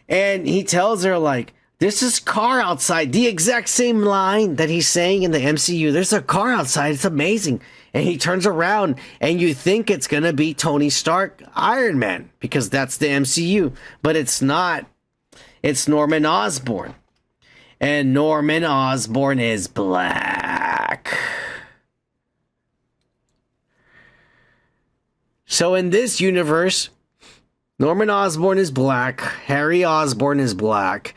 And he tells her, like, there's this car outside, the exact same line that he's saying in the MCU. There's a car outside. It's amazing. And he turns around, and you think it's going to be Tony Stark, Iron Man, because that's the MCU. But it's not. It's Norman Osborn. And Norman Osborn is black. So in this universe, Norman Osborn is black. Harry Osborn is black.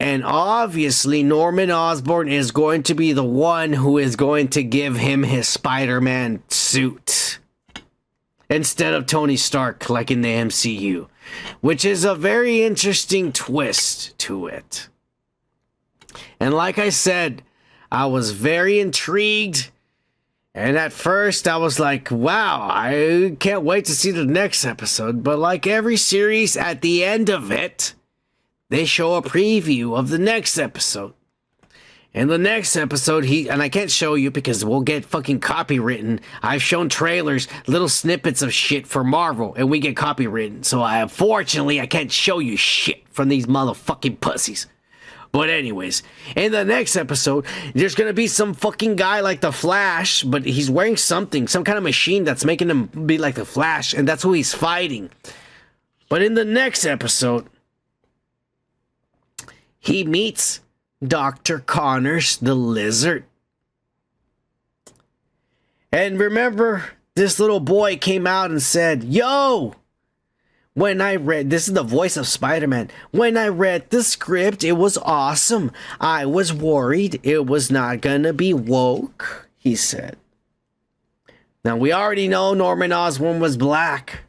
And obviously, Norman Osborn is going to be the one who is going to give him his Spider-Man suit instead of Tony Stark, like in the MCU, which is a very interesting twist to it. And like I said, I was very intrigued. And at first, I was like, wow, I can't wait to see the next episode. But like every series, at the end of it, they show a preview of the next episode. And the next episode, and I can't show you because we'll get fucking copywritten. I've shown trailers, little snippets of shit for Marvel, and we get copywritten. So unfortunately, I can't show you shit from these motherfucking pussies. But anyways, in the next episode, there's going to be some fucking guy like the Flash, but he's wearing something, some kind of machine that's making him be like the Flash, and that's who he's fighting. But in the next episode, he meets Dr. Connors the Lizard. And remember, this little boy came out and said, yo, when I read, this is the voice of Spider-Man, when I read the script, it was awesome. I was worried it was not gonna be woke, he said. Now, we already know Norman Osborn was black.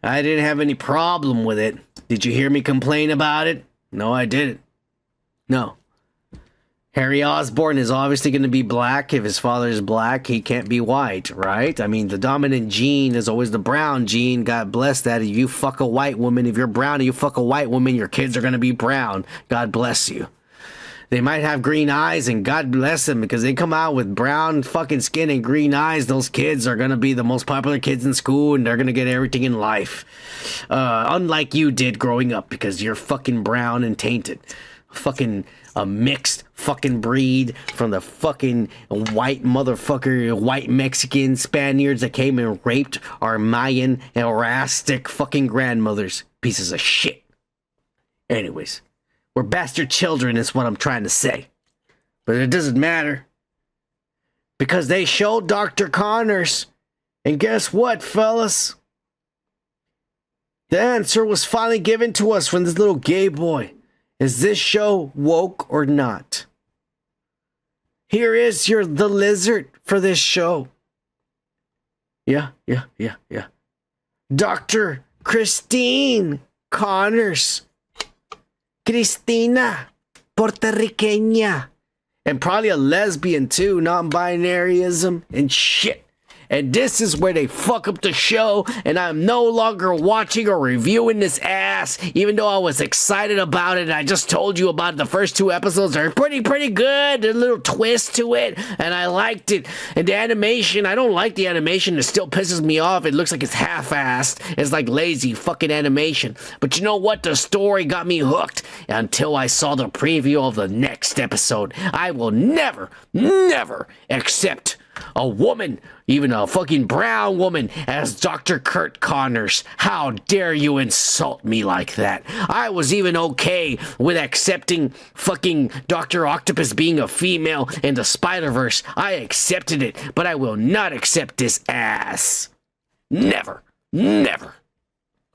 I didn't have any problem with it. Did you hear me complain about it? No, I didn't. No. Harry Osborn is obviously going to be black. If his father is black, he can't be white, right? I mean, the dominant gene is always the brown gene. God bless that. If you fuck a white woman, if you're brown and you fuck a white woman, your kids are going to be brown. God bless you. They might have green eyes, and God bless them, because they come out with brown fucking skin and green eyes. Those kids are going to be the most popular kids in school, and they're going to get everything in life. Unlike you did growing up, because you're fucking brown and tainted. Fucking a mixed fucking breed from the fucking white motherfucker, white Mexican Spaniards that came and raped our Mayan and Aztec fucking grandmothers. Pieces of shit. Anyways, we're bastard children is what I'm trying to say. But it doesn't matter. Because they showed Dr. Connors. And guess what, fellas? The answer was finally given to us from this little gay boy. Is this show woke or not? Here is the lizard for this show. Yeah. Dr. Christine Connors. Cristina, Puerto Riqueña. And probably a lesbian too, non-binaryism and shit. And this is where they fuck up the show, and I'm no longer watching or reviewing this ass, even though I was excited about it. I just told you about it. The first 2 episodes are pretty good. There's a little twist to it, and I liked it. And the animation, I don't like the animation. It still pisses me off. It looks like it's half-assed. It's like lazy fucking animation. But you know what? The story got me hooked until I saw the preview of the next episode. I will never accept a woman, even a fucking brown woman, as Dr. Kurt Connors. How dare you insult me like that? I was even okay with accepting fucking Dr. Octopus being a female in the Spider-Verse. I accepted it, but I will not accept this ass. Never.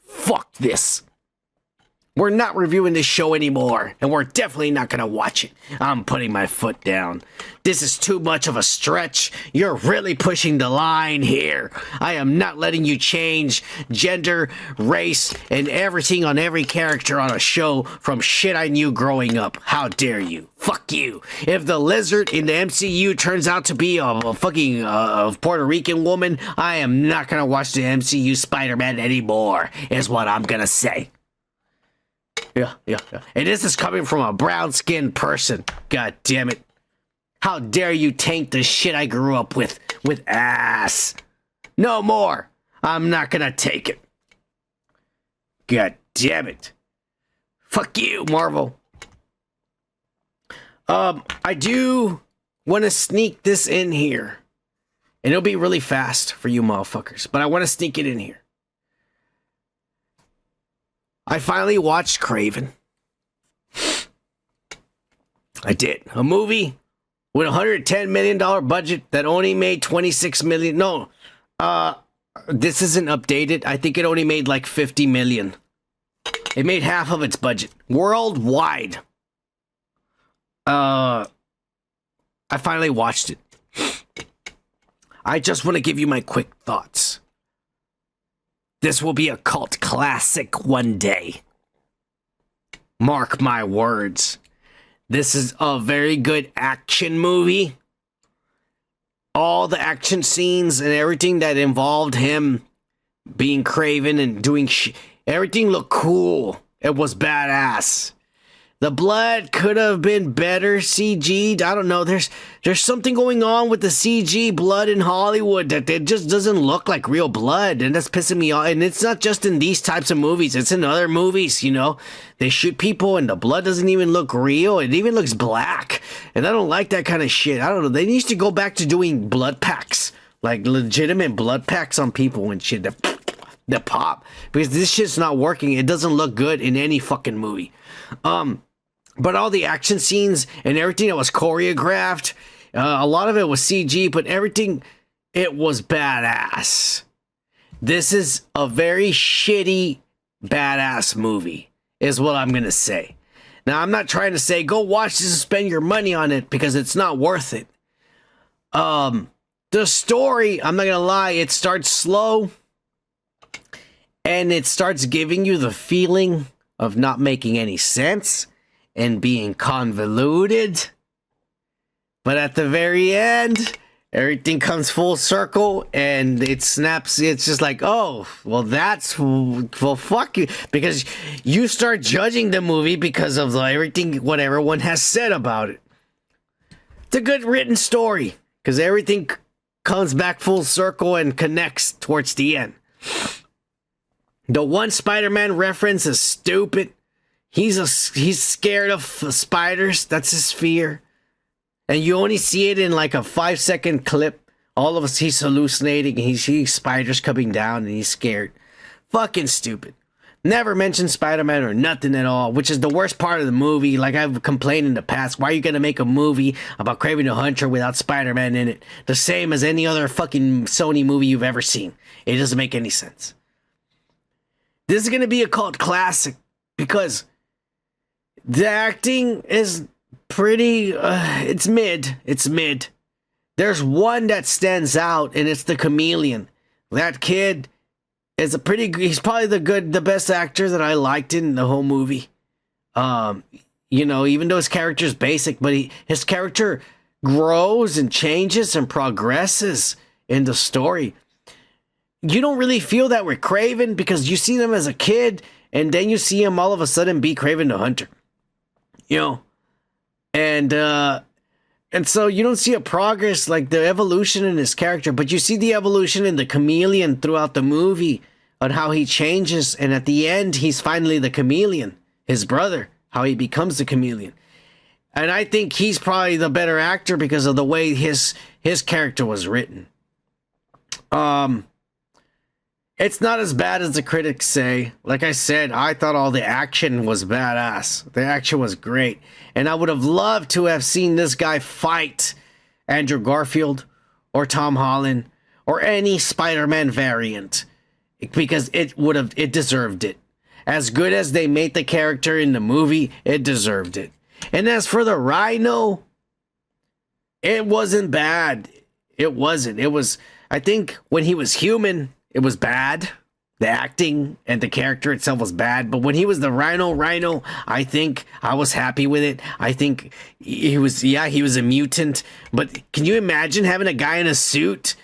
Fuck this. We're not reviewing this show anymore, and we're definitely not gonna watch it. I'm putting my foot down. This is too much of a stretch. You're really pushing the line here. I am not letting you change gender, race, and everything on every character on a show from shit I knew growing up. How dare you? Fuck you. If the lizard in the MCU turns out to be a fucking Puerto Rican woman, I am not gonna watch the MCU Spider-Man anymore, is what I'm gonna say. Yeah. And this is coming from a brown-skinned person. God damn it. How dare you taint the shit I grew up with ass. No more. I'm not gonna take it. God damn it. Fuck you, Marvel. I do want to sneak this in here. And it'll be really fast for you motherfuckers. But I want to sneak it in here. I finally watched Kraven. I did. A movie with a $110 million budget that only made $26 million. No, this isn't updated. I think it only made like $50 million. It made half of its budget. Worldwide. I finally watched it. I just want to give you my quick thoughts. This will be a cult classic one day. Mark my words. This is a very good action movie. All the action scenes and everything that involved him being Kraven and doing everything looked cool. It was badass. The blood could have been better CG'd. I don't know. There's something going on with the CG blood in Hollywood that it just doesn't look like real blood, and that's pissing me off. And it's not just in these types of movies. It's in other movies, you know. They shoot people and the blood doesn't even look real. It even looks black. And I don't like that kind of shit. I don't know. They need to go back to doing blood packs. Like legitimate blood packs on people and shit that pop. Because this shit's not working. It doesn't look good in any fucking movie. But all the action scenes and everything that was choreographed, a lot of it was CG, but everything, it was badass. This is a very shitty, badass movie, is what I'm going to say. Now, I'm not trying to say, go watch this and spend your money on it, because it's not worth it. The story, I'm not gonna lie, it starts slow and it starts giving you the feeling of not making any sense and being convoluted. But at the very end, everything comes full circle and it snaps. It's just like, oh, well, well, fuck you. Because you start judging the movie because of everything, what everyone has said about it. It's a good written story because everything comes back full circle and connects towards the end. The one Spider-Man reference is stupid. He's scared of spiders. That's his fear. And you only see it in like a 5-second clip. All of us, he's hallucinating. He sees spiders coming down and he's scared. Fucking stupid. Never mentioned Spider-Man or nothing at all, which is the worst part of the movie. Like I've complained in the past, why are you going to make a movie about Kraven the Hunter without Spider-Man in it? The same as any other fucking Sony movie you've ever seen. It doesn't make any sense. This is going to be a cult classic because the acting is pretty, it's mid. It's mid. There's one that stands out and it's the Chameleon. That kid is he's probably the best actor that I liked in the whole movie. You know, even though his character is basic, but his character grows and changes and progresses in the story. You don't really feel that with Kraven because you see them as a kid and then you see him all of a sudden be Kraven the Hunter. You know? And so you don't see a progress, like the evolution in his character, but you see the evolution in the Chameleon throughout the movie on how he changes. And at the end, he's finally the Chameleon, his brother, how he becomes the Chameleon. And I think he's probably the better actor because of the way his character was written. It's not as bad as the critics say. Like I said, I thought all the action was badass. The action was great. And I would have loved to have seen this guy fight Andrew Garfield or Tom Holland or any Spider-Man variant because it deserved it. As good as they made the character in the movie, it deserved it. And as for the Rhino, it wasn't bad. It wasn't. It was, I think when he was human, it was bad. The acting and the character itself was bad. But when he was the Rhino, I think I was happy with it. I think he was a mutant. But can you imagine having a guy in a suit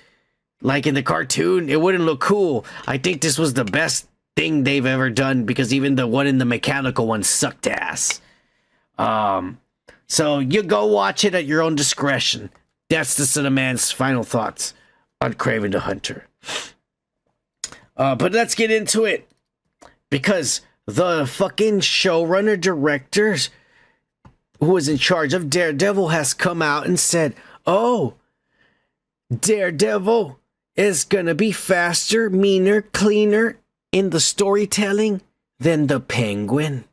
like in the cartoon? It wouldn't look cool. I think this was the best thing they've ever done because even the one in the mechanical one sucked ass. So you go watch it at your own discretion. That's the Son of Man's final thoughts on Kraven the Hunter. But let's get into it because the fucking showrunner directors who was in charge of Daredevil has come out and said, oh, Daredevil is gonna be faster, meaner, cleaner in the storytelling than the Penguin.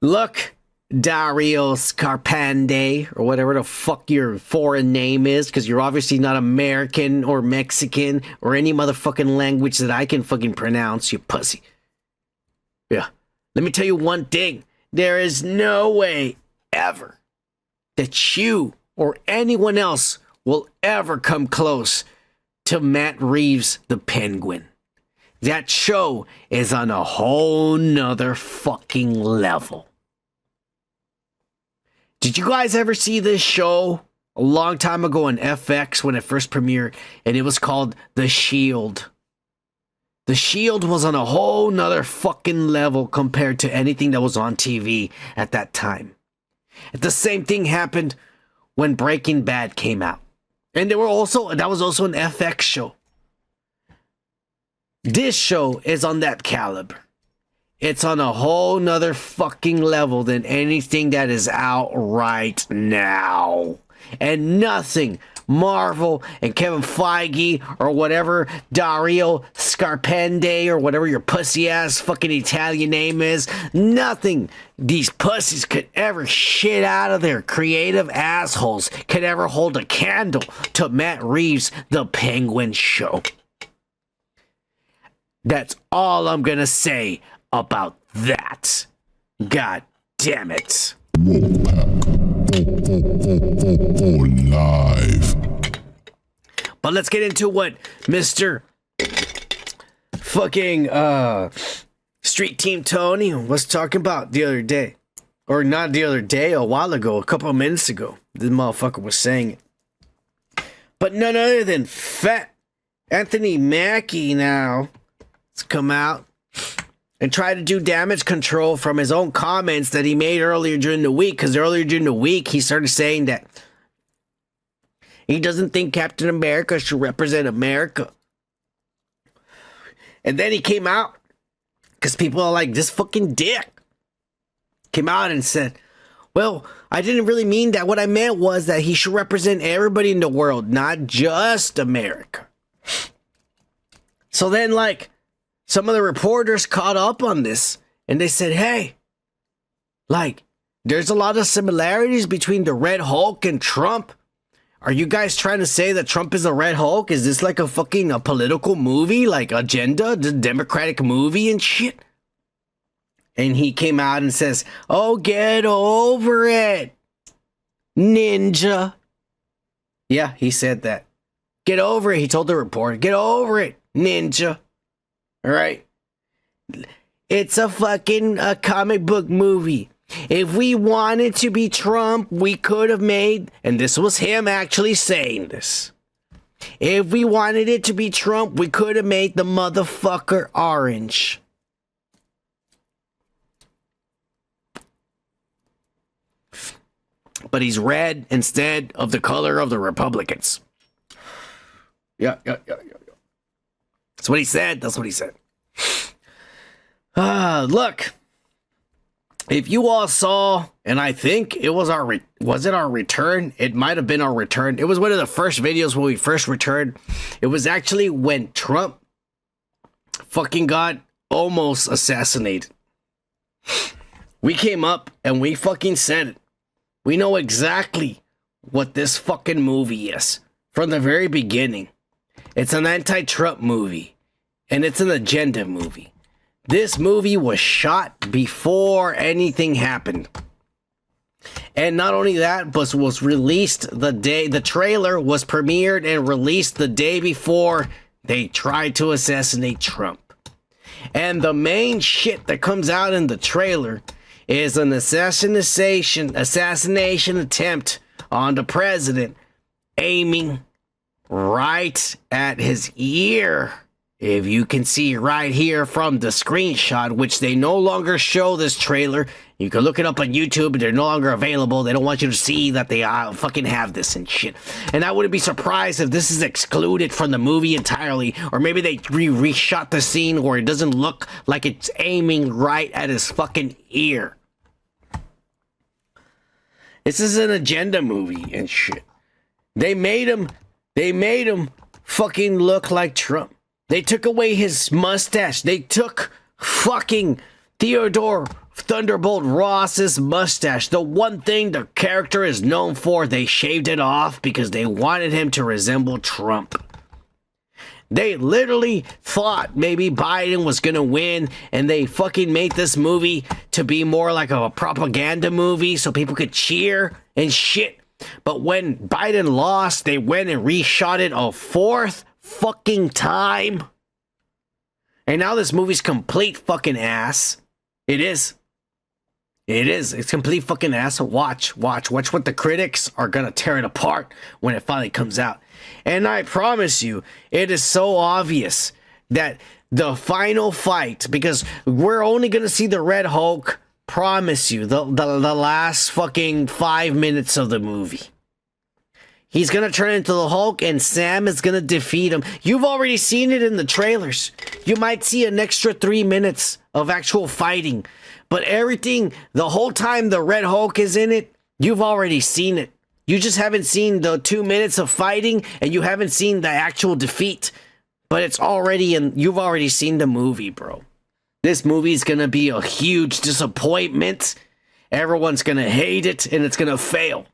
Look, Dario Scarpande, or whatever the fuck your foreign name is, because you're obviously not American or Mexican or any motherfucking language that I can fucking pronounce, you pussy. Yeah. Let me tell you one thing. There is no way ever that you or anyone else will ever come close to Matt Reeves' The Penguin. That show is on a whole nother fucking level. Did you guys ever see this show a long time ago on FX when it first premiered? And it was called The Shield. The Shield was on a whole nother fucking level compared to anything that was on TV at that time. And the same thing happened when Breaking Bad came out. And that was also an FX show. This show is on that caliber. It's on a whole nother fucking level than anything that is out right now. And nothing Marvel and Kevin Feige or whatever Dario Scarpende or whatever your pussy ass fucking Italian name is, nothing these pussies could ever shit out of their creative assholes could ever hold a candle to Matt Reeves' The Penguin show. That's all I'm gonna say about that. God damn it. Live. But let's get into what Mr. fucking Street Team Tony was talking about the other day. Or not the other day, a while ago, a couple of minutes ago. This motherfucker was saying it. But none other than Fat Anthony Mackie now has come out and try to do damage control from his own comments that he made earlier during the week. Because earlier during the week, he started saying that he doesn't think Captain America should represent America. And then he came out, because people are like, this fucking dick. Came out and said, well, I didn't really mean that. What I meant was that he should represent everybody in the world, not just America. So then, like, some of the reporters caught up on this, and they said, hey, like, there's a lot of similarities between the Red Hulk and Trump. Are you guys trying to say that Trump is a Red Hulk? Is this like a political movie, like Agenda, the Democratic movie and shit? And he came out and says, oh, get over it, ninja. Yeah, he said that. Get over it, he told the reporter. Get over it, ninja. All right? It's a fucking comic book movie. If we wanted to be Trump, we could have made, and this was him actually saying this. If we wanted it to be Trump, we could have made the motherfucker orange. But he's red instead of the color of the Republicans. Yeah. That's what he said. Look. If you all saw, and I think it was our return? It might have been our return. It was one of the first videos when we first returned. It was actually when Trump fucking got almost assassinated. We came up and we fucking said it. We know exactly what this fucking movie is from the very beginning. It's an anti-Trump movie, and it's an agenda movie. This movie was shot before anything happened. And not only that, but was released the trailer was premiered and released the day before they tried to assassinate Trump. And the main shit that comes out in the trailer is an assassination attempt on the president, aiming right at his ear. If you can see right here from the screenshot, which they no longer show this trailer. You can look it up on YouTube, but they're no longer available. They don't want you to see that they fucking have this and shit. And I wouldn't be surprised if this is excluded from the movie entirely. Or maybe they reshot the scene where it doesn't look like it's aiming right at his fucking ear. This is an agenda movie and shit. They made him fucking look like Trump. They took away his mustache. They took fucking Theodore Thunderbolt Ross's mustache. The one thing the character is known for, they shaved it off because they wanted him to resemble Trump. They literally thought maybe Biden was gonna win, and they fucking made this movie to be more like a propaganda movie so people could cheer and shit. But when Biden lost, they went and reshot it a fourth fucking time. And now this movie's complete fucking ass. It is. It's complete fucking ass. Watch what the critics are gonna tear it apart when it finally comes out. And I promise you, it is so obvious that the final fight, because we're only gonna see the Red Hulk, promise you, the last fucking 5 minutes of the movie. He's gonna turn into the Hulk and Sam is gonna defeat him. You've already seen it in the trailers. You might see an extra 3 minutes of actual fighting. But everything, the whole time the Red Hulk is in it, you've already seen it. You just haven't seen the 2 minutes of fighting and you haven't seen the actual defeat. But it's already you've already seen the movie, bro. This movie's gonna be a huge disappointment. Everyone's gonna hate it and it's gonna fail.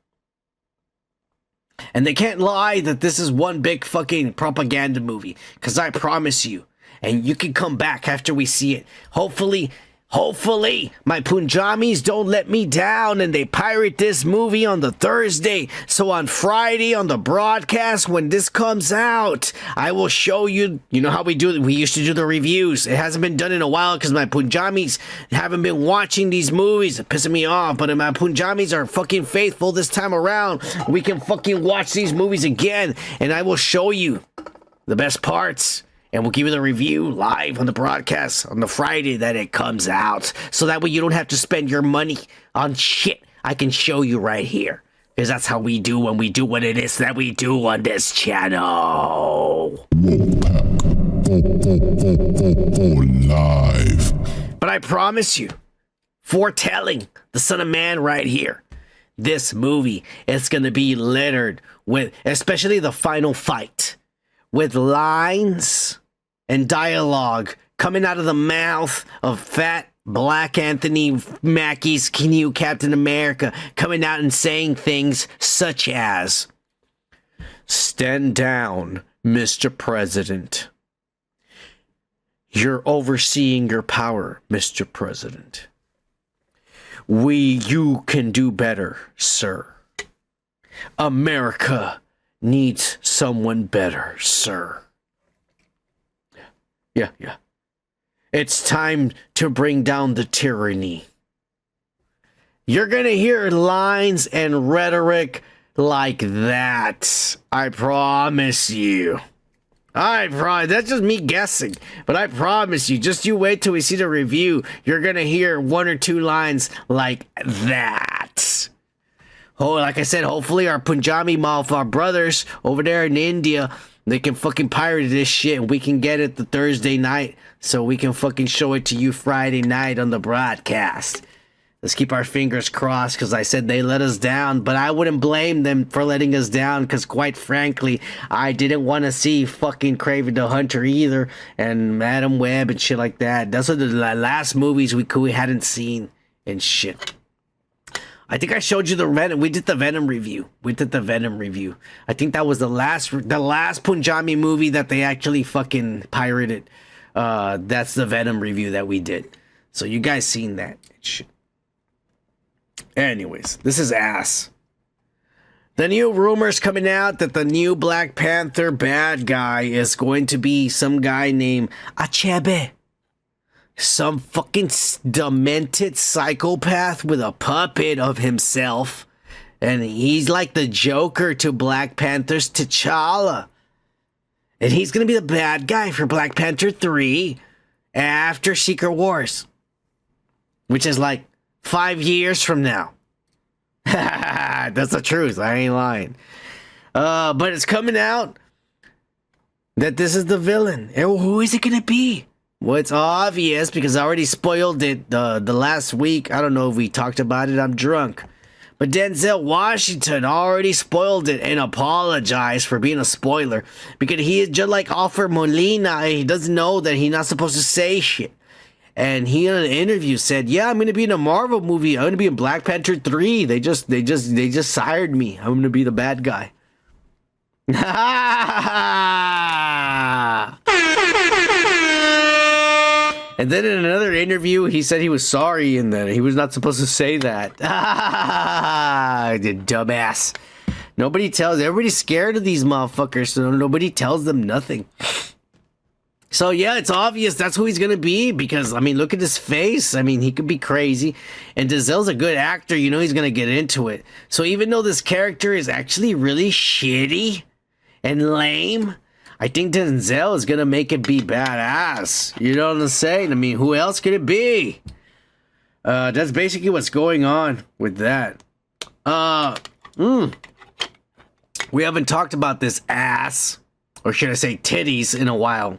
And they can't lie that this is one big fucking propaganda movie. Because I promise you, and you can come back after we see it. Hopefully Hopefully, my Punjabis don't let me down and they pirate this movie on the Thursday. So on Friday on the broadcast, when this comes out, I will show you, you know how we do it. We used to do the reviews. It hasn't been done in a while because my Punjabis haven't been watching these movies. It's pissing me off, but my Punjabis are fucking faithful this time around. We can fucking watch these movies again and I will show you the best parts. And we'll give you the review live on the broadcast on the Friday that it comes out. So that way you don't have to spend your money on shit I can show you right here. Because that's how we do when we do what it is that we do on this channel. Live. But I promise you, foretelling the Son of Man right here, this movie is going to be littered with, especially the final fight, with lines and dialogue coming out of the mouth of fat black Anthony Mackie's new Captain America, coming out and saying things such as, "Stand down, Mr. President. You're overseeing your power, Mr. President. You can do better, sir. America needs someone better, sir. Yeah. It's time to bring down the tyranny." You're going to hear lines and rhetoric like that. I promise you. That's just me guessing. But I promise you, just you wait till we see the review. You're going to hear one or two lines like that. Oh, like I said, hopefully our Punjabi our brothers over there in India, they can fucking pirate this shit and we can get it the Thursday night so we can fucking show it to you Friday night on the broadcast. Let's keep our fingers crossed because I said they let us down, but I wouldn't blame them for letting us down because quite frankly, I didn't want to see fucking Kraven the Hunter either and Madam Web and shit like that. Those are the last movies we hadn't seen and shit. I think I showed you the Venom. We did the Venom review. I think that was the last Punjabi movie that they actually fucking pirated. That's the Venom review that we did. So you guys seen that shit. Anyways, this is ass. The new rumors coming out that the new Black Panther bad guy is going to be some guy named Achebe. Some fucking demented psychopath with a puppet of himself. And he's like the Joker to Black Panther's T'Challa. And he's going to be the bad guy for Black Panther 3 after Secret Wars. Which is like 5 years from now. That's the truth. I ain't lying. But it's coming out that this is the villain. And who is it going to be? Well, it's obvious because I already spoiled it the last week. I don't know if we talked about it. I'm drunk. But Denzel Washington already spoiled it and apologized for being a spoiler. Because he is just like Alfred Molina. He doesn't know that he's not supposed to say shit. And he in an interview said, "Yeah, I'm going to be in a Marvel movie. I'm going to be in Black Panther 3. They just sired me. I'm going to be the bad guy." And then in another interview, he said he was sorry and that he was not supposed to say that. The dumbass. Everybody's scared of these motherfuckers, so nobody tells them nothing. So yeah, it's obvious that's who he's going to be because, I mean, look at his face. I mean, he could be crazy. And Denzel's a good actor. You know he's going to get into it. So even though this character is actually really shitty and lame, I think Denzel is going to make it be badass. You know what I'm saying? I mean, who else could it be? That's basically what's going on with that. We haven't talked about this ass, or should I say titties, in a while.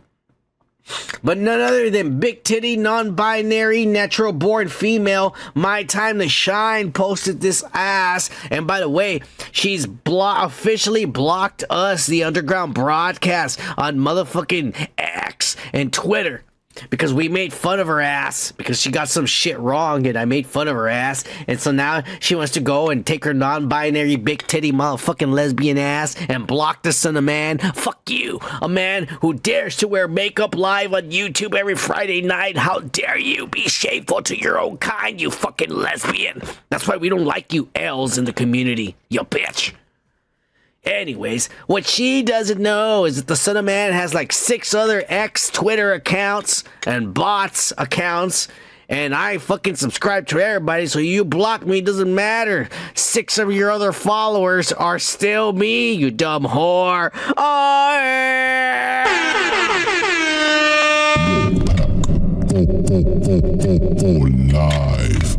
But none other than big titty, non-binary, natural-born female, My Time to Shine posted this ass. And by the way, she's officially blocked us, the underground broadcast, on motherfucking X and Twitter. because we made fun of her ass because she got some shit wrong and I made fun of her ass. And so now she wants to go and take her non-binary big titty motherfucking lesbian ass and block the son of man. Fuck you. A man who dares to wear makeup live on YouTube every Friday night. How dare you be shameful to your own kind, you fucking lesbian. That's why we don't like you L's in the community, you bitch. Anyways, what she doesn't know is that the son of man has like 6 other ex-Twitter accounts and bots accounts, and I fucking subscribe to everybody, so you block me, doesn't matter. 6 of your other followers are still me, you dumb whore. Oh, yeah. Live.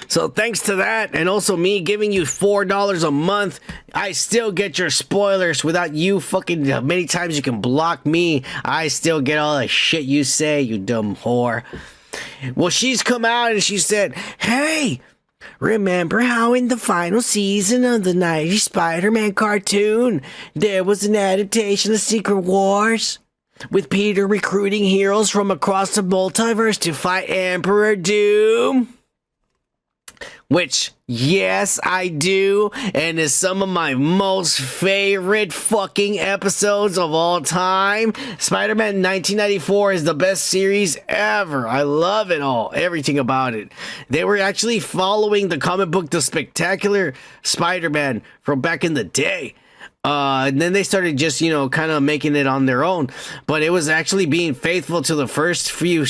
So thanks to that, and also me giving you $4 a month, I still get your spoilers without you fucking many times you can block me. I still get all the shit you say, you dumb whore. Well, she's come out and she said, hey, remember how in the final season of the 90s Spider-Man cartoon, there was an adaptation of Secret Wars? With Peter recruiting heroes from across the multiverse to fight Emperor Doom? Which, yes, I do, and is some of my most favorite fucking episodes of all time. Spider-Man 1994 is the best series ever. I love it all, everything about it. They were actually following the comic book The Spectacular Spider-Man from back in the day. And then they started just, kind of making it on their own. But it was actually being faithful to the first few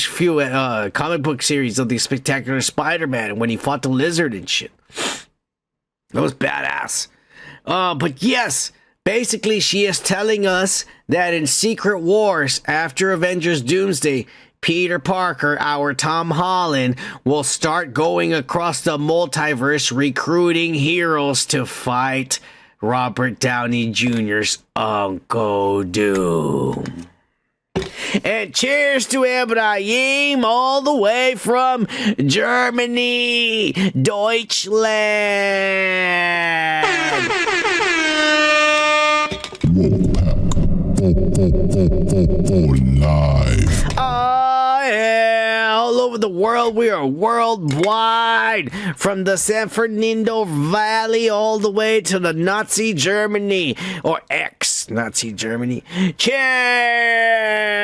comic book series of the Spectacular Spider-Man when he fought the Lizard and shit. That was badass. But yes, basically she is telling us that in Secret Wars, after Avengers Doomsday, Peter Parker, our Tom Holland, will start going across the multiverse recruiting heroes to fight Robert Downey Jr.'s Uncle Doom. And cheers to Ibrahim all the way from Germany, Deutschland. Live. Oh, yeah. All over the world, we are worldwide. From the San Fernando Valley all the way to the Nazi Germany, or ex-Nazi Germany. Cheers!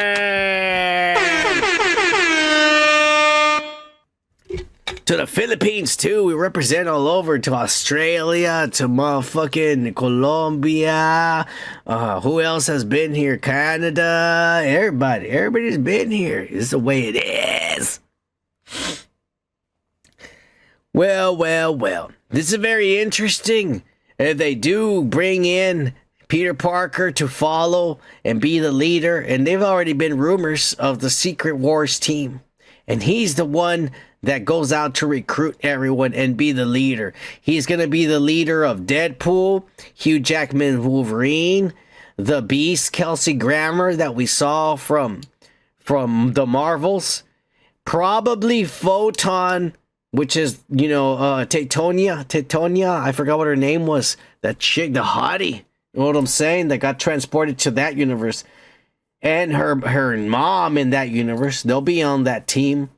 To the Philippines, too. We represent all over. To Australia, to motherfucking Colombia. Who else has been here? Canada. Everybody. Everybody's been here. This is the way it is. Well. This is very interesting. They do bring in Peter Parker to follow and be the leader. And they've already been rumors of the Secret Wars team. And he's the one that goes out to recruit everyone and be the leader. He's going to be the leader of Deadpool, Hugh Jackman Wolverine, the Beast, Kelsey Grammer that we saw from the Marvels, probably Photon, which is, Titonia, I forgot what her name was, that chick, the hottie, you know what I'm saying, that got transported to that universe, and her mom in that universe. They'll be on that team.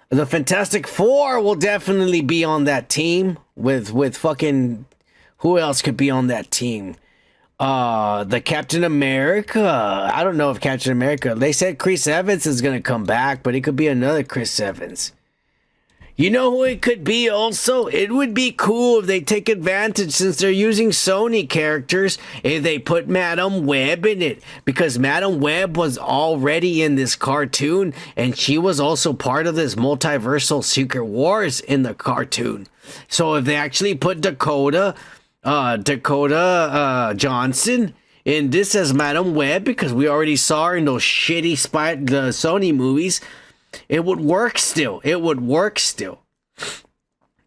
The Fantastic Four will definitely be on that team with fucking, who else could be on that team? The Captain America. I don't know if Captain America, they said Chris Evans is going to come back, but it could be another Chris Evans. You know who it could be also? It would be cool if they take advantage, since they're using Sony characters, if they put Madam Web in it. Because Madam Web was already in this cartoon, and she was also part of this multiversal Secret Wars in the cartoon. So if they actually put Dakota Johnson in this as Madam Web, because we already saw her in those shitty the Sony movies, it would work still.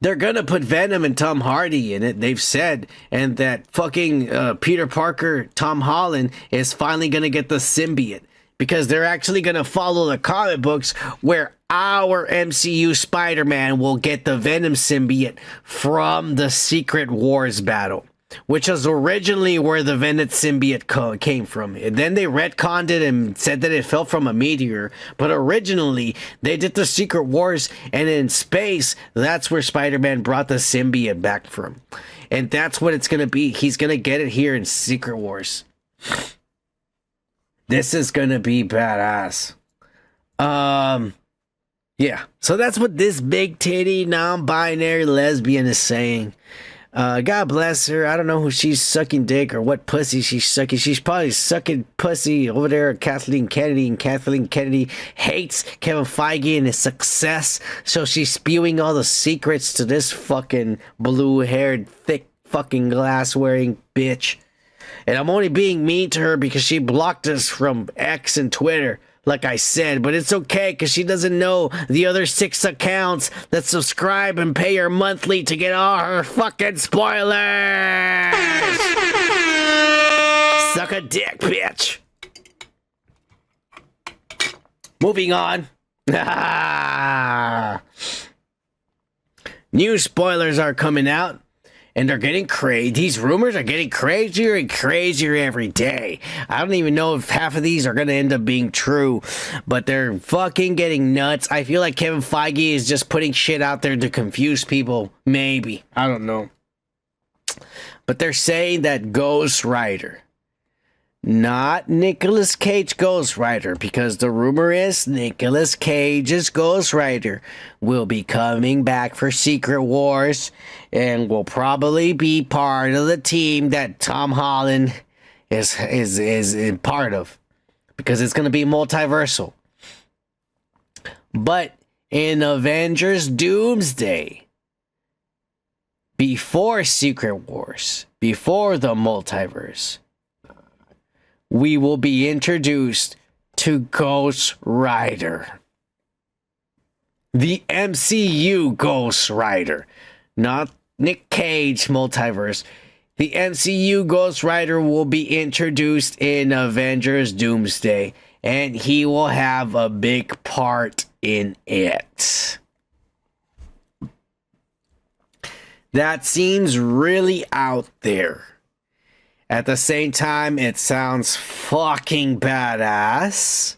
They're gonna put Venom and Tom Hardy in it, they've said, and that fucking Peter Parker, Tom Holland, is finally gonna get the symbiote, because they're actually gonna follow the comic books where our MCU Spider-Man will get the Venom symbiote from the Secret Wars battle. which was originally where the Venom symbiote came from. And then they retconned it and said that it fell from a meteor. But originally, they did the Secret Wars, and in space, that's where Spider-Man brought the symbiote back from. And that's what it's going to be. He's going to get it here in Secret Wars. This is going to be badass. Yeah. So that's what this big titty, non-binary lesbian is saying. God bless her. I don't know who she's sucking dick or what pussy she's sucking. She's probably sucking pussy over there at Kathleen Kennedy, and Kathleen Kennedy hates Kevin Feige and his success, so she's spewing all the secrets to this fucking blue-haired, thick fucking glass-wearing bitch. And I'm only being mean to her because she blocked us from X and Twitter, like I said, but it's okay because she doesn't know the other 6 accounts that subscribe and pay her monthly to get all her fucking spoilers. Suck a dick, bitch. Moving on. New spoilers are coming out. And they're getting crazy. These rumors are getting crazier and crazier every day. I don't even know if half of these are going to end up being true. But they're fucking getting nuts. I feel like Kevin Feige is just putting shit out there to confuse people. Maybe. I don't know. But they're saying that Ghost Rider, not Nicolas Cage Ghost Rider, because the rumor is Nicolas Cage's Ghost Rider will be coming back for Secret Wars and will probably be part of the team that Tom Holland is part of, because it's going to be multiversal. But in Avengers Doomsday, before Secret Wars, before the multiverse, we will be introduced to Ghost Rider. The MCU Ghost Rider. Not Nick Cage multiverse. The MCU Ghost Rider will be introduced in Avengers Doomsday, and he will have a big part in it. That seems really out there. At the same time, it sounds fucking badass.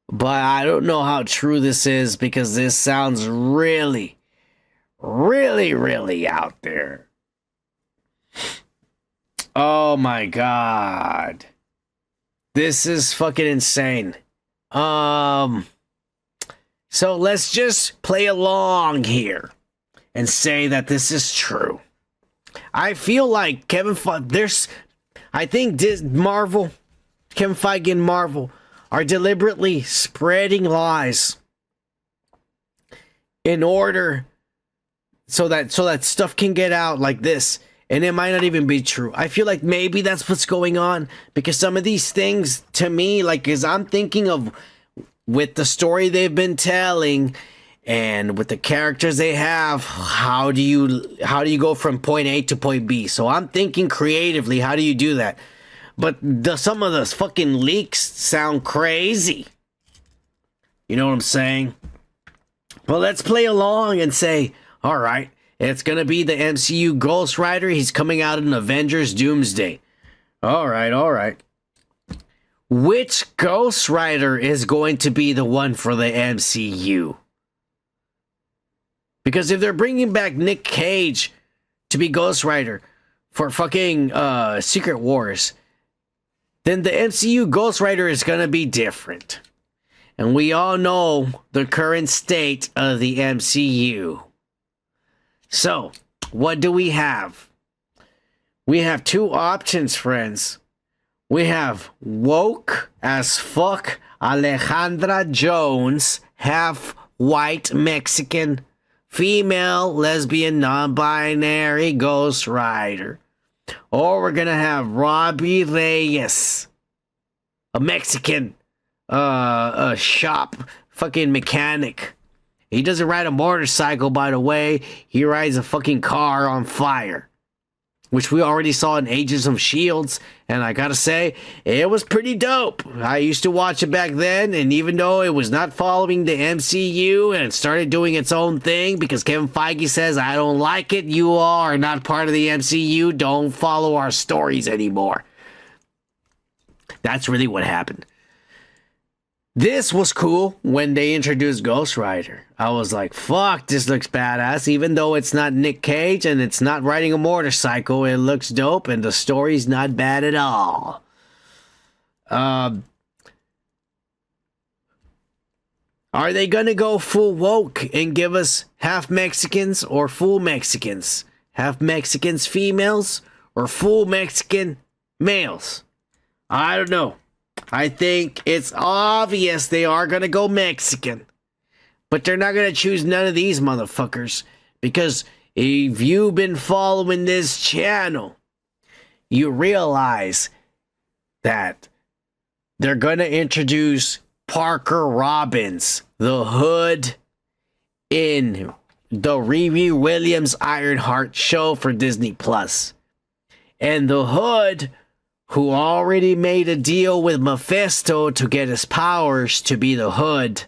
But I don't know how true this is, because this sounds really, really, really out there. Oh my god. This is fucking insane. So let's just play along here and say that this is true. I feel like Kevin Feige and Marvel are deliberately spreading lies in order so that stuff can get out like this, and it might not even be true. I feel like maybe that's what's going on, because some of these things to me, like, as I'm thinking of with the story they've been telling and with the characters they have, how do you go from point A to point B? So I'm thinking creatively, how do you do that? But some of the fucking leaks sound crazy. You know what I'm saying? Well, let's play along and say, all right, it's going to be the MCU Ghost Rider. He's coming out in Avengers Doomsday. All right. Which Ghost Rider is going to be the one for the MCU? Because if they're bringing back Nick Cage to be Ghost Rider for fucking Secret Wars, then the MCU Ghost Rider is going to be different. And we all know the current state of the MCU. So, what do we have? We have 2 options, friends. We have woke as fuck Alejandra Jones, half white Mexican, female, lesbian, non-binary Ghost Rider. Or we're gonna have Robbie Reyes, a Mexican, a shop fucking mechanic. He doesn't ride a motorcycle, by the way. He rides a fucking car on fire. which we already saw in Agents of Shields, and I gotta say, it was pretty dope. I used to watch it back then, and even though it was not following the MCU and it started doing its own thing because Kevin Feige says, I don't like it, you all are not part of the MCU, don't follow our stories anymore. That's really what happened. This was cool when they introduced Ghost Rider. I was like, fuck, this looks badass. Even though it's not Nick Cage and it's not riding a motorcycle, it looks dope and the story's not bad at all. Are they gonna go full woke and give us half Mexicans or full Mexicans? Half Mexicans females or full Mexican males? I don't know. I think it's obvious they are going to go Mexican. But they're not going to choose none of these motherfuckers. Because if you've been following this channel, you realize that they're going to introduce Parker Robbins, the Hood, in the Riri Williams Ironheart show for Disney Plus. And the Hood, who already made a deal with Mephisto to get his powers to be the Hood,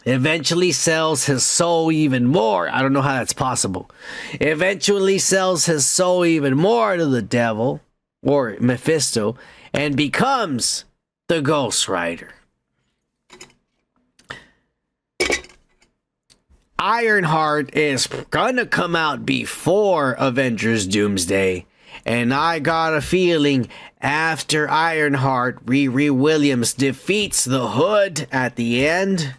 eventually sells his soul even more. I don't know how that's possible. Eventually sells his soul even more to the devil, or Mephisto, and becomes the Ghost Rider. Ironheart is gonna come out before Avengers Doomsday. And I got a feeling after Ironheart, Riri Williams defeats the Hood at the end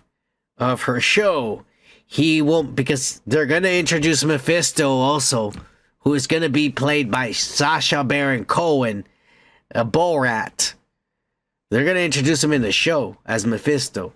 of her show, he won't, because they're going to introduce Mephisto also, who is going to be played by Sacha Baron Cohen, a Borat. They're going to introduce him in the show as Mephisto.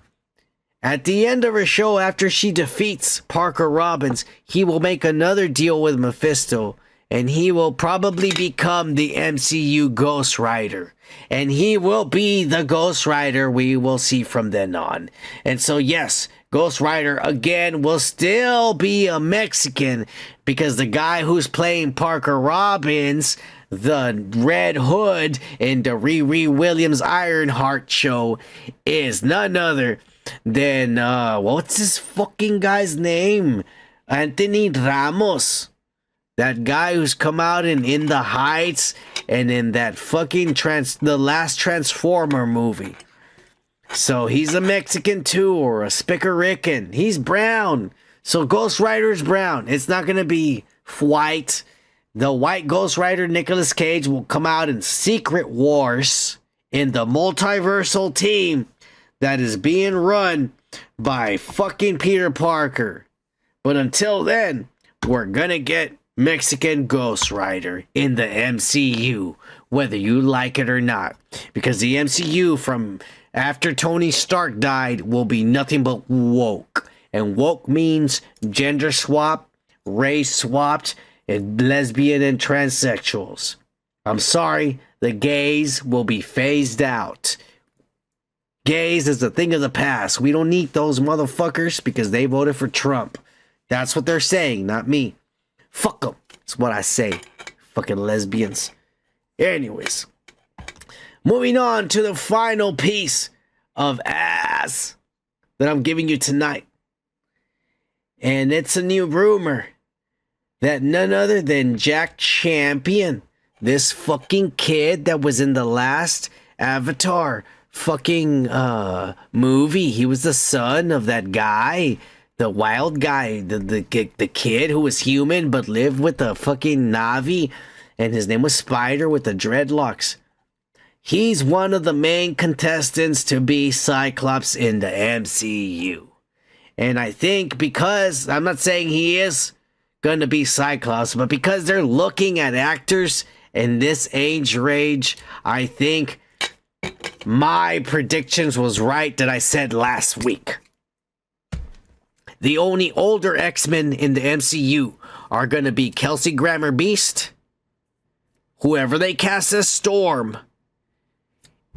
At the end of her show, after she defeats Parker Robbins, he will make another deal with Mephisto. And he will probably become the MCU Ghost Rider. And he will be the Ghost Rider we will see from then on. And so, yes, Ghost Rider, again, will still be a Mexican. Because the guy who's playing Parker Robbins, the Red Hood in the Riri Williams Ironheart show, is none other than, what's this fucking guy's name? Anthony Ramos. That guy who's come out in The Heights and in that fucking the last Transformer movie. So he's a Mexican too, or a Spickerican. He's brown. So Ghost Rider's brown. It's not going to be white. The white Ghost Rider, Nicolas Cage, will come out in Secret Wars in the multiversal team that is being run by fucking Peter Parker. But until then, we're going to get Mexican Ghost Rider in the MCU, whether you like it or not, because the MCU from after Tony Stark died will be nothing but woke, and woke means gender swap, race swapped, and lesbian and transsexuals. I'm sorry, the gays will be phased out. Gays is a thing of the past. We don't need those motherfuckers because they voted for Trump. That's what they're saying, not me. Fuck them. That's what I say. Fucking lesbians. Anyways. Moving on to the final piece of ass that I'm giving you tonight. And it's a new rumor that none other than Jack Champion, this fucking kid that was in the last Avatar fucking movie. He was the son of that guy. The wild guy, the kid who was human but lived with a fucking Navi, and his name was Spider with the dreadlocks. He's one of the main contestants to be Cyclops in the MCU. And I think because, I'm not saying he is gonna be Cyclops, but because they're looking at actors in this age range, I think my predictions was right that I said last week. The only older X-Men in the MCU are going to be Kelsey Grammer Beast, whoever they cast as Storm,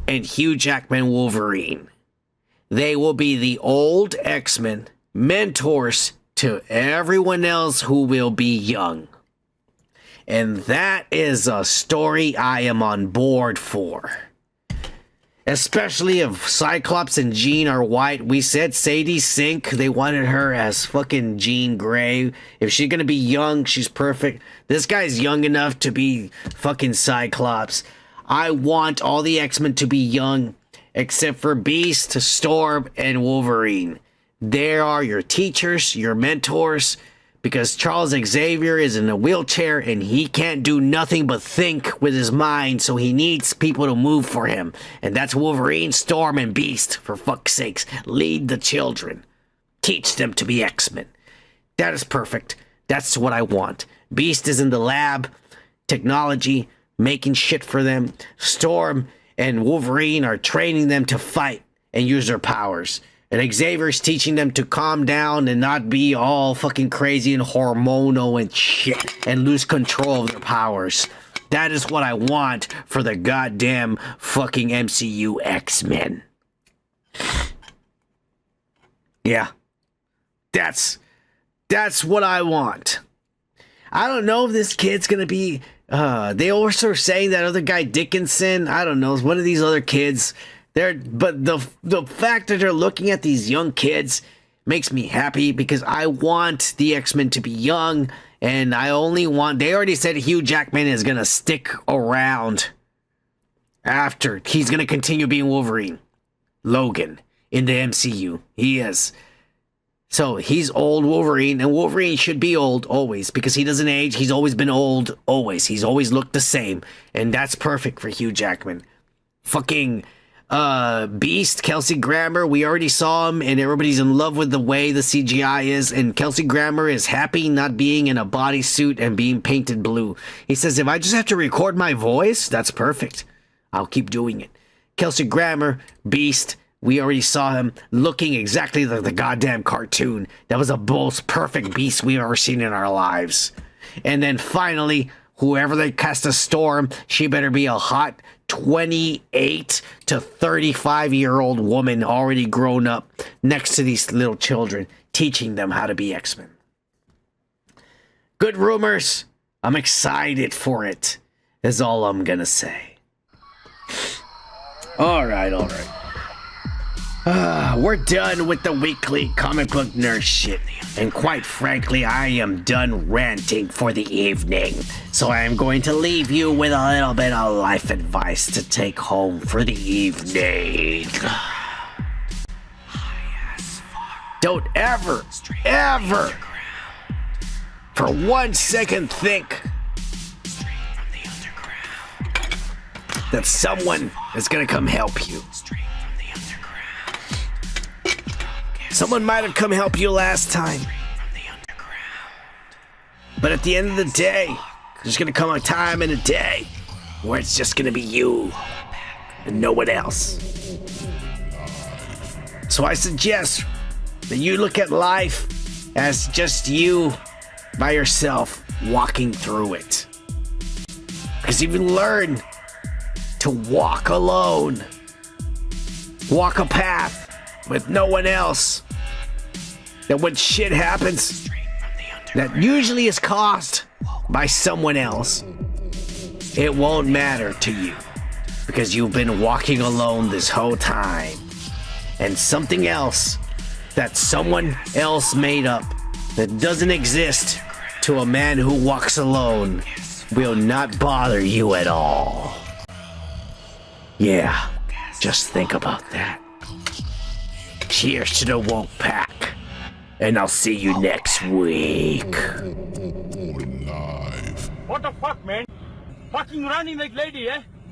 and Hugh Jackman Wolverine. They will be the old X-Men, mentors to everyone else who will be young. And that is a story I am on board for. Especially if Cyclops and Jean are white. We said Sadie Sink, they wanted her as fucking Jean Grey. If she's gonna be young, she's perfect. This guy's young enough to be fucking Cyclops. I want all the X-Men to be young, except for Beast, Storm, and Wolverine. They are your teachers, your mentors, because Charles Xavier is in a wheelchair and he can't do nothing but think with his mind, so he needs people to move for him. And that's Wolverine, Storm, and Beast, for fuck's sakes. Lead the children. Teach them to be X-Men. That is perfect. That's what I want. Beast is in the lab, technology, making shit for them. Storm and Wolverine are training them to fight and use their powers. And Xavier's teaching them to calm down and not be all fucking crazy and hormonal and shit and lose control of their powers. That is what I want for the goddamn fucking MCU X-Men. Yeah. That's what I want. I don't know if this kid's gonna be, they also are saying that other guy Dickinson, I don't know, is one of these other kids. But the fact that they're looking at these young kids makes me happy, because I want the X-Men to be young, and I only want, they already said Hugh Jackman is gonna stick around after, he's gonna continue being Wolverine. Logan in the MCU, he is. So he's old Wolverine, and Wolverine should be old always, because he doesn't age. He's always been old, always. He's always looked the same, and that's perfect for Hugh Jackman. Fucking Beast, Kelsey Grammer, we already saw him, and everybody's in love with the way the CGI is, and Kelsey Grammer is happy not being in a bodysuit and being painted blue. He says, if I just have to record my voice, that's perfect. I'll keep doing it. Kelsey Grammer, Beast, we already saw him looking exactly like the goddamn cartoon. That was the most perfect Beast we've ever seen in our lives. And then finally, whoever they cast as Storm, she better be a hot 28 to 35-year-old woman already grown up next to these little children, teaching them how to be X-Men. Good rumors. I'm excited for it, is all I'm gonna say. All right. We're done with the weekly comic book nerd shit. And quite frankly, I am done ranting for the evening. So I am going to leave you with a little bit of life advice to take home for the evening. Don't ever, for 1 second think that someone is gonna come help you. Someone might have come help you last time. But at the end of the day, there's gonna come a time in a day where it's just gonna be you and no one else. So I suggest that you look at life as just you by yourself walking through it. Because if you learn to walk alone, walk a path with no one else, that when shit happens, that usually is caused by someone else, it won't matter to you, because you've been walking alone this whole time. And something else that someone else made up that doesn't exist to a man who walks alone will not bother you at all. Yeah, just think about that. Cheers to the woke pack, and I'll see you next week. What the fuck, man? Fucking running like lady, eh?